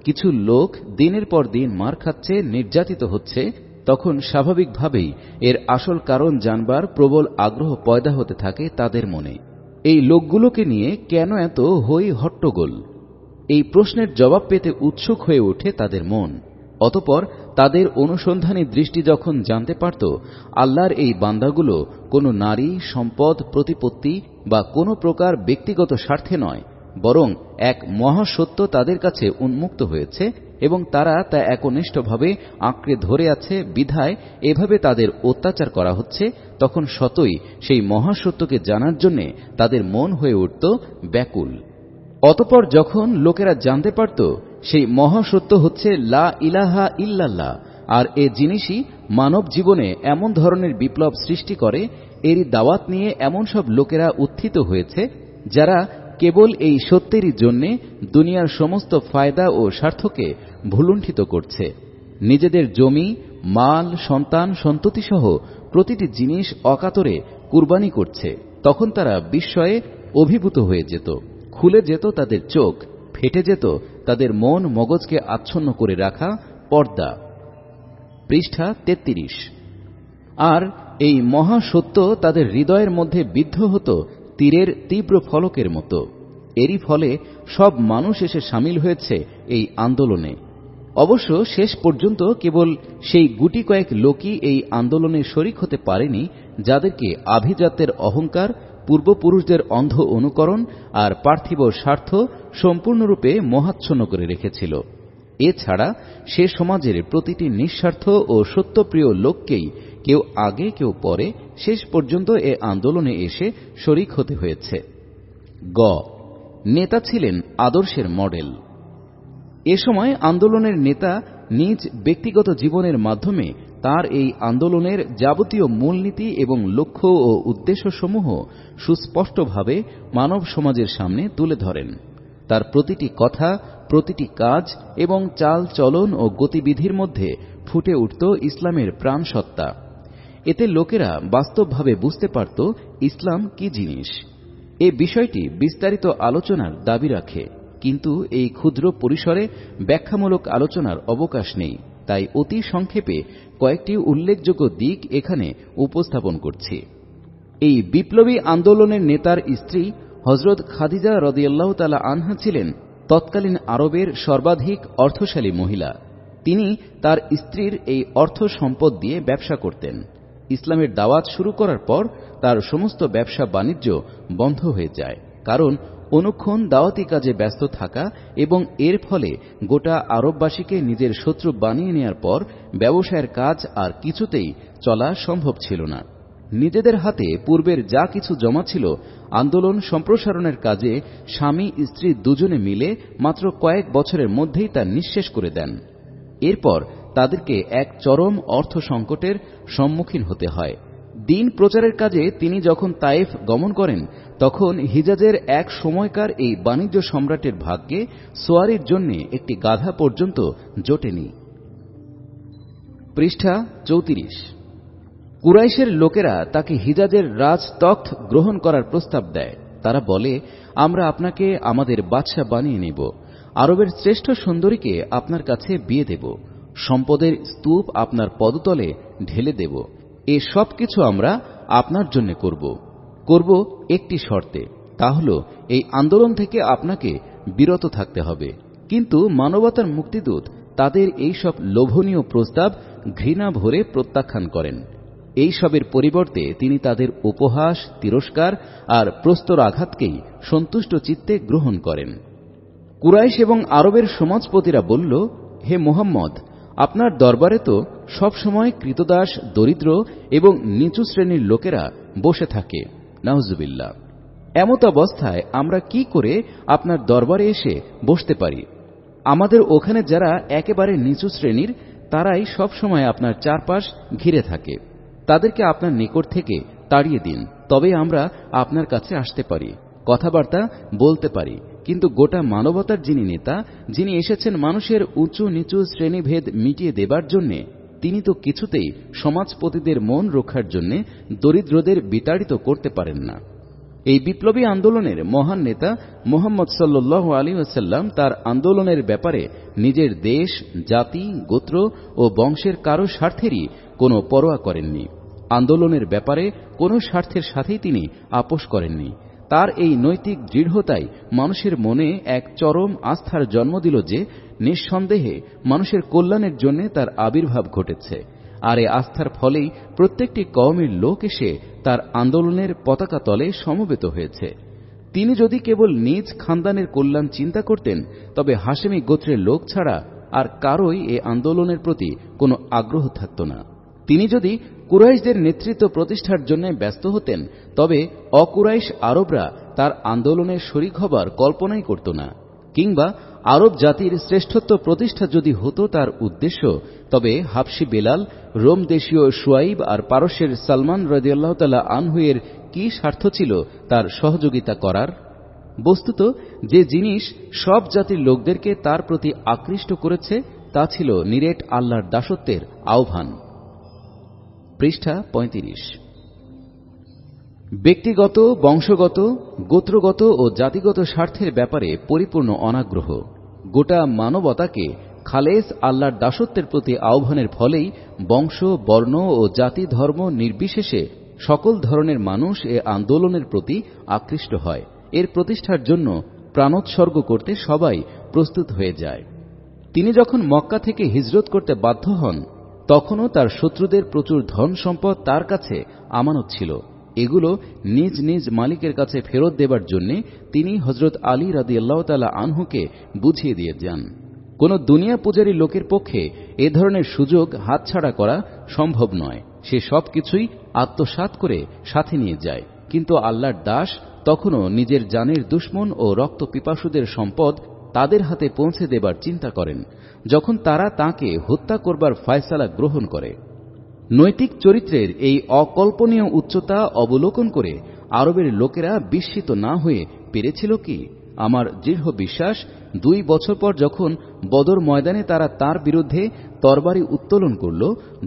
Speaker 2: কিছু লোক দিনের পর দিন মার খাচ্ছে, নির্যাতিত হচ্ছে, তখন স্বাভাবিকভাবেই এর আসল কারণ জানবার প্রবল আগ্রহ পয়দা হতে থাকে তাদের মনে। এই লোকগুলোকে নিয়ে কেন এত হই হট্টগোল? এই প্রশ্নের জবাব পেতে উৎসুক হয়ে ওঠে তাদের মন। অতঃপর তাদের অনুসন্ধানী দৃষ্টি যখন জানতে পারত আল্লাহর এই বান্দাগুলো কোনো নারী, সম্পদ, প্রতিপত্তি বা কোনো প্রকার ব্যক্তিগত স্বার্থে নয়, বরং এক মহাসত্য তাদের কাছে উন্মুক্ত হয়েছে এবং তারা তা একনিষ্ঠভাবে আঁকড়ে ধরে আছে বিধায় এভাবে তাদের অত্যাচার করা হচ্ছে, তখন শতই সেই মহাসত্যকে জানার জন্য তাদের মন হয়ে উঠত ব্যাকুল। অতঃপর যখন লোকেরা জানতে পারত সেই মহাসত্য হচ্ছে লা ইলাহা ইল্লাল্লাহ, আর এ জিনিসই মানব জীবনে এমন ধরনের বিপ্লব সৃষ্টি করে, এরই দাওয়াত নিয়ে এমন সব লোকেরা উত্থিত হয়েছে যারা কেবল এই সত্যেরই জন্যে দুনিয়ার সমস্ত ফায়দা ও স্বার্থকে ভুলুণ্ঠিত করছে, নিজেদের জমি, মাল, সন্তান, সন্ততিসহ প্রতিটি জিনিস অকাতরে কুরবানি করছে, তখন তারা বিস্ময়ে অভিভূত হয়ে যেত, খুলে যেত তাদের চোখ, ফেটে যেত তাদের মন মগজকে আচ্ছন্ন করে রাখা পর্দা। পৃষ্ঠা 33। আর এই মহাসত্য তাদের হৃদয়ের মধ্যে বিদ্ধ হতো তীরের তীব্র ফলকের মতো। এরই ফলে সব মানুষ এসে সামিল হয়েছে এই আন্দোলনে। অবশ্য শেষ পর্যন্ত কেবল সেই গুটি কয়েক লোকই এই আন্দোলনে শরিক হতে পারেনি যাদেরকে আভিজাত্যের অহংকার, পূর্বপুরুষদের অন্ধ অনুকরণ আর পার্থিব স্বার্থ সম্পূর্ণরূপে মোহাচ্ছন্ন করে রেখেছিল। এছাড়া সে সমাজের প্রতিটি নিঃস্বার্থ ও সত্যপ্রিয় লোককেই কেউ আগে কেউ পরে শেষ পর্যন্ত এ আন্দোলনে এসে শরিক হতে হয়েছে। গ. নেতা ছিলেন আদর্শের মডেল। এ সময় আন্দোলনের নেতা নিজ ব্যক্তিগত জীবনের মাধ্যমে তার এই আন্দোলনের যাবতীয় মূলনীতি এবং লক্ষ্য ও উদ্দেশ্যসমূহ সুস্পষ্টভাবে মানব সমাজের সামনে তুলে ধরেন। তার প্রতিটি কথা, প্রতিটি কাজ এবং চাল চলন ও গতিবিধির মধ্যে ফুটে উঠত ইসলামের প্রাণসত্তা। এতে লোকেরা বাস্তবভাবে বুঝতে পারত ইসলাম কি জিনিস। এ বিষয়টি বিস্তারিত আলোচনার দাবি রাখে, কিন্তু এই ক্ষুদ্র পরিসরে ব্যাখ্যামূলক আলোচনার অবকাশ নেই, তাই অতি সংক্ষেপে কয়েকটি উল্লেখযোগ্য দিক এখানে উপস্থাপন করছি। এই বিপ্লবী আন্দোলনের নেতার স্ত্রী হযরত খাদিজা রাদিয়াল্লাহু তাআলা আনহা ছিলেন তৎকালীন আরবের সর্বাধিক অর্থশালী মহিলা। তিনি তার স্ত্রীর এই অর্থ সম্পদ দিয়ে ব্যবসা করতেন। ইসলামের দাওয়াত শুরু করার পর তার সমস্ত ব্যবসা বাণিজ্য বন্ধ হয়ে যায়, কারণ অনুক্ষণ দাওয়াতি কাজে ব্যস্ত থাকা এবং এর ফলে গোটা আরববাসীকে নিজের শত্রু বানিয়ে নেয়ার পর ব্যবসায়ের কাজ আর কিছুতেই চলা সম্ভব ছিল না। নিজেদের হাতে পূর্বের যা কিছু জমা ছিল আন্দোলন সম্প্রসারণের কাজে স্বামী স্ত্রী দুজনে মিলে মাত্র কয়েক বছরের মধ্যেই তা নিঃশেষ করে দেন। এরপর তাদেরকে এক চরম অর্থ সংকটের সম্মুখীন হতে হয়। দিন প্রচারের কাজে তিনি যখন তায়েফ গমন করেন, তখন হিজাজের এক সময়কার এই বাণিজ্য সম্রাটের ভাগ্যে সোয়ারির জন্য একটি গাধা পর্যন্ত জোটেনি। পৃষ্ঠা 34। কুরাইশের লোকেরা তাকে হিজাজের রাজতখ্ত গ্রহণ করার প্রস্তাব দেয়। তারা বলে, আমরা আপনাকে আমাদের বাদশা বানিয়ে নেব, আরবের শ্রেষ্ঠ সুন্দরীকে আপনার কাছে বিয়ে দেব, সম্পদের স্তূপ আপনার পদতলে ঢেলে দেব। এ সব কিছু আমরা আপনার জন্য করব একটি শর্তে, তা হল এই আন্দোলন থেকে আপনাকে বিরত থাকতে হবে। কিন্তু মানবতার মুক্তিদূত তাদের এইসব লোভনীয় প্রস্তাব ঘৃণা ভরে প্রত্যাখ্যান করেন। এইসবের পরিবর্তে তিনি তাদের উপহাস, তিরস্কার আর প্রস্তরাঘাতকেই সন্তুষ্ট চিত্তে গ্রহণ করেন। কুরাইশ এবং আরবের সমাজপতিরা বলল, হে মুহাম্মদ, আপনার দরবারে তো সবসময় কৃতদাস, দরিদ্র এবং নিচু শ্রেণীর লোকেরা বসে থাকে। নাউজুবিল্লাহ। এমত অবস্থায় আমরা কি করে আপনার দরবারে এসে বসতে পারি? আমাদের ওখানে যারা একেবারে নিচু শ্রেণীর, তারাই সবসময় আপনার চারপাশ ঘিরে থাকে। তাদেরকে আপনার নিকট থেকে তাড়িয়ে দিন, তবে আমরা আপনার কাছে আসতে পারি, কথাবার্তা বলতে পারি। কিন্তু গোটা মানবতার যিনি নেতা, যিনি এসেছেন মানুষের উঁচু নিচু শ্রেণীভেদ মিটিয়ে দেবার জন্যে, তিনি তো কিছুতেই সমাজপতিদের মন রক্ষার জন্য দরিদ্রদের বিতাড়িত করতে পারেন না। এই বিপ্লবী আন্দোলনের মহান নেতা মুহাম্মদ সাল্লাল্লাহু আলাইহি ওয়াসাল্লাম তার আন্দোলনের ব্যাপারে নিজের দেশ, জাতি, গোত্র ও বংশের কারো স্বার্থেরই কোনো পরোয়া করেননি। আন্দোলনের ব্যাপারে কোনো স্বার্থের সাথেই তিনি আপোষ করেননি। তার এই নৈতিক দৃঢ়তাই মানুষের মনে এক চরম আস্থার জন্ম দিল যে নিঃসন্দেহে মানুষের কল্যাণের জন্য তার আবির্ভাব ঘটেছে। আর এই আস্থার ফলেই প্রত্যেকটি কওমের লোক এসে তার আন্দোলনের পতাকা তলে সমবেত হয়েছে। তিনি যদি কেবল নিজ খানদানের কল্যাণ চিন্তা করতেন, তবে হাশেমি গোত্রের লোক ছাড়া আর কারোই এ আন্দোলনের প্রতি কোনো আগ্রহ থাকত না। তিনি যদি কুরাইশদের নেতৃত্ব প্রতিষ্ঠার জন্য ব্যস্ত হতেন, তবে অকুরাইশ আরবরা তার আন্দোলনের শরিক হবার কল্পনাই করত না। কিংবা আরব জাতির শ্রেষ্ঠত্ব প্রতিষ্ঠা যদি হতো তার উদ্দেশ্য, তবে হাবশি বেলাল, রোম দেশীয় শুয়াইব আর পারস্যের সালমান রাদিয়াল্লাহু তাআলা আনহু এর কি স্বার্থ ছিল তার সহযোগিতা করার? বস্তুত যে জিনিস সব জাতির লোকদেরকে তার প্রতি আকৃষ্ট করেছে, তা ছিল নিরেট আল্লাহর দাসত্বের আহ্বান। পৃষ্ঠা ৩৫। ব্যক্তিগত, বংশগত, গোত্রগত ও জাতিগত স্বার্থের ব্যাপারে পরিপূর্ণ অনাগ্রহ, গোটা মানবতাকে খালেস আল্লাহর দাসত্বের প্রতি আহ্বানের ফলেই বংশ, বর্ণ ও জাতি ধর্ম নির্বিশেষে সকল ধরনের মানুষ এ আন্দোলনের প্রতি আকৃষ্ট হয়। এর প্রতিষ্ঠার জন্য প্রাণোৎসর্গ করতে সবাই প্রস্তুত হয়ে যায়। তিনি যখন মক্কা থেকে হিজরত করতে বাধ্য হন, তখনও তার শত্রুদের প্রচুর ধন সম্পদ তার কাছে আমানত ছিল। এগুলো নিজ নিজ মালিকের কাছে ফেরত দেবার জন্য তিনি হযরত আলী রাদিয়াল্লাহু তাআলা আনহুকে বুঝিয়ে দিয়ে যান। কোন দুনিয়া পূজারী লোকের পক্ষে এ ধরনের সুযোগ হাতছাড়া করা সম্ভব নয়। সে সবকিছুই আত্মসাৎ করে সাথে নিয়ে যায়। কিন্তু আল্লাহর দাস তখনও নিজের জানের দুশমন ও রক্ত পিপাসুদের সম্পদ তাদের হাতে পৌঁছে দেবার চিন্তা করেন, যখন তারা তাকে হত্যা করবার ফয়সালা গ্রহণ করে। নৈতিক চরিত্রের এই অকল্পনীয় উচ্চতা অবলোকন করে আরবের লোকেরা বিস্মিত না হয়ে পেরেছিল কি? আমার দৃঢ় বিশ্বাস, 2 বছর পর যখন বদর ময়দানে তারা তার বিরুদ্ধে তরবারি উত্তোলন করল,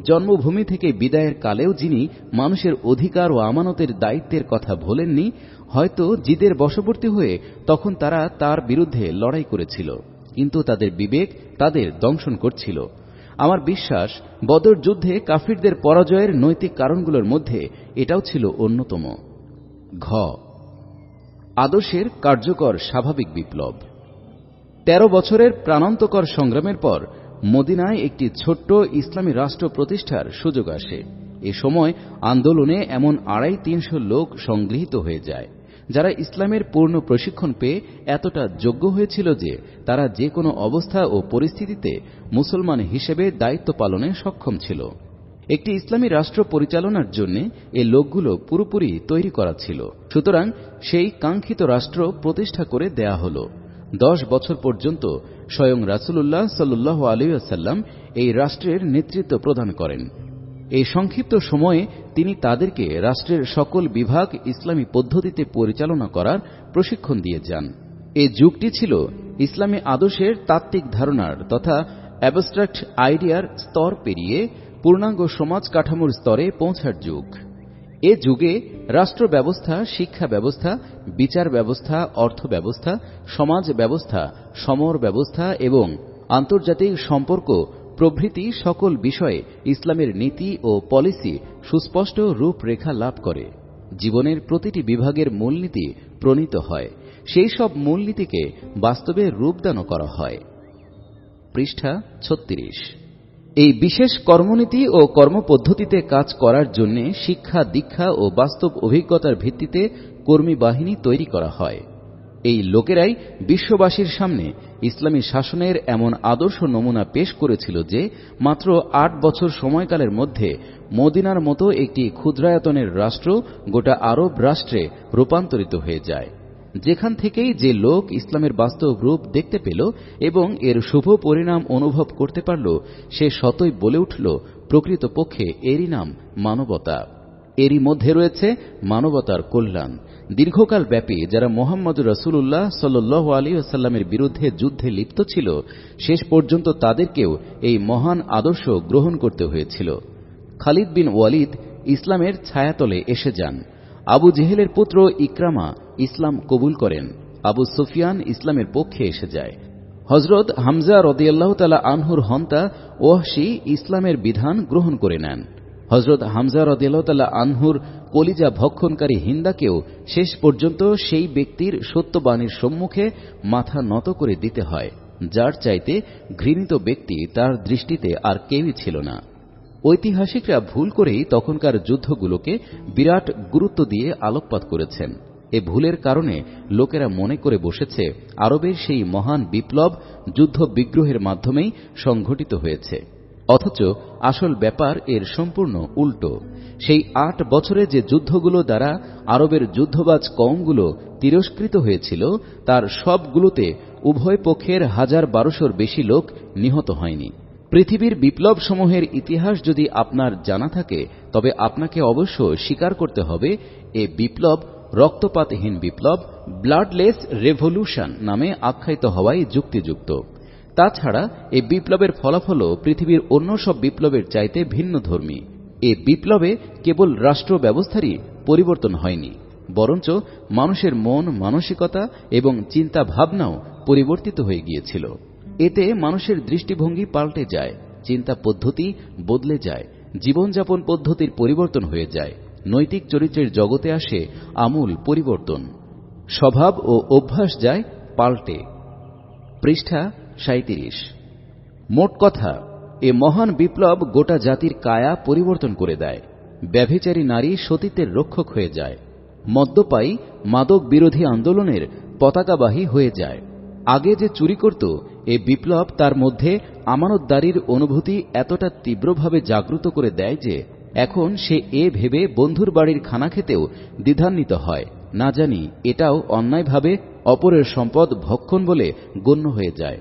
Speaker 2: জন্মভূমি থেকে বিদায়ের কালেও যিনি মানুষের অধিকার ও আমানতের দায়িত্বের কথা ভোলেননি, হয়তো জিদের বশবর্তী হয়ে তখন তারা তার বিরুদ্ধে লড়াই করেছিল, কিন্তু তাদের বিবেক তাদের দংশন করছিল। আমার বিশ্বাস, বদর যুদ্ধে কাফিরদের পরাজয়ের নৈতিক কারণগুলোর মধ্যে এটাও ছিল অন্যতম। ঘ, আদর্শের কার্যকর স্বাভাবিক বিপ্লব। 13 বছরের প্রাণান্তকর সংগ্রামের পর মদিনায় একটি ছোট্ট ইসলামী রাষ্ট্র প্রতিষ্ঠার সুযোগ আসে। এ সময় আন্দোলনে এমন 250-300 লোক সংগৃহীত হয়ে যায়, যারা ইসলামের পূর্ণ প্রশিক্ষণ পেয়ে এতটা যোগ্য হয়েছিল যে তারা যে কোনো অবস্থা ও পরিস্থিতিতে মুসলমান হিসেবে দায়িত্ব পালনে সক্ষম ছিল। একটি ইসলামী রাষ্ট্র পরিচালনার জন্য এ লোকগুলো পুরোপুরি তৈরি করা ছিল। সুতরাং সেই কাঙ্ক্ষিত রাষ্ট্র প্রতিষ্ঠা করে দেয়া হল। 10 বছর পর্যন্ত স্বয়ং রাসূলুল্লাহ সাল্লাল্লাহু আলাইহি ওয়াসাল্লাম এই রাষ্ট্রের নেতৃত্ব প্রদান করেন। এই সংক্ষিপ্ত সময়ে তিনি তাদেরকে রাষ্ট্রের সকল বিভাগ ইসলামী পদ্ধতিতে পরিচালনা করার প্রশিক্ষণ দিয়ে যান। এই যুগটি ছিল ইসলামী আদর্শের তাত্ত্বিক ধারণার তথা অ্যাবস্ট্রাক্ট আইডিয়ার স্তর পেরিয়ে পূর্ণাঙ্গ সমাজ কাঠামোর স্তরে পৌঁছার যুগ। এ যুগে রাষ্ট্র ব্যবস্থা, শিক্ষা ব্যবস্থা, বিচার ব্যবস্থা, অর্থ ব্যবস্থা, সমাজ ব্যবস্থা, সমর ব্যবস্থা এবং আন্তর্জাতিক সম্পর্ক প্রভৃতি সকল বিষয়ে ইসলামের নীতি ও পলিসি সুস্পষ্ট রূপরেখা লাভ করে। জীবনের প্রতিটি বিভাগের মূলনীতি প্রণীত হয়, সেই সব মূলনীতিকে বাস্তবে রূপদানও করা হয়। পৃষ্ঠা 36। এই বিশেষ কর্মনীতি ও কর্মপদ্ধতিতে কাজ করার জন্য শিক্ষা দীক্ষা ও বাস্তব অভিজ্ঞতার ভিত্তিতে কর্মী বাহিনী তৈরি করা হয়। এই লোকেরাই বিশ্ববাসীর সামনে ইসলামী শাসনের এমন আদর্শ নমুনা পেশ করেছিল যে মাত্র 8 বছর সময়কালের মধ্যে মদিনার মতো একটি ক্ষুদ্রায়তনের রাষ্ট্র গোটা আরব রাষ্ট্রে রূপান্তরিত হয়ে যায়। যেখান থেকেই যে লোক ইসলামের বাস্তব রূপ দেখতে পেল এবং এর শুভ পরিণাম অনুভব করতে পারল, সে শতই বলে উঠল, প্রকৃতপক্ষে এরই নাম মানবতা। এরই মধ্যে রয়েছে মানবতার কল্যাণ। দীর্ঘকাল ব্যাপী যারা মুহাম্মদুর রাসূলুল্লাহ সাল্লাল্লাহু আলাইহি ওয়াসাল্লামের বিরুদ্ধে যুদ্ধে লিপ্ত ছিল, শেষ পর্যন্ত তাদেরকেও এই মহান আদর্শ গ্রহণ করতে হয়েছিল। খালিদ বিন ওয়ালিদ ইসলামের ছায়াতলে এসে যান। আবু জেহেলের পুত্র ইকরামা ইসলাম কবুল করেন। আবু সুফিয়ান ইসলামের পক্ষে এসে যায়। হযরত হামজা রাদিয়াল্লাহু তাআলা আনহুর হন্তা ওয়াহশী ইসলামের বিধান গ্রহণ করে নেন। হযরত হামজা রাদিয়াল্লাহু তাআলা আনহুর কলিজা ভক্ষণকারী হিন্দাকেও শেষ পর্যন্ত সেই ব্যক্তির সত্যবাণীর সম্মুখে মাথা নত করে দিতে হয়, যার চাইতে ঘৃণিত ব্যক্তি তার দৃষ্টিতে আর কেউই ছিল না। ঐতিহাসিকরা ভুল করেই তখনকার যুদ্ধগুলোকে বিরাট গুরুত্ব দিয়ে আলোকপাত করেছেন। এ ভুলের কারণে লোকেরা মনে করে বসেছে আরবের সেই মহান বিপ্লব যুদ্ধ বিগ্রহের মাধ্যমেই সংঘটিত হয়েছে, অথচ আসল ব্যাপার এর সম্পূর্ণ উল্টো। সেই 8 বছরে যে যুদ্ধগুলো দ্বারা আরবের যুদ্ধবাজ কওমগুলো তিরস্কৃত হয়েছিল, তার সবগুলোতে উভয় পক্ষের 1200-র বেশি লোক নিহত হয়নি। পৃথিবীর বিপ্লবসমূহের ইতিহাস যদি আপনার জানা থাকে, তবে আপনাকে অবশ্য স্বীকার করতে হবে এ বিপ্লব রক্তপাতহীন বিপ্লব, ব্লাডলেস রেভলিউশন নামে আখ্যায়িত হওয়াই যুক্তিযুক্ত। তাছাড়া এ বিপ্লবের ফলাফলও পৃথিবীর অন্য সব বিপ্লবের চাইতে ভিন্নধর্মী। এ বিপ্লবে কেবল রাষ্ট্র ব্যবস্থারই পরিবর্তন হয়নি, বরঞ্চ মানুষের মন মানসিকতা এবং চিন্তা ভাবনাও পরিবর্তিত হয়ে গিয়েছিল। এতে মানুষের দৃষ্টিভঙ্গি পাল্টে যায়, চিন্তা পদ্ধতি বদলে যায়, জীবনযাপন পদ্ধতির পরিবর্তন হয়ে যায়, নৈতিক চরিত্রের জগতে আসে আমূল পরিবর্তন, স্বভাব ও অভ্যাস যায় পাল্টে। পৃষ্ঠা 37। মোট কথা, এ মহান বিপ্লব গোটা জাতির কায়া পরিবর্তন করে দেয়। ব্যভিচারী নারী সতীত্বের রক্ষক হয়ে যায়। মদ্যপায়ী মাদক বিরোধী আন্দোলনের পতাকাবাহী হয়ে যায়। আগে যে চুরি করত, এ বিপ্লব তার মধ্যে আমানতদারির অনুভূতি এতটা তীব্রভাবে জাগ্রত করে দেয় যে এখন সে এ ভেবে বন্ধুর বাড়ির খানা খেতেও দ্বিধান্বিত হয়, না জানি এটাও অন্যায়ভাবে অপরের সম্পদ ভক্ষণ বলে গণ্য হয়ে যায়।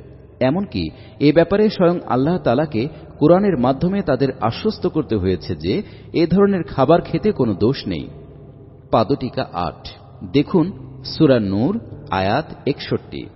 Speaker 2: এমনকি এ ব্যাপারে স্বয়ং আল্লাহ তাআলাকে কোরআনের মাধ্যমে তাদের আশ্বস্ত করতে হয়েছে যে এ ধরনের খাবার খেতে কোনো দোষ নেই। পাদটিকা 8 দেখুন সূরা নূর আয়াত 61।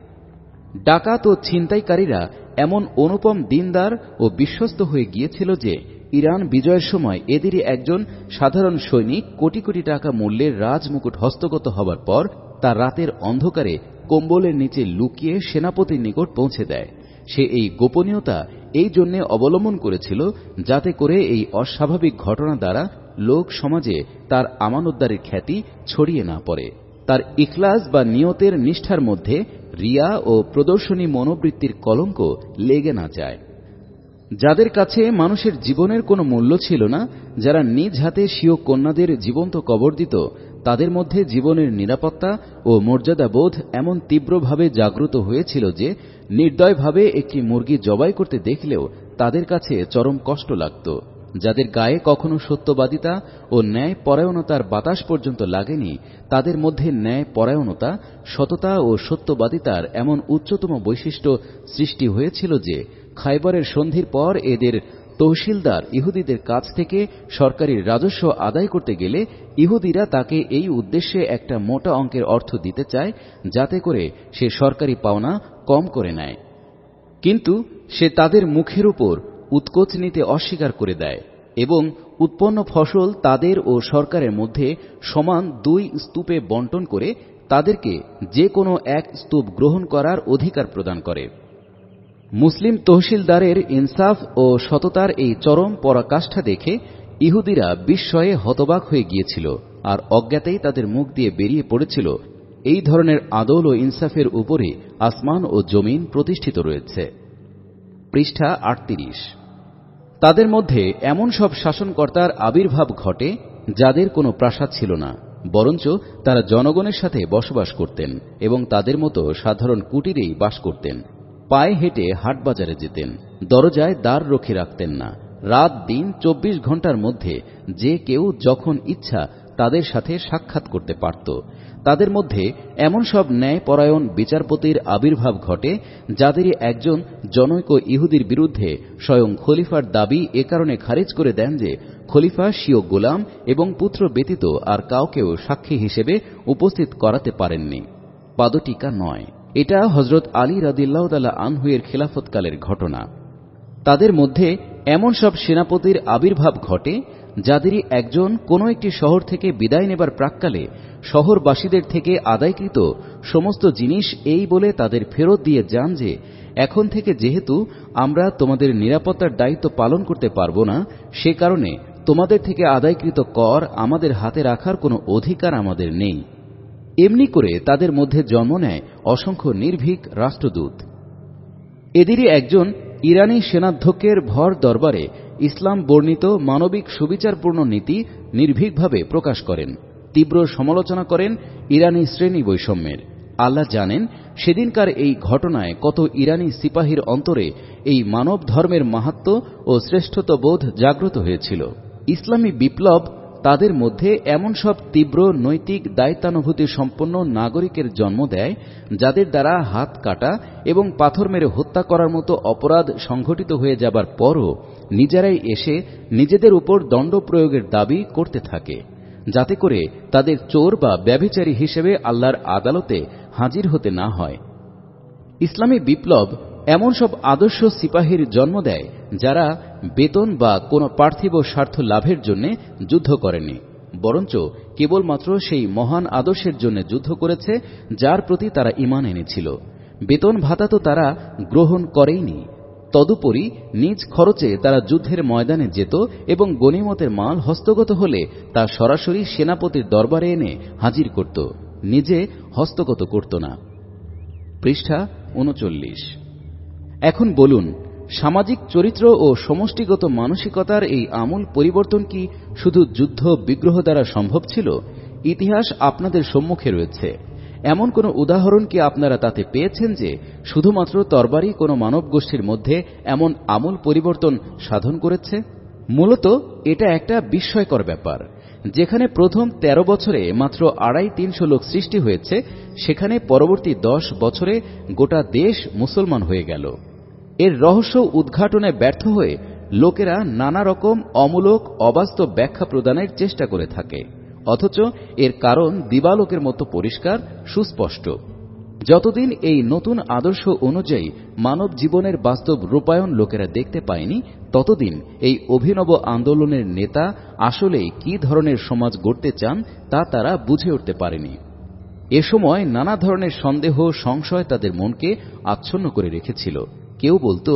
Speaker 2: ডাকাত ও ছিনতাইকারীরা এমন অনুপম দিনদার ও বিশ্বস্ত হয়ে গিয়েছিল যে ইরান বিজয়ের সময় এদেরই একজন সাধারণ সৈনিক কোটি কোটি টাকা মূল্যের রাজমুকুট হস্তগত হবার পর তার রাতের অন্ধকারে কম্বলের নিচে লুকিয়ে সেনাপতির নিকট পৌঁছে দেয়। সে এই গোপনীয়তা এই জন্যে অবলম্বন করেছিল যাতে করে এই অস্বাভাবিক ঘটনা দ্বারা লোক সমাজে তার আমানতদারির খ্যাতি ছড়িয়ে না পড়ে, তার ইখলাস বা নিয়তের নিষ্ঠার মধ্যে রিয়া ও প্রদর্শনী মনোবৃত্তির কলঙ্ক লেগে না যায়। যাদের কাছে মানুষের জীবনের কোনো মূল্য ছিল না, যারা নিজ হাতে স্বীয় কন্যাদের জীবন্ত কবর দিত, তাদের মধ্যে জীবনের নিরাপত্তা ও মর্যাদাবোধ এমন তীব্রভাবে জাগ্রত হয়েছিল যে নির্দয়ভাবে একটি মুরগি জবাই করতে দেখলেও তাদের কাছে চরম কষ্ট লাগত। যাদের গায়ে কখনো সত্যবাদিতা ও ন্যায় পরায়ণতার বাতাস পর্যন্ত লাগেনি, তাদের মধ্যে ন্যায় পরায়ণতা, সততা ও সত্যবাদিতার এমন উচ্চতম বৈশিষ্ট্য সৃষ্টি হয়েছিল যে খায়বরের সন্ধির পর এদের তহসিলদার ইহুদিদের কাছ থেকে সরকারি রাজস্ব আদায় করতে গেলে ইহুদিরা তাকে এই উদ্দেশ্যে একটা মোটা অঙ্কের অর্থ দিতে চায় যাতে করে সে সরকারি পাওনা কম করে নেয়, কিন্তু সে তাদের মুখের উপর উৎকোচ নিতে অস্বীকার করে দেয় এবং উৎপন্ন ফসল তাদের ও সরকারের মধ্যে সমান 2 স্তূপে বণ্টন করে তাদেরকে যে কোনো এক স্তূপ গ্রহণ করার অধিকার প্রদান করে। মুসলিম তহসিলদারের ইনসাফ ও সততার এই চরম পরাকাষ্ঠা দেখে ইহুদিরা বিস্ময়ে হতবাক হয়ে গিয়েছিল আর অজ্ঞাতেই তাদের মুখ দিয়ে বেরিয়ে পড়েছিল, এই ধরনের আদল ও ইনসাফের উপরে আসমান ও জমিন প্রতিষ্ঠিত রয়েছে। পৃষ্ঠা 38। তাদের মধ্যে এমন সব শাসনকর্তার আবির্ভাব ঘটে যাদের কোনো প্রাসাদ ছিল না, বরঞ্চ তারা জনগণের সাথে বসবাস করতেন এবং তাদের মতো সাধারণ কুটিরেই বাস করতেন। পায়ে হেঁটে হাটবাজারে যেতেন, দরজায় দ্বার রক্ষে রাখতেন না। রাত দিন 24 ঘণ্টার মধ্যে যে কেউ যখন ইচ্ছা তাদের সাথে সাক্ষাৎ করতে পারত। তাদের মধ্যে এমন সব ন্যায়পরায়ণ বিচারপতির আবির্ভাব ঘটে যাদেরই একজন জনৈক ইহুদির বিরুদ্ধে স্বয়ং খলিফার দাবি এ কারণে খারিজ করে দেন যে খলিফা স্বীয় গোলাম এবং পুত্র ব্যতীত আর কাউকেও সাক্ষী হিসেবে উপস্থিত করাতে পারেননি। পাদটিকা নয়। এটা হযরত আলী রাদিয়াল্লাহু তাআলা আনহু এর খিলাফতকালের ঘটনা। তাদের মধ্যে এমন সব সেনাপতির আবির্ভাব ঘটে যাদেরই একজন কোনো একটি শহর থেকে বিদায় নেবার প্রাক্কালে শহরবাসীদের থেকে আদায়কৃত সমস্ত জিনিস এই বলে তাদের ফেরত দিয়ে যান যে এখন থেকে যেহেতু আমরা তোমাদের নিরাপত্তার দায়িত্ব পালন করতে পারব না, সে কারণে তোমাদের থেকে আদায়কৃত কর আমাদের হাতে রাখার কোনো অধিকার আমাদের নেই। এমনি করে তাদের মধ্যে জন্ম নেয় অসংখ্য নির্ভীক রাষ্ট্রদূত। এদেরই একজন ইরানি সেনাধ্যক্ষের ভর দরবারে ইসলাম বর্ণিত মানবিক সুবিচারপূর্ণ নীতি নির্ভীকভাবে প্রকাশ করেন, তীব্র সমালোচনা করেন ইরানি শ্রেণী বৈষম্যের। আল্লাহ জানেন সেদিনকার এই ঘটনায় কত ইরানি সিপাহীর অন্তরে এই মানব ধর্মের মাহাত্ম্য ও শ্রেষ্ঠত্ববোধ জাগ্রত হয়েছিল। ইসলামী বিপ্লব তাদের মধ্যে এমন সব তীব্র নৈতিক দায়িত্বানুভূতি সম্পন্ন নাগরিকের জন্ম দেয় যাদের দ্বারা হাত কাটা এবং পাথর মেরে হত্যা করার মতো অপরাধ সংঘটিত হয়ে যাবার পরও নিজেরাই এসে নিজেদের উপর দণ্ড প্রয়োগের দাবি করতে থাকে, যাতে করে তাদের চোর বা ব্যভিচারী হিসেবে আল্লাহর আদালতে হাজির হতে না হয়। ইসলামী বিপ্লব এমন সব আদর্শ সিপাহীর জন্ম দেয় যারা বেতন বা কোনো পার্থিব স্বার্থ লাভের জন্য যুদ্ধ করেনি, বরঞ্চ কেবলমাত্র সেই মহান আদর্শের জন্য যুদ্ধ করেছে যার প্রতি তারা ঈমান এনেছিল। বেতন ভাতা তো তারা গ্রহণ করেইনি, তদুপরি নিজ খরচে তারা যুদ্ধের ময়দানে যেত এবং গনিমতের মাল হস্তগত হলে তা সরাসরি সেনাপতির দরবারে এনে হাজির করত, নিজে হস্তগত করত না। পৃষ্ঠা 39। এখন বলুন, সামাজিক চরিত্র ও সমষ্টিগত মানসিকতার এই আমূল পরিবর্তন কি শুধু যুদ্ধ বিগ্রহ দ্বারা সম্ভব ছিল? ইতিহাস আপনাদের সম্মুখে রয়েছে। এমন কোন উদাহরণ কি আপনারা তাতে পেয়েছেন যে শুধুমাত্র তরবারি কোনো মানব গোষ্ঠীর মধ্যে এমন আমূল পরিবর্তন সাধন করেছে? মূলত এটা একটা বিস্ময়কর ব্যাপার। যেখানে প্রথম 13 বছরে মাত্র 250-300 লোক সৃষ্টি হয়েছে, সেখানে পরবর্তী 10 বছরে গোটা দেশ মুসলমান হয়ে গেল। এর রহস্য উদ্ঘাটনে ব্যর্থ হয়ে লোকেরা নানা রকম অমূলক অবাস্তব ব্যাখ্যা প্রদানের চেষ্টা করে থাকে, অথচ এর কারণ দিবালোকের মতো পরিষ্কার, সুস্পষ্ট। যতদিন এই নতুন আদর্শ অনুযায়ী মানব জীবনের বাস্তব রূপায়ণ লোকেরা দেখতে পায়নি, ততদিন এই অভিনব আন্দোলনের নেতা আসলেই কি ধরনের সমাজ গড়তে চান তা তারা বুঝে উঠতে পারেনি। এ সময় নানা ধরনের সন্দেহ, সংশয় তাদের মনকে আচ্ছন্ন করে রেখেছিল। কেউ বলতো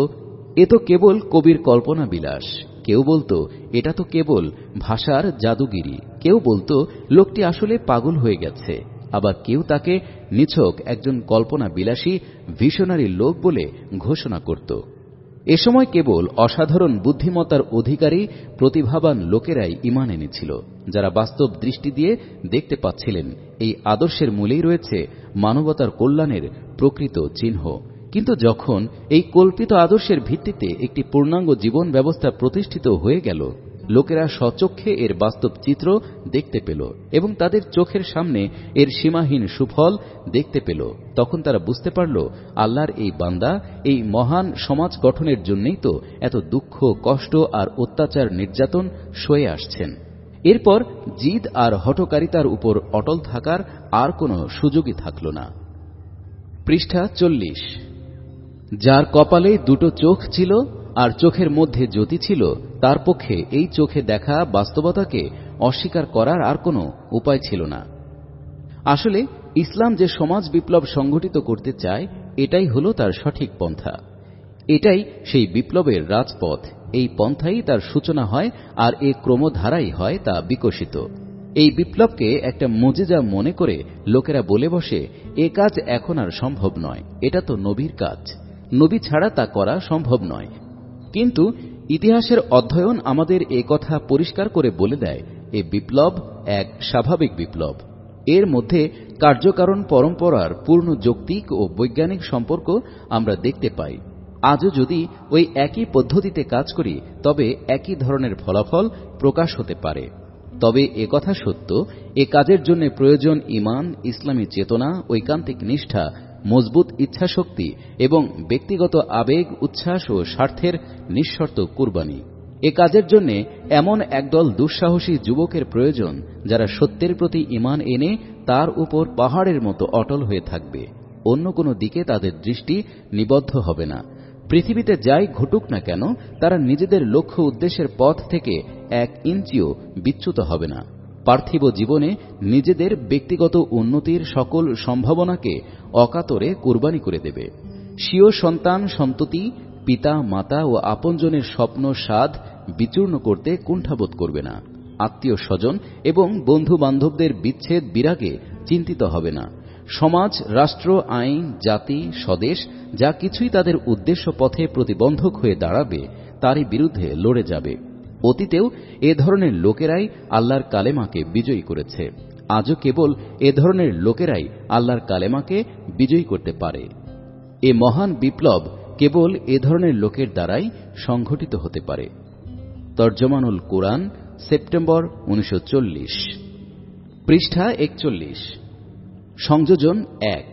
Speaker 2: এ তো কেবল কবির কল্পনা বিলাস, কেউ বলতো এটা তো কেবল ভাষার জাদুগিরি, কেউ বলতো লোকটি আসলে পাগল হয়ে গেছে, আবার কেউ তাকে নিছক একজন কল্পনা বিলাসী ভিশনারি লোক বলে ঘোষণা করত। এ সময় কেবল অসাধারণ বুদ্ধিমত্তার অধিকারী প্রতিভাবান লোকেরাই ঈমান এনেছিল, যারা বাস্তব দৃষ্টি দিয়ে দেখতে পাচ্ছিলেন এই আদর্শের মূলেই রয়েছে মানবতার কল্যাণের প্রকৃত চিহ্ন। কিন্তু যখন এই কল্পিত আদর্শের ভিত্তিতে একটি পূর্ণাঙ্গ জীবন ব্যবস্থা প্রতিষ্ঠিত হয়ে গেল, লোকেরা স্বচক্ষে এর বাস্তব চিত্র দেখতে পেল এবং তাদের চোখের সামনে এর সীমাহীন সুফল দেখতে পেল, তখন তারা বুঝতে পারল আল্লাহর এই বান্দা এই মহান সমাজ গঠনের জন্যই তো এত দুঃখ, কষ্ট আর অত্যাচার, নির্যাতন সয়ে আসছেন। এরপর জিদ আর হঠকারিতার উপর অটল থাকার আর কোনো সুযোগই থাকল না। পৃষ্ঠা 40। যার কপালে দুটো চোখ ছিল আর চোখের মধ্যে জ্যোতি ছিল, তার পক্ষে এই চোখে দেখা বাস্তবতাকে অস্বীকার করার আর কোনো উপায় ছিল না। আসলে ইসলাম যে সমাজ বিপ্লব সংগঠিত করতে চায়, এটাই হলো তার সঠিক পন্থা। এটাই সেই বিপ্লবের রাজপথ। এই পন্থাই তার সূচনা হয় আর এ ক্রমধারাই হয় তা বিকশিত। এই বিপ্লবকে একটা মুজিজা মনে করে লোকেরা বলে বসে, এ কাজ এখন আর সম্ভব নয়, এটা তো নবীর কাজ। নবী ছাড়া তা করা সম্ভব নয়। কিন্তু ইতিহাসের অধ্যয়ন আমাদের এ কথা পরিষ্কার করে বলে দেয়, এ বিপ্লব এক স্বাভাবিক বিপ্লব। এর মধ্যে কার্যকারণ পরম্পরার পূর্ণ যৌক্তিক ও বৈজ্ঞানিক সম্পর্ক আমরা দেখতে পাই। আজও যদি ওই একই পদ্ধতিতে কাজ করি, তবে একই ধরনের ফলাফল প্রকাশ হতে পারে। তবে একথা সত্য, এ কাজের জন্য প্রয়োজন ঈমান, ইসলামী চেতনা, ঐকান্তিক নিষ্ঠা, মজবুত ইচ্ছাশক্তি এবং ব্যক্তিগত আবেগ, উচ্ছ্বাস ও স্বার্থের নিঃশর্ত কুরবানি। এ কাজের জন্য এমন একদল দুঃসাহসী যুবকের প্রয়োজন, যারা সত্যের প্রতি ঈমান এনে তার উপর পাহাড়ের মতো অটল হয়ে থাকবে। অন্য কোনো দিকে তাদের দৃষ্টি নিবদ্ধ হবে না। পৃথিবীতে যাই ঘটুক না কেন, তারা নিজেদের লক্ষ্য উদ্দেশ্যের পথ থেকে 1 ইঞ্চিও বিচ্যুত হবে না। পার্থিব জীবনে নিজেদের ব্যক্তিগত উন্নতির সকল সম্ভাবনাকে অকাতরে কুরবানি করে দেবে। স্বীয় সন্তান সন্ততি, পিতা মাতা ও আপনজনের স্বপ্ন সাধ বিচূর্ণ করতে কুণ্ঠাবোধ করবে না। আত্মীয় স্বজন এবং বন্ধু বান্ধবদের বিচ্ছেদ বিরাগে চিন্তিত হবে না। সমাজ, রাষ্ট্র, আইন, জাতি, স্বদেশ যা কিছুই তাদের উদ্দেশ্য পথে প্রতিবন্ধক হয়ে দাঁড়াবে, তারই বিরুদ্ধে লড়ে যাবে। অতীতেও এ ধরনের লোকেরাই আল্লাহর কালেমাকে বিজয়ী করেছে। আজও কেবল এ ধরনের লোকেরাই আল্লাহর কালেমাকে বিজয়ী করতে পারে। এ মহান বিপ্লব কেবল এ ধরনের লোকের দ্বারাই সংঘটিত হতে পারে। তর্জমানুল কুরআন, সেপ্টেম্বর 1940, পৃষ্ঠা 41। সংযোজন 1।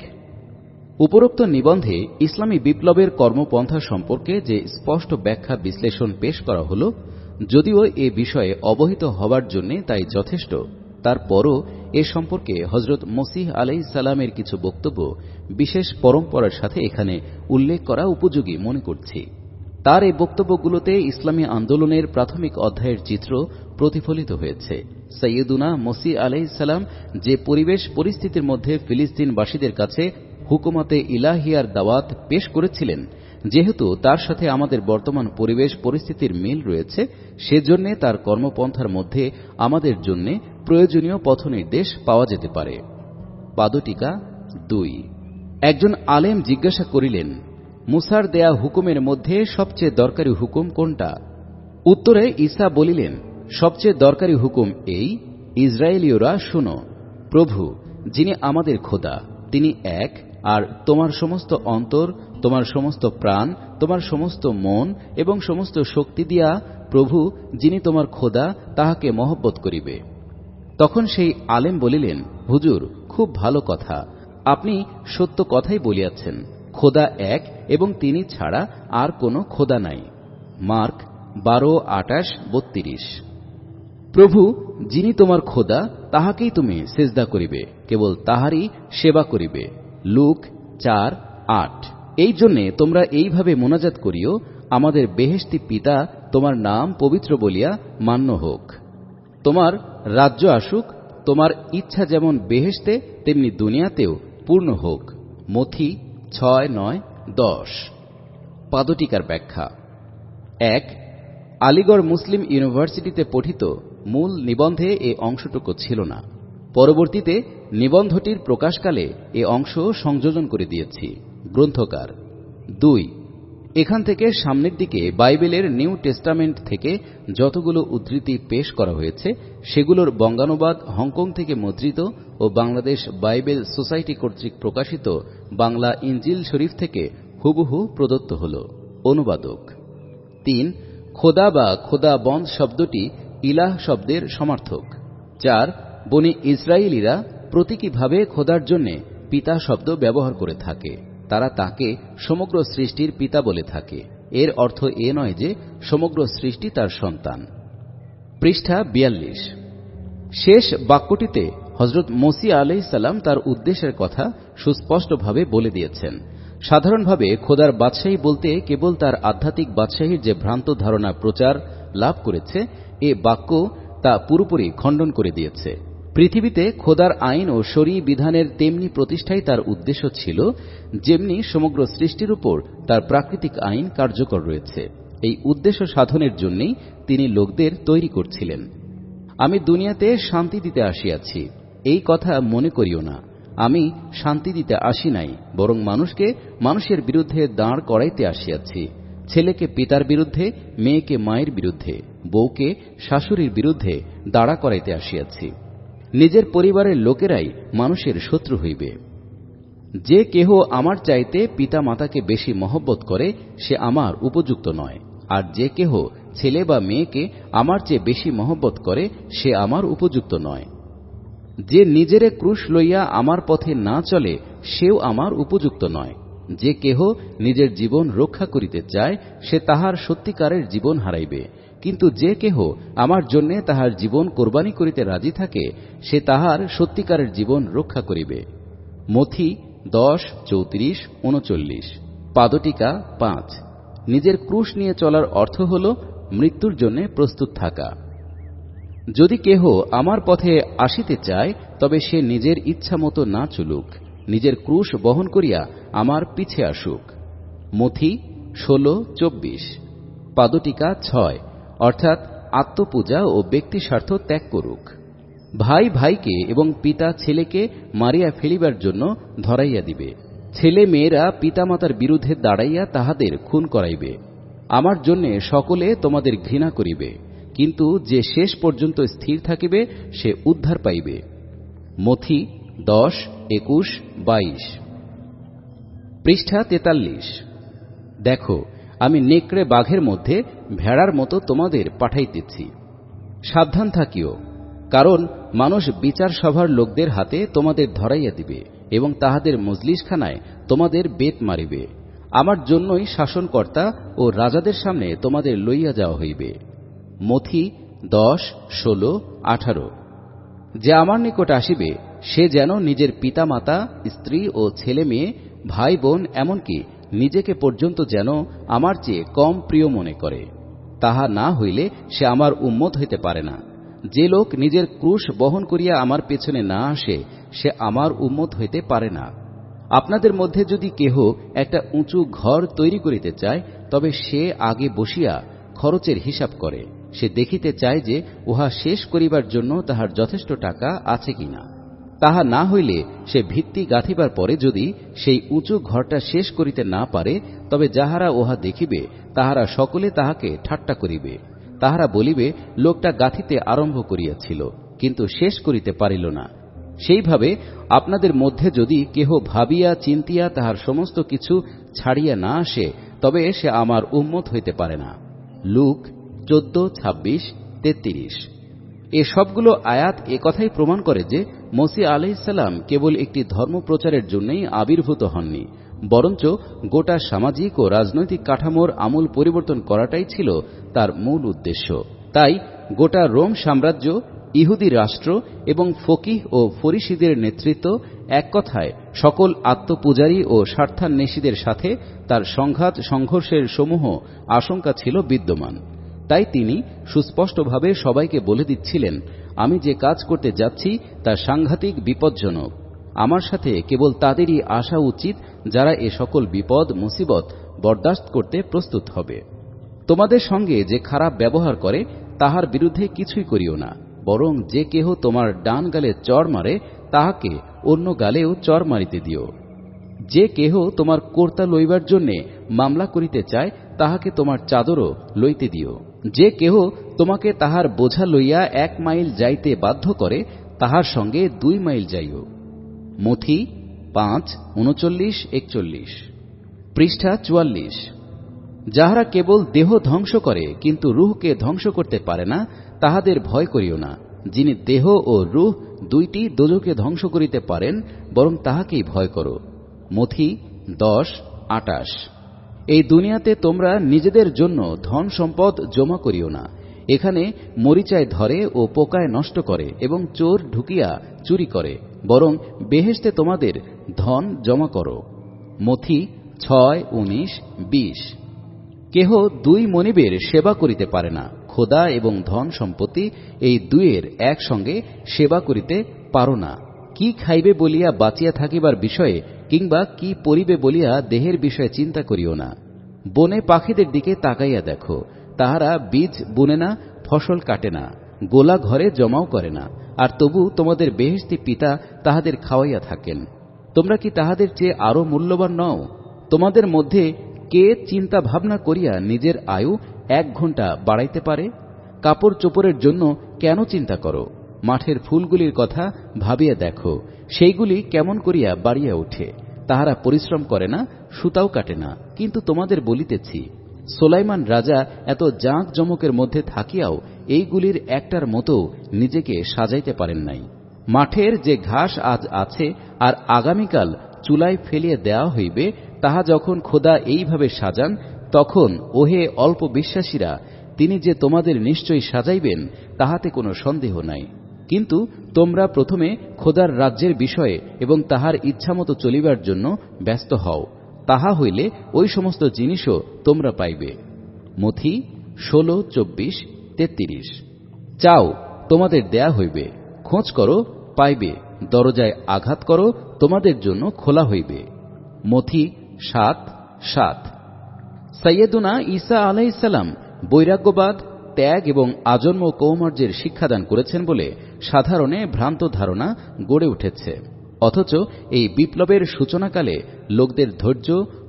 Speaker 2: উপরোক্ত নিবন্ধে ইসলামী বিপ্লবের কর্মপন্থা সম্পর্কে যে স্পষ্ট ব্যাখ্যা বিশ্লেষণ পেশ করা হল, যদিও এ বিষয়ে অবহিত হবার জন্য তাই যথেষ্ট, তারপরও এ সম্পর্কে হযরত মসীহ আলাইহিস সালামের কিছু বক্তব্য বিশেষ পরম্পরার সাথে এখানে উল্লেখ করা উপযোগী মনে করছি। তার এই বক্তব্যগুলোতে ইসলামী আন্দোলনের প্রাথমিক অধ্যায়ের চিত্র প্রতিফলিত হয়েছে। সৈয়দুনা মসীহ আলাইহিস সালাম যে পরিবেশ পরিস্থিতির মধ্যে ফিলিস্তিনবাসীদের কাছে হুকুমতে ইলাহিয়ার দাওয়াত পেশ করেছিলেন, যেহেতু তার সাথে আমাদের বর্তমান পরিবেশ পরিস্থিতির মিল রয়েছে, সেজন্য তার কর্মপন্থার মধ্যে আমাদের জন্য প্রয়োজনীয় পথনির্দেশ পাওয়া যেতে পারে। পাদটীকা 2। একজন আলেম জিজ্ঞাসা করিলেন, মুসার দেয়া হুকুমের মধ্যে সবচেয়ে দরকারি হুকুম কোনটা? উত্তরে ঈসা বলিলেন, সবচেয়ে দরকারি হুকুম এই, ইসরায়েলীয়রা শুনো, প্রভু যিনি আমাদের খোদা, তিনি এক, আর তোমার সমস্ত অন্তর, তোমার সমস্ত প্রাণ, তোমার সমস্ত মন এবং সমস্ত শক্তি দিয়া প্রভু যিনি তোমার খোদা, তাহাকে মহব্বত করিবে। তখন সেই আলেম বলিলেন, হুজুর, খুব ভালো কথা, আপনি সত্য কথাই বলিয়াছেন। খোদা এক এবং তিনি ছাড়া আর কোনো খোদা নাই। মার্ক 12:28-32। প্রভু যিনি তোমার খোদা, তাহাকেই তুমি সিজদা করিবে, কেবল তাহারই সেবা করিবে। লুক 4:8। এই জন্যে তোমরা এইভাবে মোনাজাত করিও, আমাদের বেহেশতি পিতা, তোমার নাম পবিত্র বলিয়া মান্য হোক। তোমার রাজ্য আসুক, তোমার ইচ্ছা যেমন বেহেশতে তেমনি দুনিয়াতেও পূর্ণ হোক। মথি 6:9-10। পাদটীকার ব্যাখ্যা। 1। আলিগড় মুসলিম ইউনিভার্সিটিতে পঠিত মূল নিবন্ধে এ অংশটুকু ছিল না। পরবর্তীতে নিবন্ধটির প্রকাশকালে এ অংশ সংযোজন করে দিয়েছি। গ্রন্থকার। 2। এখান থেকে সামনের দিকে বাইবেলের নিউ টেস্টামেন্ট থেকে যতগুলো উদ্ধৃতি পেশ করা হয়েছে, সেগুলোর বঙ্গানুবাদ হংকং থেকে মুদ্রিত ও বাংলাদেশ বাইবেল সোসাইটি কর্তৃক প্রকাশিত বাংলা ইনজিল শরীফ থেকে হুবহু প্রদত্ত হল। অনুবাদক। 3। খোদা বা খোদাবন্দ শব্দটি ইলাহ শব্দের সমার্থক। 4। বনি ইসরায়েলীরা প্রতীকীভাবে খোদার জন্য পিতা শব্দ ব্যবহার করে থাকে। তারা তাকে সমগ্র সৃষ্টির পিতা বলে থাকে। এর অর্থ এ নয় যে সমগ্র সৃষ্টি তার সন্তান। পৃষ্ঠা 42। শেষ বাক্যটিতে হযরত মসীহ আলাইহিস সালাম তার উদ্দেশ্যের কথা সুস্পষ্টভাবে বলে দিয়েছেন। সাধারণভাবে খোদার বাদশাহী বলতে কেবল তার আধ্যাত্মিক বাদশাহীর যে ভ্রান্ত ধারণা প্রচার লাভ করেছে, এ বাক্য তা পুরোপুরি খণ্ডন করে দিয়েছে। পৃথিবীতে খোদার আইন ও শরঈ বিধানের তেমনি প্রতিষ্ঠাই তার উদ্দেশ্য ছিল, যেমনি সমগ্র সৃষ্টির উপর তার প্রাকৃতিক আইন কার্যকর রয়েছে। এই উদ্দেশ্য সাধনের জন্যই তিনি লোকদের তৈরি করছিলেন। আমি দুনিয়াতে শান্তি দিতে আসিয়াছি, এই কথা মনে করিও না। আমি শান্তি দিতে আসি নাই, বরং মানুষকে মানুষের বিরুদ্ধে দাঁড় করাইতে আসিয়াছি। ছেলেকে পিতার বিরুদ্ধে, মেয়েকে মায়ের বিরুদ্ধে, বউকে শাশুড়ির বিরুদ্ধে দাঁড়া করাইতে আসিয়াছি। নিজের পরিবারের লোকেরাই মানুষের শত্রু হইবে। যে কেহ আমার চাইতে পিতা মাতাকে বেশি মহব্বত করে সে আমার উপযুক্ত নয়, আর যে কেহ ছেলে বা মেয়েকে আমার চেয়ে বেশি মহব্বত করে সে আমার উপযুক্ত নয়। যে নিজেরে ক্রুশ লইয়া আমার পথে না চলে সেও আমার উপযুক্ত নয়। যে কেহ নিজের জীবন রক্ষা করিতে চায় সে তাহার সত্যিকারের জীবন হারাইবে, কিন্তু যে কেহ আমার জন্যে তাহার জীবন কোরবানি করিতে রাজি থাকে সে তাহার সত্যিকারের জীবন রক্ষা করিবে। মথি 10:34-39। পাদটিকা 5। নিজের ক্রুশ নিয়ে চলার অর্থ হল মৃত্যুর জন্য প্রস্তুত থাকা। যদি কেহ আমার পথে আসিতে চায় তবে সে নিজের ইচ্ছা মতো না চলুক, নিজের ক্রুশ বহন করিয়া আমার পিছে আসুক। মথি 16:24। পাদটিকা 6। অর্থাৎ আত্মপূজা ও ব্যক্তি স্বার্থ ত্যাগ করুক। ভাই ভাইকে এবং পিতা ছেলেকে মারিয়া ফেলিবার জন্য ধরাইয়া দিবে। ছেলে মেয়েরা পিতামাতার বিরুদ্ধে দাঁড়াইয়া তাহাদের খুন করাইবে। আমার জন্যে সকলে তোমাদের ঘৃণা করিবে, কিন্তু যে শেষ পর্যন্ত স্থির থাকিবে সে উদ্ধার পাইবে। মথি 10:21-22। পৃষ্ঠা 43। দেখো, আমি নেকড়ে বাঘের মধ্যে ভেড়ার মতো তোমাদের পাঠাইতেছি। সাবধান থাকিও, কারণ মানুষ বিচার সভার লোকদের হাতে তোমাদের ধরাইয়া দিবে এবং তাহাদের মজলিসখানায় তোমাদের বেত মারিবে। আমার জন্যই শাসনকর্তা ও রাজাদের সামনে তোমাদের লইয়া যাওয়া হইবে। মথি 10:16-18। যে আমার নিকট আসিবে সে যেন নিজের পিতামাতা, স্ত্রী ও ছেলে মেয়ে, ভাই বোন, এমনকি নিজেকে পর্যন্ত যেন আমার চেয়ে কম প্রিয় মনে করে। তাহা না হইলে সে আমার উম্মত হইতে পারে না। যে লোক নিজের ক্রুশ বহন করিয়া আমার পেছনে না আসে সে আমার উম্মত হইতে পারে না। আপনাদের মধ্যে যদি কেহ একটা উঁচু ঘর তৈরি করিতে চায় তবে সে আগে বসিয়া খরচের হিসাব করে, সে দেখিতে চায় যে উহা শেষ করিবার জন্য তাহার যথেষ্ট টাকা আছে কিনা। তাহা না হইলে সে ভিত্তি গাঁথিবার পরে যদি সেই উঁচু ঘরটা শেষ করিতে না পারে তবে যাহারা উহা দেখিবে তাহারা সকলে তাহাকে ঠাট্টা করিবে। তাহারা বলিবে, লোকটা গাঁথিতে আরম্ভ করিয়াছিল কিন্তু শেষ করিতে পারিল না। সেইভাবে আপনাদের মধ্যে যদি কেহ ভাবিয়া চিন্তিয়া তাহার সমস্ত কিছু ছাড়িয়া না আসে তবে সে আমার উম্মত হইতে পারে না। লুক 14:26-33। এ সবগুলো আয়াত একথাই প্রমাণ করে যে মসীহ আলাইহিসসালাম কেবল একটি ধর্ম প্রচারের জন্যই আবির্ভূত হননি, বরঞ্চ গোটা সামাজিক ও রাজনৈতিক কাঠামোর আমূল পরিবর্তন করাটাই ছিল তার মূল উদ্দেশ্য। তাই গোটা রোম সাম্রাজ্য, ইহুদি রাষ্ট্র এবং ফকিহ ও ফরিসীদের নেতৃত্ব, এক কথায় সকল আত্মপূজারী ও স্বার্থান্বেষীদের সাথে তার সংঘাত সংঘর্ষের সমূহ আশঙ্কা ছিল বিদ্যমান। তাই তিনি সুস্পষ্টভাবে সবাইকে বলে দিচ্ছিলেন, আমি যে কাজ করতে যাচ্ছি তা সাংঘাতিক বিপজ্জনক। আমার সাথে কেবল তাদেরই আসা উচিত যারা এ সকল বিপদ মুসিবত বরদাস্ত করতে প্রস্তুত হবে। তোমাদের সঙ্গে যে খারাপ ব্যবহার করে তাহার বিরুদ্ধে কিছুই করিও না, বরং যে কেহ তোমার ডান গালে চড় মারে তাহাকে অন্য গালেও চড় মারিতে দিও। যে কেহ তোমার কর্তা লইবার জন্যে মামলা করিতে চায় তাহাকে তোমার চাদরও লইতে দিও। যে কেহ তোমাকে তাহার বোঝা লইয়া 1 মাইল যাইতে বাধ্য করে তাহার সঙ্গে 2 মাইল যাইও। মথি 5:39-41। পৃষ্ঠা 44। যাহারা কেবল দেহ ধ্বংস করে কিন্তু রূহকে ধ্বংস করতে পারে না তাহাদের ভয় করিও না। যিনি দেহ ও রূহ দুইটি দোজখে ধ্বংস করিতে পারেন, বরং তাহাকেই ভয় করো। মথি 10:28। এই দুনিয়াতে তোমরা নিজেদের জন্য ধন সম্পদ জমা করিও না। এখানে মরিচায় ধরে ও পোকায় নষ্ট করে এবং চোর ঢুকিয়া চুরি করে, বরং বেহেশতে তোমাদের ধন জমা করো। মথি 6:19-20। কেহ 2 মনিবের সেবা করিতে পারে না। খোদা এবং ধন সম্পত্তি এই দুইয়ের একসঙ্গে সেবা করিতে পারো না। কি খাইবে বলিয়া বাঁচিয়া থাকিবার বিষয়ে কিংবা কি পরিবে বলিয়া দেহের বিষয়ে চিন্তা করিও না। বনে পাখিদের দিকে তাকাইয়া দেখো, তাহারা বীজ বুনে না, ফসল কাটে না, গোলা ঘরে জমাও করে না, আর তবু তোমাদের বেহেশতি পিতা তাহাদের খাওয়াইয়া থাকেন। তোমরা কি তাহাদের চেয়ে আরো মূল্যবান নও? তোমাদের মধ্যে কে চিন্তা ভাবনা করিয়া নিজের আয়ু 1 ঘণ্টা বাড়াইতে পারে? কাপড় চোপড়ের জন্য কেন চিন্তা করো? মাঠের ফুলগুলির কথা ভাবিয়া দেখো, সেইগুলি কেমন করিয়া বাড়িয়া ওঠে। তাহারা পরিশ্রম করে না, সুতাও কাটে না। কিন্তু তোমাদের বলিতেছি, সোলাইমান রাজা এত জাঁক জমকের মধ্যে থাকিয়াও এইগুলির একটার মতো নিজেকে সাজাইতে পারেন নাই। মাঠের যে ঘাস আজ আছে আর আগামীকাল চুলায় ফেলিয়া দেওয়া হইবে, তাহা যখন খোদা এইভাবে সাজান, তখন ওহে অল্প বিশ্বাসীরা, তিনি যে তোমাদের নিশ্চয়ই সাজাইবেন তাহাতে কোনো সন্দেহ নাই। কিন্তু তোমরা প্রথমে খোদার রাজ্যের বিষয়ে এবং তাহার ইচ্ছামতো চলিবার জন্য ব্যস্ত হও, তাহা হইলে ওই সমস্ত জিনিসও তোমরা পাইবে। মথি 16:24-33। চাও, তোমাদের দেয়া হইবে, খোঁজ করো, পাইবে, দরজায় আঘাত করো, তোমাদের জন্য খোলা হইবে। মথি 7:7। সাইয়েদুনা ঈসা আলাইহিস সালাম বৈরাগ্যবাদ, ত্যাগ এবং আজন্ম কৌমার্যের শিক্ষাদান করেছেন বলে সাধারণে ভ্রান্ত ধারণা গড়ে উঠেছে। অথচ এই বিপ্লবের সূচনাকালে লোকদের ধৈর্য,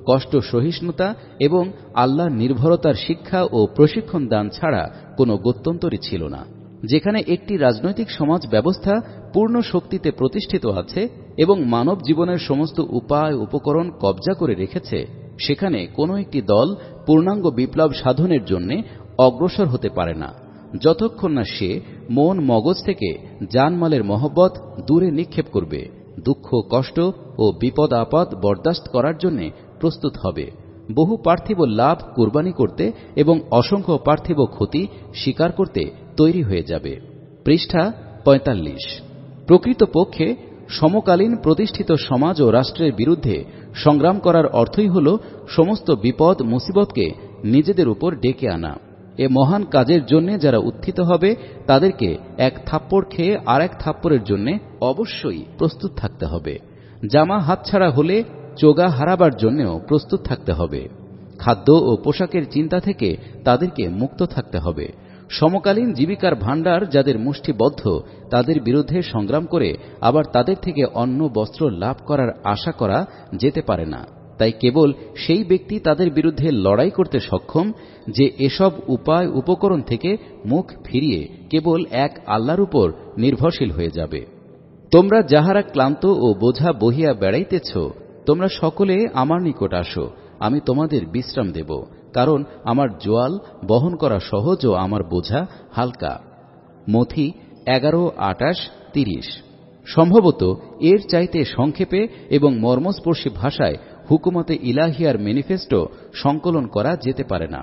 Speaker 2: কষ্ট সহিষ্ণুতা এবং আল্লাহ নির্ভরতার শিক্ষা ও প্রশিক্ষণ দান ছাড়া কোনো গত্যন্তরই ছিল না। যেখানে একটি রাজনৈতিক সমাজ ব্যবস্থা পূর্ণ শক্তিতে প্রতিষ্ঠিত আছে এবং মানব জীবনের সমস্ত উপায় উপকরণ কবজা করে রেখেছে, সেখানে কোনো একটি দল পূর্ণাঙ্গ বিপ্লব সাধনের জন্য অগ্রসর হতে পারে না যতক্ষণ না সে মন মগজ থেকে জানমালের মহব্বত দূরে নিক্ষেপ করবে, দুঃখ কষ্ট ও বিপদ আপদ বরদাস্ত করার জন্য প্রস্তুত হবে, বহু পার্থিব লাভ কুরবানি করতে এবং অসংখ্য পার্থিব ক্ষতি স্বীকার করতে তৈরি হয়ে যাবে। পৃষ্ঠা 45। প্রকৃতপক্ষে সমকালীন প্রতিষ্ঠিত সমাজ ও রাষ্ট্রের বিরুদ্ধে সংগ্রাম করার অর্থই হল সমস্ত বিপদ মুসিবতকে নিজেদের উপর ডেকে আনা। এ মহান কাজের জন্য যারা উত্থিত হবে, তাদেরকে এক থাপ্পড় খেয়ে আর এক থাপ্পড়ের জন্য অবশ্যই প্রস্তুত থাকতে হবে। জামা হাতছাড়া হলে চোগা হারাবার জন্যও প্রস্তুত থাকতে হবে। খাদ্য ও পোশাকের চিন্তা থেকে তাদেরকে মুক্ত থাকতে হবে। সমকালীন জীবিকার ভাণ্ডার যাদের মুষ্টিবদ্ধ, তাদের বিরুদ্ধে সংগ্রাম করে আবার তাদের থেকে অন্ন বস্ত্র লাভ করার আশা করা যেতে পারে না। তাই কেবল সেই ব্যক্তি তাদের বিরুদ্ধে লড়াই করতে সক্ষম যে এসব উপায় উপকরণ থেকে মুখ ফিরিয়ে কেবল এক আল্লাহর উপর নির্ভরশীল হয়ে যাবে। তোমরা যাহারা ক্লান্ত ও বোঝা বহিয়া বেড়াইতেছ, তোমরা সকলে আমার নিকট আসো, আমি তোমাদের বিশ্রাম দেব, কারণ আমার জোয়াল বহন করা সহজ ও আমার বোঝা হালকা। মথি 11:28-30। সম্ভবত এর চাইতে সংক্ষেপে এবং মর্মস্পর্শী ভাষায় হুকুমতে ইলাহিয়ার ম্যানিফেস্টো সংকলন করা যেতে পারে না।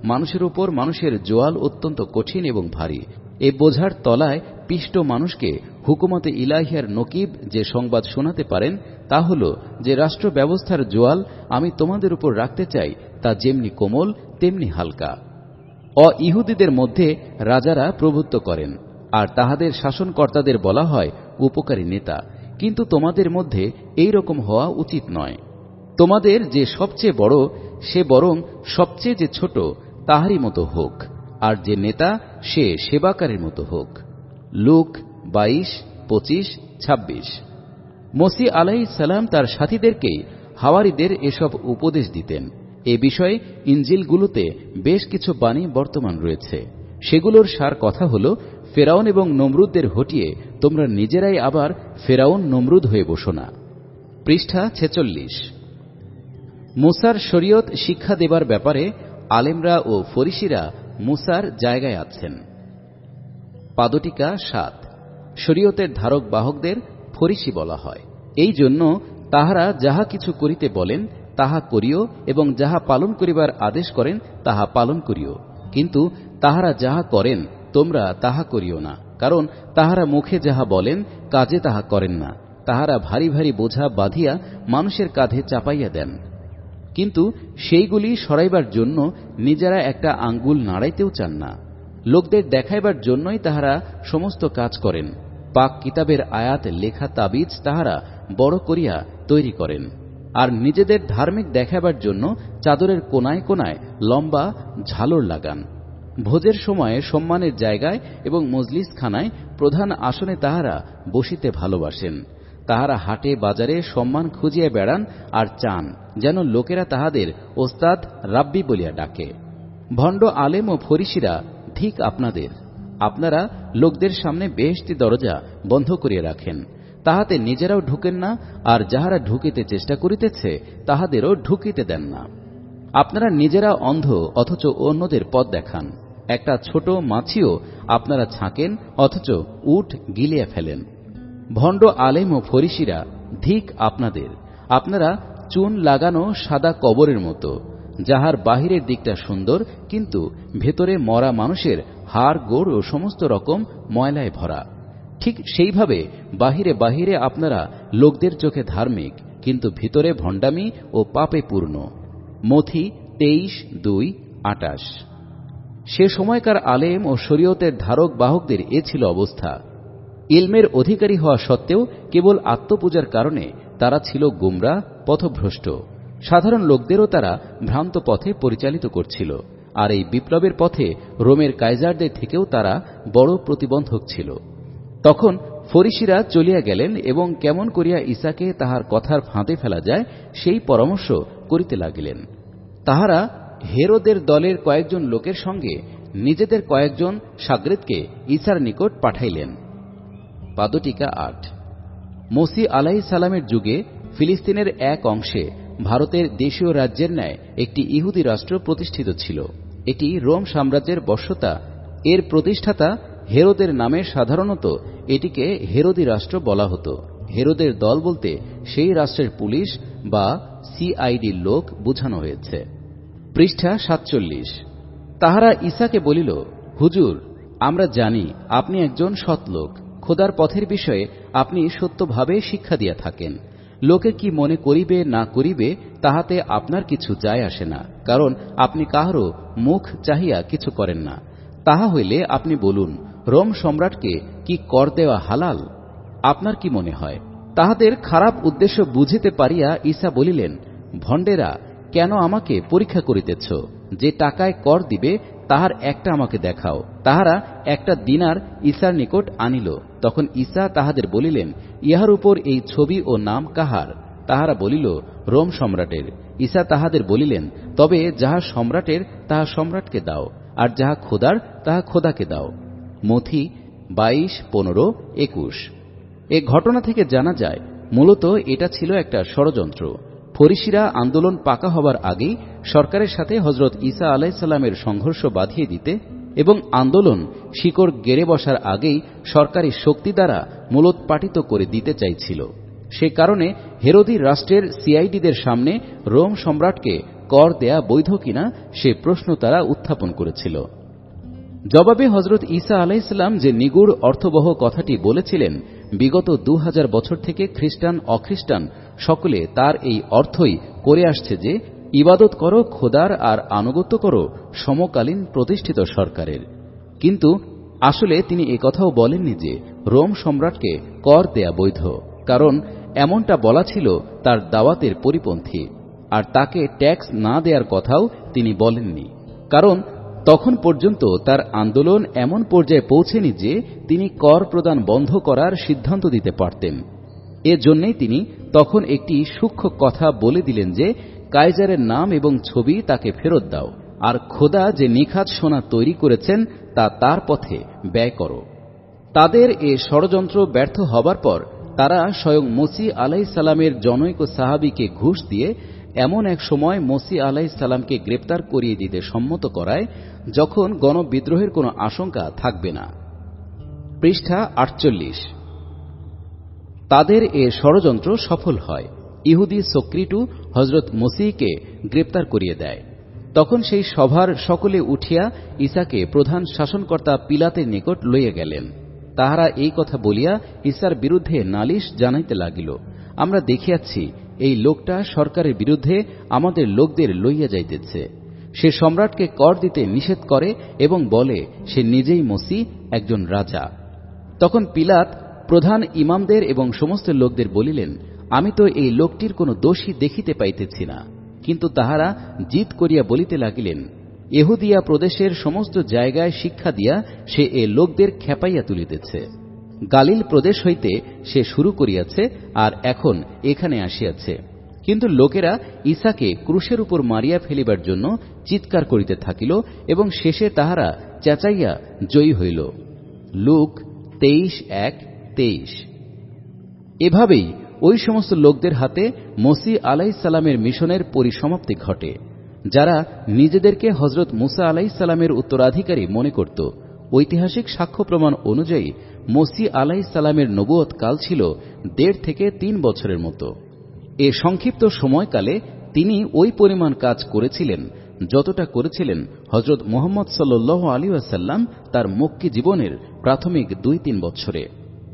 Speaker 2: মানুষের উপর মানুষের জোয়াল অত্যন্ত কঠিন এবং ভারী। এ বোঝার তলায় পিষ্ট মানুষকে হুকুমতে ইলাহিয়ার নকিব যে সংবাদ শোনাতে পারেন, তা হল যে রাষ্ট্র ব্যবস্থার জোয়াল আমি তোমাদের উপর রাখতে চাই, তা যেমনি কোমল তেমনি হালকা। ইহুদিদের মধ্যে রাজারা প্রভুত্ব করেন, আর তাহাদের শাসনকর্তাদের বলা হয় উপকারী নেতা, কিন্তু তোমাদের মধ্যে এই রকম হওয়া উচিত নয়। তোমাদের যে সবচেয়ে বড়, সে বরং সবচেয়ে যে ছোট তাহারই মতো হোক, আর যে নেতা সে সেবাকারীর মতো হোক। লুক 22:25-26। মসিহ আলাইহিস সালাম তার সাথীদেরকেই হাওয়ারীদের এসব উপদেশ দিতেন। এ বিষয়ে ইনজিলগুলোতে বেশ কিছু বাণী বর্তমান রয়েছে। সেগুলোর সার কথা হল, ফেরাউন এবং নমরুদদের হটিয়ে তোমরা নিজেরাই আবার ফেরাউন নমরুদ হয়ে বসো না। পৃষ্ঠা 46। মুসার শরীয়ত শিক্ষা দেবার ব্যাপারে আলেমরা ও ফরিসিরা মুসার জায়গায় আছেন। পাদটিকা 7। শরীয়তের ধারক বাহকদের ফরিসি বলা হয়। এই জন্য তাহারা যাহা কিছু করিতে বলেন তাহা করিও, এবং যাহা পালন করিবার আদেশ করেন তাহা পালন করিও। কিন্তু তাহারা যাহা করেন তোমরা তাহা করিও না, কারণ তাহারা মুখে যাহা বলেন কাজে তাহা করেন না। তাহারা ভারী ভারী বোঝা বাঁধিয়া মানুষের কাঁধে চাপাইয়া দেন, কিন্তু সেইগুলি সরাইবার জন্য নিজেরা একটা আঙ্গুল নাড়াইতেও চান না। লোকদের দেখাইবার জন্যই তাহারা সমস্ত কাজ করেন। পাক কিতাবের আয়াত লেখা তাবিজ তাহারা বড় করিয়া তৈরি করেন, আর নিজেদের ধার্মিক দেখাবার জন্য চাদরের কোনায় কোনায় লম্বা ঝালর লাগান। ভোজের সময়ে সম্মানের জায়গায় এবং মজলিসখানায় প্রধান আসনে তাহারা বসিতে ভালোবাসেন। তাহারা হাটে বাজারে সম্মান খুঁজিয়া বেড়ান আর চান যেন লোকেরা তাহাদের ওস্তাদ রাব্বি বলিয়া ডাকে। ভণ্ড আলেম ও ফরিসিরা ঠিক আপনাদের, আপনারা লোকদের সামনে বেহেশতি দরজা বন্ধ করিয়া রাখেন, তাহাতে নিজেরাও ঢুকেন না, আর যাহারা ঢুকিতে চেষ্টা করিতেছে তাহাদেরও ঢুকিতে দেন না। আপনারা নিজেরা অন্ধ অথচ অন্যদের পথ দেখান। একটা ছোট মাছিও আপনারা ছাঁকেন অথচ উট গিলিয়া ফেলেন। ভণ্ড আলেম ও ফরিসিরা ধিক আপনাদের, আপনারা চুন লাগানো সাদা কবরের মতো, যাহার বাহিরের দিকটা সুন্দর কিন্তু ভেতরে মরা মানুষের হাড় গোড় ও সমস্ত রকম ময়লায় ভরা। ঠিক সেইভাবে বাহিরে বাহিরে আপনারা লোকদের চোখে ধার্মিক কিন্তু ভিতরে ভণ্ডামি ও পাপে পূর্ণ। মথি 23:2-28। সে সময়কার আলেম ও শরীয়তের ধারক বাহকদের এ ছিল অবস্থা। ইলমের অধিকারী হওয়া সত্ত্বেও কেবল আত্মপূজার কারণে তারা ছিল গুমরাহ, পথভ্রষ্ট। সাধারণ লোকদেরও তারা ভ্রান্ত পথে পরিচালিত করছিল, আর এই বিপ্লবের পথে রোমের কাইজারদের থেকেও তারা বড় প্রতিবন্ধক ছিল। তখন ফরিসিরা চলিয়া গেলেন এবং কেমন করিয়া ঈসাকে তাহার কথার ফাঁদে ফেলা যায় সেই পরামর্শ করিতে লাগিলেন। তাহারা হেরোদের দলের কয়েকজন লোকের সঙ্গে নিজেদের কয়েকজন শাগরেদকে ঈসার নিকট পাঠাইলেন। পাদটিকা 8। মসিহ আলাইহিস সালামের যুগে ফিলিস্তিনের এক অংশে ভারতের দেশীয় রাজ্যের ন্যায় একটি ইহুদি রাষ্ট্র প্রতিষ্ঠিত ছিল। এটি রোম সাম্রাজ্যের বশ্যতা। এর প্রতিষ্ঠাতা হেরোদের নামে সাধারণত এটিকে হেরোদি রাষ্ট্র বলা হতো। হেরোদের দল বলতে সেই রাষ্ট্রের পুলিশ বা সিআইডি লোক বোঝানো হয়েছে। পৃষ্ঠা 47। তাহারা ঈসাকে বলিল, হুজুর, আমরা জানি আপনি একজন সৎ লোক, খোদার পথের বিষয়ে আপনি সত্যভাবে শিক্ষা দিয়া থাকেন। লোকে কি মনে করিবে না করিবে তাহাতে আপনার কিছু যায় আসে না, কারণ আপনি কাহারও মুখ চাহিয়া কিছু করেন না। তাহা হইলে আপনি বলুন, রোম সম্রাটকে কি কর দেওয়া হালাল? আপনার কি মনে হয়? তাহাদের খারাপ উদ্দেশ্য বুঝিতে পারিয়া ঈসা বলিলেন, ভণ্ডেরা, কেন আমাকে পরীক্ষা করিতেছ? যে টাকায় কর দিবে তাহার একটা আমাকে দেখাও। তাহারা একটা দিনার ঈসার নিকট আনিল। তখন ঈসা তাহাদের বলিলেন, ইহার উপর এই ছবি ও নাম কাহার? তাহারা বলিল, রোম সম্রাটের। ঈসা তাহাদের বলিলেন, তবে যাহা সম্রাটের তাহা সম্রাটকে দাও, আর যাহা খোদার তাহা খোদাকে দাও। মথি 22:15-21। এ ঘটনা থেকে জানা যায় মূলত এটা ছিল একটা ষড়যন্ত্র। ফরিসিরা আন্দোলন পাকা হবার আগেই সরকারের সাথে হজরত ঈসা আলাইহিস সালামের সংঘর্ষ বাঁধিয়ে দিতে এবং আন্দোলন শিকড় গেড়ে বসার আগেই সরকারি শক্তি দ্বারা মূলোৎপাটিত করে দিতে চাইছিল। সে কারণে হেরোদি রাষ্ট্রের সিআইডিদের সামনে রোম সম্রাটকে কর দেয়া বৈধ কিনা সে প্রশ্ন তারা উত্থাপন করেছিল। জবাবে হজরত ঈসা আলাইহিস সালাম যে নিগুড় অর্থবহ কথাটি বলেছিলেন, বিগত 2000 বছর থেকে খ্রিস্টান অখ্রিস্টান সকলে তার এই অর্থই করে আসছে যে ইবাদত করো খোদার আর আনুগত্য করো সমকালীন প্রতিষ্ঠিত সরকারের। কিন্তু আসলে তিনি একথাও বলেননি যে রোম সম্রাটকে কর দেয়া বৈধ, কারণ এমনটা বলা ছিল তার দাওয়াতের পরিপন্থী। আর তাকে ট্যাক্স না দেওয়ার কথাও তিনি বলেননি, কারণ তখন পর্যন্ত তার আন্দোলন এমন পর্যায়ে পৌঁছেনি যে তিনি কর প্রদান বন্ধ করার সিদ্ধান্ত দিতে পারতেন। এজন্যই তিনি তখন একটি সূক্ষ্ম কথা বলে দিলেন যে কাইজারের নাম এবং ছবি তাকে ফেরত দাও, আর খোদা যে নিখাত সোনা তৈরি করেছেন তা তার পথে ব্যয় করো। তাদের এ ষড়যন্ত্র ব্যর্থ হবার পর তারা স্বয়ং মসিহ আলাইহিস সালামের জনৈক সাহাবীকে ঘুষ দিয়ে এমন এক সময় মসিহ আলাইহিস সালামকে গ্রেপ্তার করিয়ে দিতে সম্মত করায় যখন গণবিদ্রোহের কোনো আশঙ্কা থাকবে না। পৃষ্ঠা 48। তাদের এ ষড়যন্ত্র সফল হয়। ইহুদি সক্রিটু হজরত মসিহকে গ্রেপ্তার করিয়ে দেয়। তখন সেই সভার সকলে উঠিয়া ঈসাকে প্রধান শাসনকর্তা পিলাতের নিকট লইয়া গেলেন। তাহারা এই কথা বলিয়া ঈসার বিরুদ্ধে নালিশ জানাইতে লাগিল, আমরা দেখিয়াছি এই লোকটা সরকারের বিরুদ্ধে আমাদের লোকদের লইয়া যাইতেছে। সে সম্রাটকে কর দিতে নিষেধ করে এবং বলে সে নিজেই মসিহ, একজন রাজা। তখন পিলাত প্রধান ইমামদের এবং সমস্ত লোকদের বলিলেন, আমি তো এই লোকটির কোনো দোষী দেখিতে পাইতেছি না। কিন্তু তাহারা জিদ করিয়া বলিতে লাগিলেন, এহুদিয়া প্রদেশের সমস্ত জায়গায় শিক্ষা দিয়া সে এ লোকদের খেপাইয়া তুলিতেছে। গালিল প্রদেশ হইতে সে শুরু করিয়াছে, আর এখন এখানে আসিয়াছে। কিন্তু লোকেরা ঈসাকে ক্রুশের উপর মারিয়া ফেলিবার জন্য চিৎকার করিতে থাকিল, এবং শেষে তাহারা চেঁচাইয়া জয়ী হইল। লুক 23:1-23। এভাবেই ওই সমস্ত লোকদের হাতে মসীহ আলাইহিসসালামের মিশনের পরিসমাপ্তি ঘটে, যারা নিজেদেরকে হযরত মুসা আলাইহিসসালামের উত্তরাধিকারী মনে করত। ঐতিহাসিক সাক্ষ্য প্রমাণ অনুযায়ী মসীহ আলাইহিসসালামের নবুয়ত কাল ছিল 1.5 থেকে 3 বছরের মতো। এ সংক্ষিপ্ত সময়কালে তিনি ওই পরিমাণ কাজ করেছিলেন যতটা করেছিলেন হযরত মুহাম্মদ সাল্লাল্লাহু আলাইহি ওয়াসাল্লাম তার মক্কি জীবনের প্রাথমিক 2-3 বছরে।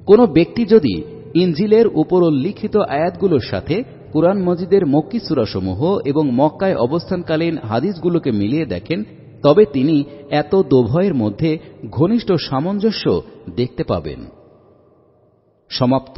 Speaker 2: কোন ব্যক্তি যদি ইনজিলের উপরোল্লিখিত আয়াতগুলোর সাথে কুরআন মজিদের মক্কি সূরাসমূহ এবং মক্কায় অবস্থানকালীন হাদিসগুলোকে মিলিয়ে দেখেন, তবে তিনি এত দোভয়ের মধ্যে ঘনিষ্ঠ সামঞ্জস্য দেখতে পাবেন। সমাপ্ত।